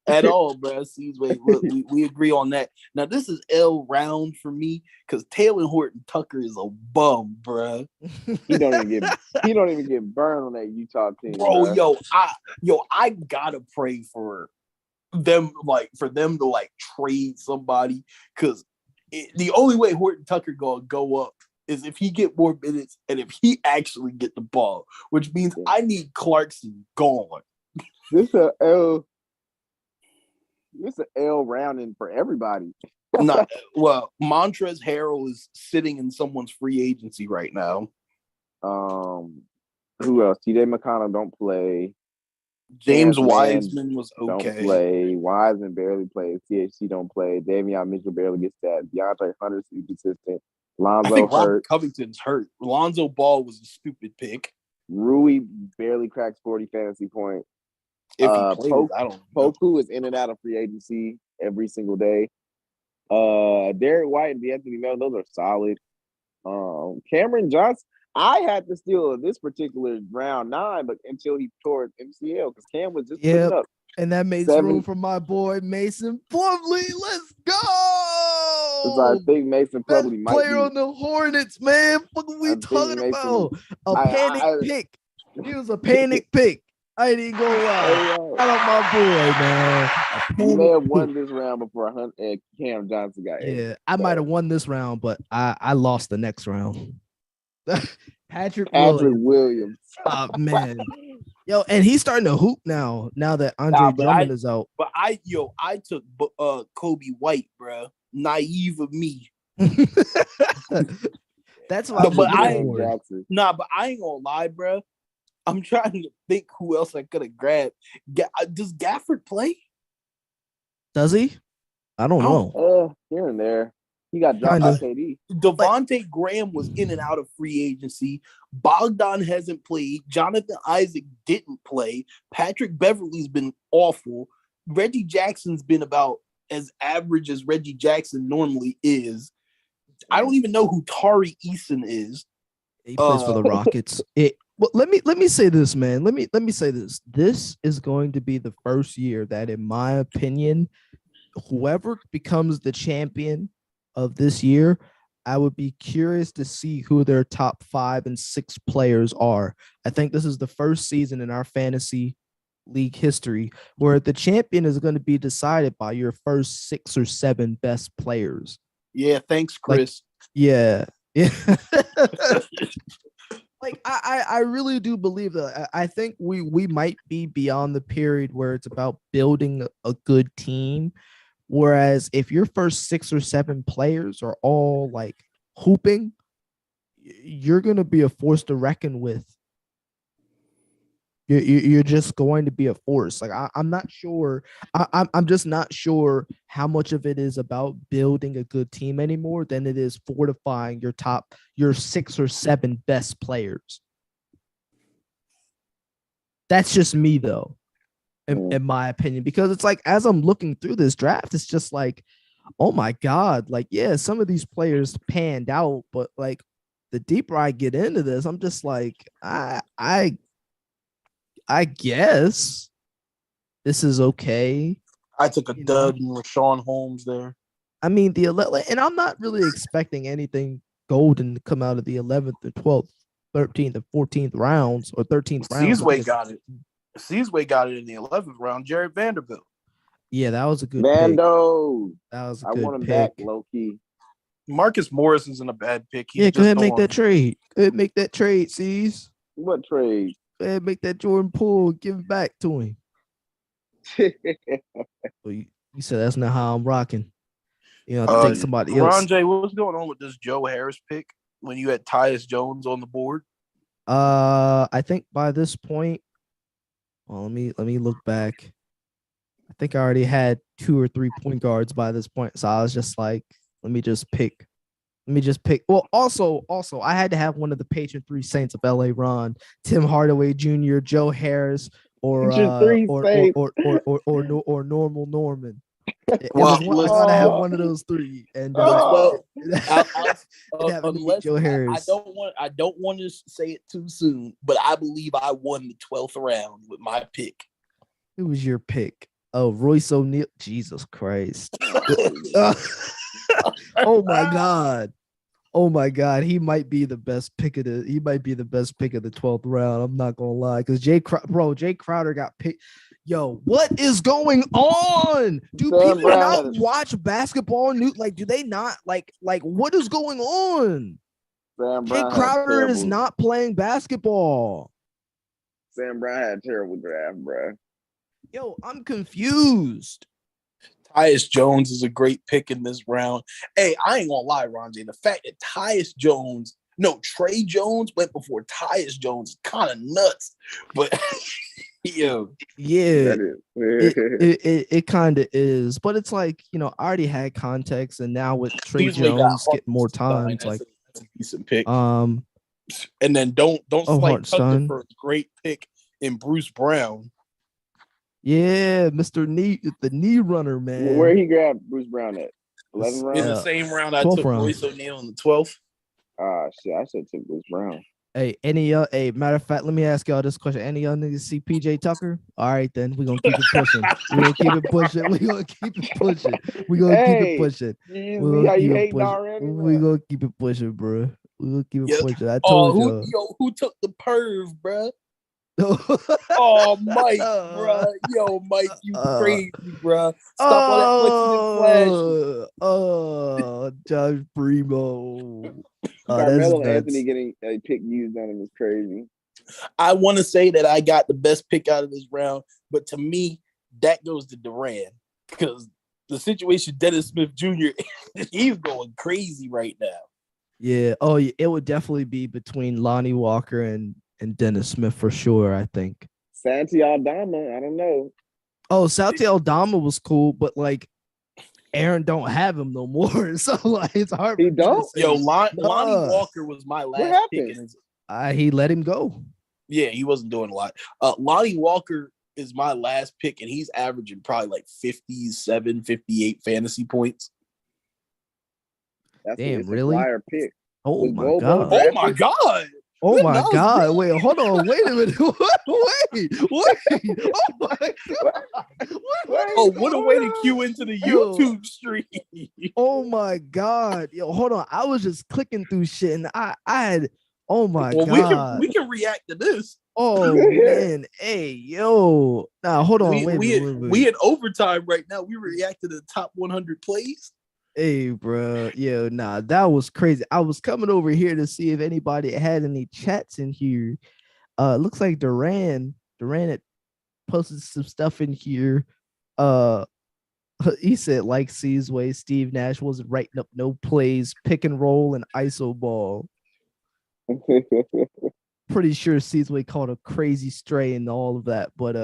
at all, bro. Look, we agree on that. Now this is L round for me because Taylor Horton Tucker is a bum, bro. He don't even get burned on that Utah team, bro. Bro. I gotta pray for them, to trade somebody because the only way Horton Tucker gonna go up is if he get more minutes and if he actually get the ball, which means I need Clarkson gone. This a L rounding for everybody. Well, Montrezl Harrell is sitting in someone's free agency right now. Who else? TJ McConnell don't play. James Wiseman was okay. Don't play. Wiseman barely plays. THC don't play. Davion Mitchell barely gets that. DeAndre Hunter's consistent. Lonzo hurt. Covington's hurt. Lonzo Ball was a stupid pick. Rui barely cracks 40 fantasy points. If he plays, I don't know. Poku is in and out of free agency every single day. Derek White and D'Anthony Melton, those are solid. Cameron Johnson, I had to steal this particular round 9, but until he tore his MCL because Cam was just putting up. And that makes room for my boy Mason Plumlee. Let's go! I think Mason Plumlee might player on the Hornets, man. What are we talking about? Panic pick. He was a panic pick. I ain't even gonna lie. Shout out my boy, man. He may have won this round before Cam Johnson got in. Yeah, I might have won this round, but I lost the next round. Patrick Williams. Oh, man. Yo, and he's starting to hoop now that Andre Drummond is out. But I took Kobe White, bro. Naive of me. That's why. But I ain't gonna lie, bro. I'm trying to think who else I could have grabbed. Does Gafford play? Does he? I don't know. Here and there. He got dropped by KD. Devontae Graham was in and out of free agency. Bogdan hasn't played. Jonathan Isaac didn't play. Patrick Beverly's been awful. Reggie Jackson's been about as average as Reggie Jackson normally is. I don't even know who Tari Eason is. He plays for the Rockets. Well, let me say this, man. Let me say this. This is going to be the first year that, in my opinion, whoever becomes the champion of this year, I would be curious to see who their top 5 and 6 players are. I think this is the first season in our fantasy league history where the champion is going to be decided by your first 6 or 7 best players. Yeah, thanks, Chris. Yeah. Like I really do believe that. I think we might be beyond the period where it's about building a good team. Whereas if your first 6 or 7 players are all like hooping, you're gonna be a force to reckon with. You're just going to be a force. Like I'm not sure. I'm just not sure how much of it is about building a good team anymore than it is fortifying your 6 or 7 best players. That's just me though, in my opinion, because it's like as I'm looking through this draft, it's just like, oh my God, like yeah, some of these players panned out, but like the deeper I get into this, I'm just like I guess this is okay. I took a dud in Rashawn Holmes there. I mean, and I'm not really expecting anything golden to come out of the 11th or 12th, 13th and 14th rounds or 13th round. Seasway got it. Seasway got it in the 11th round. Jared Vanderbilt. Yeah, that was a good pick. Vando. That was a I good want him pick. back, low key. Marcus Morris isn't a bad pick. He's Yeah, go just ahead and make that trade. Go ahead and make that trade, C's. What trade? Go ahead and make that Jordan Poole. Give it back to him. Well, you said that's not how I'm rocking. You know, to take somebody else. Ron J, what's going on with this Joe Harris pick when you had Tyus Jones on the board? I think by this point, well, let me look back. I think I already had 2 or 3 point guards by this point, so I was just like, let me just pick. Well, also, I had to have one of the patron 3 Saints of LA Ron, Tim Hardaway Jr., Joe Harris, or Normal Norman. I gotta have one of those 3, and Joe Harris. I don't want to say it too soon, but I believe I won the 12th round with my pick. Who was your pick? Oh, Royce O'Neal. Jesus Christ! Oh my God, he might be the best pick of the 12th round. I'm not gonna lie, because Jay Crowder got picked. Yo, what is going on? Do people not watch basketball? Do they not like what is going on? Jay Crowder is not playing basketball. Sam Brown had a terrible draft, bro. Yo, I'm confused. Tyus Jones is a great pick in this round. Hey, I ain't gonna lie, Ronji. The fact that Trey Jones went before Tyus Jones is kind of nuts. But yeah, it kind of is. But it's like, I already had context, and now with Trey Jones getting more time, it's like that's a decent pick. And then don't slight Thunder for a great pick in Bruce Brown. Yeah, Mr. the knee runner, man. Where he grabbed Bruce Brown at? 11th round? In the same round I took Royce O'Neal in the 12th. Shit, I should have took Bruce Brown. Hey, matter of fact, let me ask y'all this question. Any of y'all niggas see PJ Tucker? All right, then we're gonna keep it pushing. We're gonna keep it pushing. We're gonna keep it pushing. We're gonna keep it pushing. We're gonna keep it pushing, bro. We're gonna keep it pushing. I told y'all. Who took the perv, bro? Oh, Mike, bro. Yo, Mike, you crazy, bro. Stop all that flexing and flashing. Josh Primo. Carmelo Anthony getting a pick used on him is crazy. I want to say that I got the best pick out of this round, but to me, that goes to Durant because the situation Dennis Smith Jr. he's going crazy right now. Yeah. Oh, it would definitely be between Lonnie Walker and Dennis Smith for sure, I think. Santi Aldama, I don't know. Oh, Santi Aldama was cool, but like Aaron don't have him no more. So like it's hard. He don't? Yo, Lonnie Walker was my last pick. He let him go. Yeah, he wasn't doing a lot. Lonnie Walker is my last pick, and he's averaging probably like 57, 58 fantasy points. Damn, really? Flyer pick. Oh my God. Oh my God. Oh my God! Wait, hold on. Wait a minute. Wait. Oh my God! What a way to cue into the YouTube stream. Oh my God! Yo, hold on. I was just clicking through shit, and I had. Oh my God! We can react to this. Oh man! Hey, yo! Nah, hold on. We in overtime right now. We react to the top 100 plays. Hey, bro. Yeah, nah, that was crazy. I was coming over here to see if anybody had any chats in here. Looks like Duran had posted some stuff in here. He said, like C's way, Steve Nash wasn't writing up no plays, pick and roll, and ISO ball. Pretty sure C's way called a crazy stray and all of that, but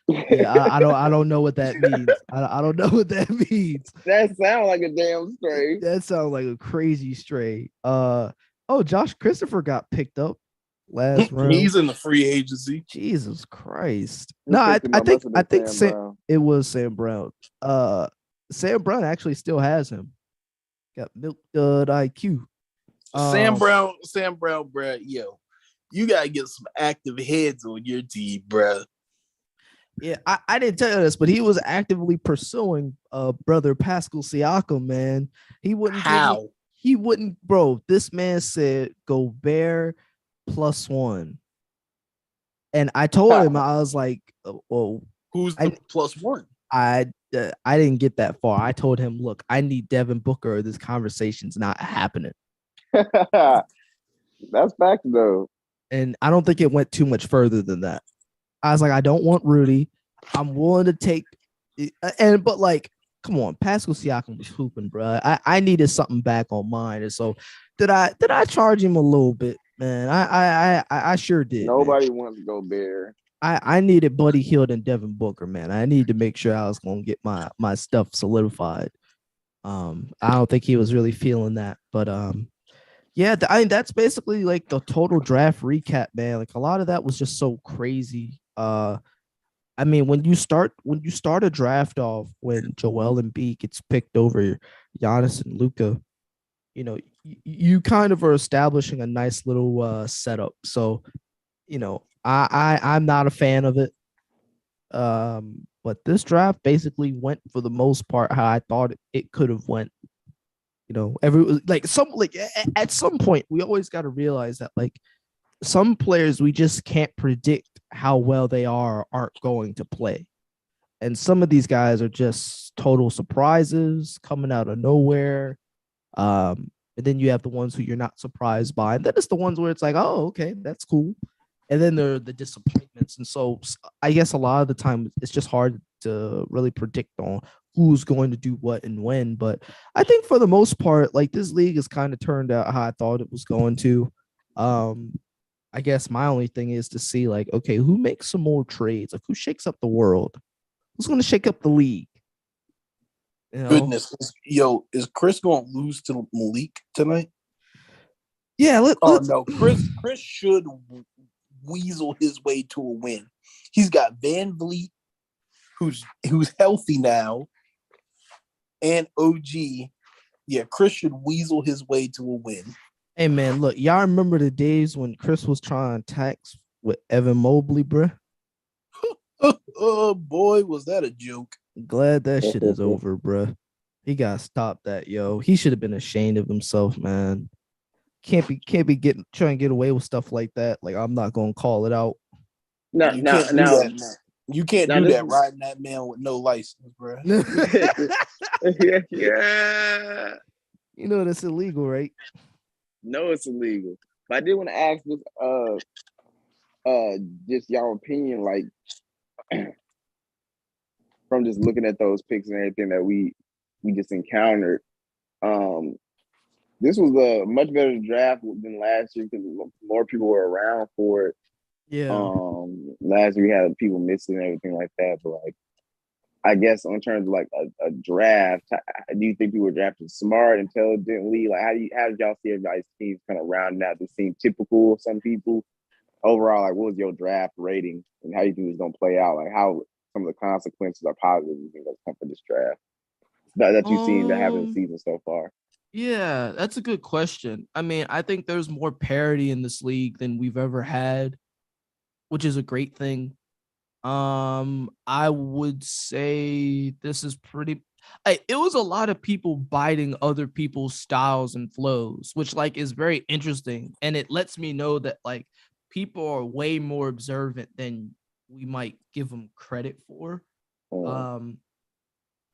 yeah, I don't know what that means. I don't know what that means. That sounds like a damn stray. That sounds like a crazy stray. Josh Christopher got picked up last round. He's in the free agency. Jesus Christ. No, I think it was Sam Brown. Sam Brown actually still has him. Got milk IQ. Sam Brown, bro. Yo, you gotta get some active heads on your team, bro. Yeah, I didn't tell you this, but he was actively pursuing brother Pascal Siakam, man. He wouldn't. How? He wouldn't, bro. This man said Gobert +1. And I told him, I was like, well, who's the +1? I didn't get that far. I told him, look, I need Devin Booker, or this conversation's not happening. That's fact though. And I don't think it went too much further than that. I was like, I don't want Rudy. I'm willing to take but like, come on, Pascal Siakam was hooping, bro. I needed something back on mine. And so did I charge him a little bit, man? I sure did. Nobody wants to go bare. I needed Buddy Hield and Devin Booker, man. I need to make sure I was gonna get my stuff solidified. I don't think he was really feeling that, but yeah, that's basically like the total draft recap, man. Like a lot of that was just so crazy. I mean, when you start a draft off when Joel Embiid gets picked over Giannis and Luka, you know, you kind of are establishing a nice little setup. So, you know, I'm not a fan of it. But this draft basically went for the most part how I thought it could have went. You know, at some point we always got to realize that like some players we just can't predict how well they aren't going to play. And some of these guys are just total surprises coming out of nowhere. And then you have the ones who you're not surprised by. And then it's the ones where it's like, oh, okay, that's cool. And then there are the disappointments. And so I guess a lot of the time it's just hard to really predict on who's going to do what and when. But I think for the most part, like this league has kind of turned out how I thought it was going to. I guess my only thing is to see like, okay, who makes some more trades? Like who shakes up the world? Who's going to shake up the league? You know? Goodness, yo, is Chris going to lose to Malik tonight? Yeah. No, Chris should weasel his way to a win. He's got Van Vliet, who's healthy now, and OG. Yeah, Chris should weasel his way to a win. Hey man, look, y'all remember the days when Chris was trying to tax with Evan Mobley, bro? Oh boy, was that a joke? Glad that shit is over, bro. He got to stop that, yo. He should have been ashamed of himself, man. Can't be trying to get away with stuff like that. Like I'm not gonna call it out. No, you can't do that. You can't do that riding that man with no license, bro. Yeah. You know that's illegal, right? No, it's illegal. But I did want to ask this, just y'all opinion, like from just looking at those picks and everything that we just encountered. This was a much better draft than last year because more people were around for it. Yeah. Last year we had people missing and everything like that, but like I guess in terms of like a draft, do you think people were drafted smart, intelligently? Like how did y'all see everybody's teams kind of rounding out to seem typical of some people? Overall, like what was your draft rating and how you think it's gonna play out? Like how some of the consequences are positive you think that's come from this draft that you've seen that happen in the season so far? Yeah, that's a good question. I mean, I think there's more parity in this league than we've ever had, which is a great thing. I would say this is it was a lot of people biting other people's styles and flows, which like is very interesting. And it lets me know that like people are way more observant than we might give them credit for.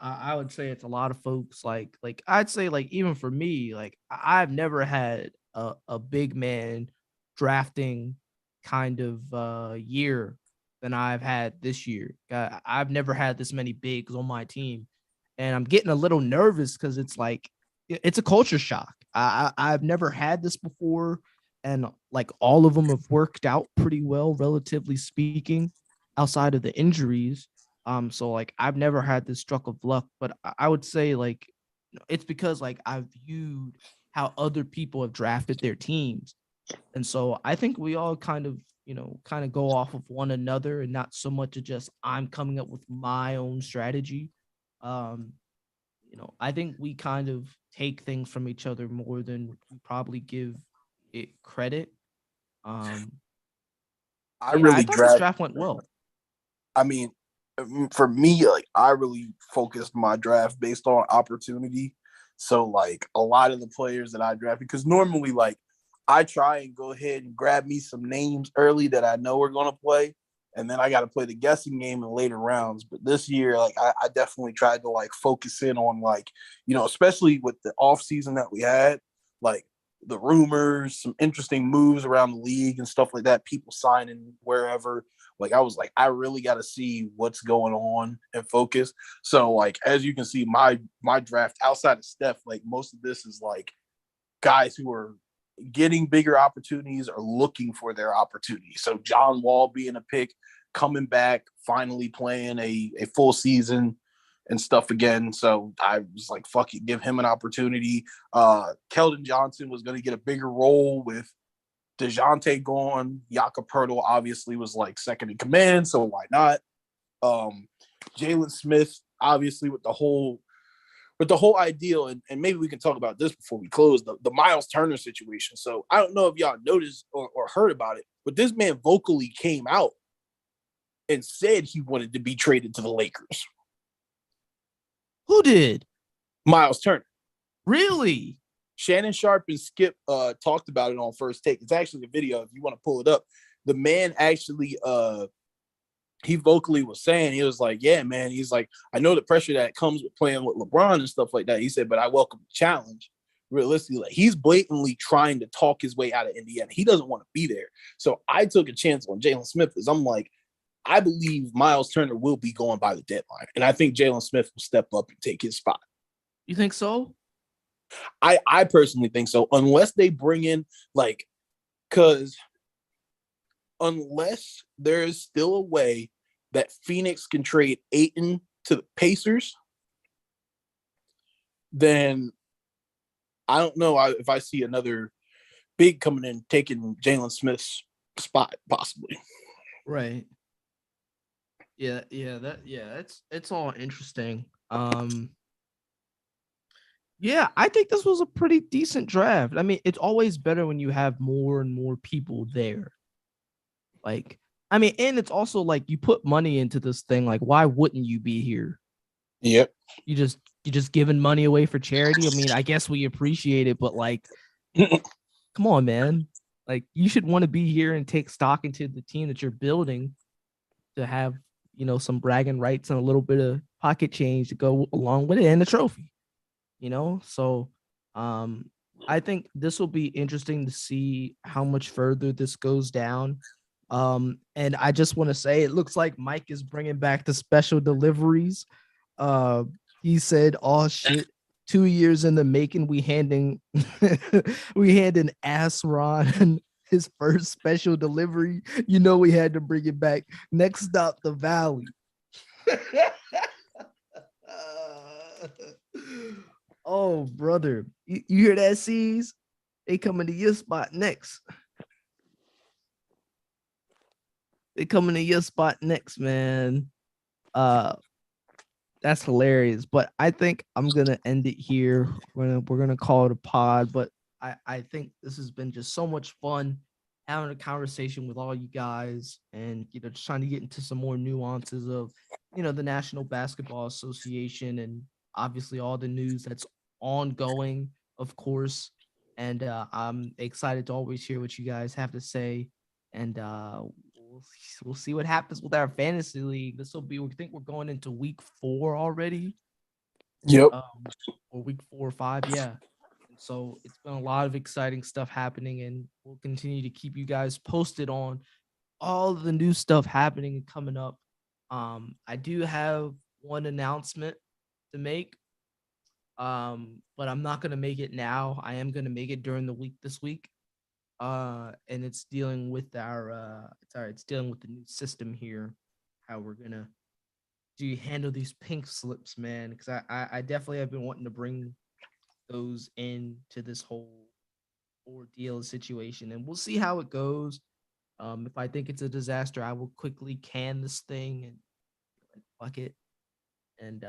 I would say it's a lot of folks like I'd say like even for me, like I've never had a big man drafting kind of year than I've had this year. I've never had this many bigs on my team, and I'm getting a little nervous because it's like it's a culture shock. I've never had this before, and like all of them have worked out pretty well, relatively speaking, outside of the injuries. So like I've never had this stroke of luck, but I would say like it's because like I've viewed how other people have drafted their teams. And so I think we all kind of go off of one another and not so much of just I'm coming up with my own strategy. I think we kind of take things from each other more than we probably give it credit. I thought this draft went well. I mean, for me, like I really focused my draft based on opportunity. So like a lot of the players that I drafted, because normally like I try and go ahead and grab me some names early that I know are going to play. and then I got to play the guessing game in later rounds. But this year, like I definitely tried to like focus in on like, especially with the off season that we had, like the rumors, some interesting moves around the league and stuff like that, people signing wherever. Like I was like, I really got to see what's going on and focus. So like, as you can see, my draft outside of Steph, like most of this is like guys who are getting bigger opportunities or looking for their opportunities. So John Wall being a pick, coming back, finally playing a full season and stuff again. So I was like, fuck it, give him an opportunity. Keldon Johnson was going to get a bigger role with DeJounte gone. Jakob Poeltl obviously was like second in command, so why not? Jalen Smith, obviously with the whole ideal, and maybe we can talk about this before we close, the Miles Turner situation. So I don't know if y'all noticed or heard about it, but this man vocally came out and said he wanted to be traded to the Lakers. Who did? Miles Turner. Really? Shannon Sharp and Skip talked about it on First Take. It's actually a video if you want to pull it up. The man actually he vocally was saying, he was like, yeah, man, he's like, I know the pressure that comes with playing with LeBron and stuff like that. He said, but I welcome the challenge. Realistically, like, he's blatantly trying to talk his way out of Indiana. He doesn't want to be there. So I took a chance on Jalen Smith because I'm like, I believe Miles Turner will be going by the deadline. And I think Jalen Smith will step up and take his spot. You think so? I personally think so, unless they bring in like, because unless there is still a way that Phoenix can trade Ayton to the Pacers, then I don't know if I see another big coming in taking Jalen Smith's spot, possibly. Right. Yeah, it's all interesting. Yeah, I think this was a pretty decent draft. I mean, it's always better when you have more and more people there. Like, I mean, and it's also like you put money into this thing. Like, why wouldn't you be here? Yep. You just giving money away for charity. I mean, I guess we appreciate it, but like, come on, man. Like, you should want to be here and take stock into the team that you're building to have, some bragging rights and a little bit of pocket change to go along with it and a trophy. So I think this will be interesting to see how much further this goes down. And I just want to say, it looks like Mike is bringing back the special deliveries. He said, "Oh shit, 2 years in the making, we handing Asron his first special delivery. We had to bring it back. Next stop, the Valley." Oh, brother. You hear that, C's? They coming to your spot next. They coming to your spot next, man. That's hilarious. But I think I'm gonna end it here. We're gonna call it a pod. But I think this has been just so much fun having a conversation with all you guys, and just trying to get into some more nuances of the National Basketball Association, and obviously all the news that's ongoing, of course. And I'm excited to always hear what you guys have to say. And we'll see what happens with our fantasy league. This will be, we think we're going into week 4 already. Yep. Or week 4 or 5, yeah. And so it's been a lot of exciting stuff happening, and we'll continue to keep you guys posted on all of the new stuff happening and coming up. I do have one announcement to make. But I'm not gonna make it now. I am gonna make it during the week this week. And it's dealing with it's dealing with the new system here, how we're gonna handle these pink slips, man. Because I definitely have been wanting to bring those into this whole ordeal situation, and we'll see how it goes. If I think it's a disaster, I will quickly can this thing and fuck it. And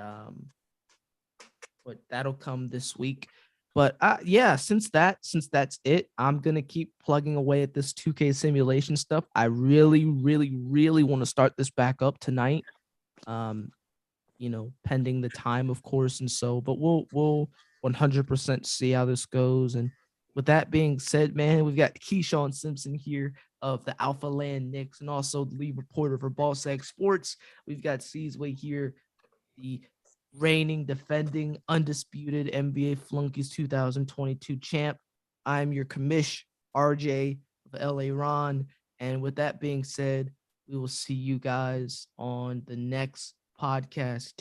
but that'll come this week. But yeah, since that's it, I'm gonna keep plugging away at this 2K simulation stuff. I really, really, really want to start this back up tonight. Pending the time, of course, and so. But we'll 100% see how this goes, and with that being said, man, we've got Keyshawn Simpson here of the Alpha Land Knicks and also the lead reporter for Ballsack Sports. We've got Seasway here, the reigning, defending, undisputed NBA Flunkies 2022 champ. I'm your commish, RJ of LA Ron. And with that being said, we will see you guys on the next podcast.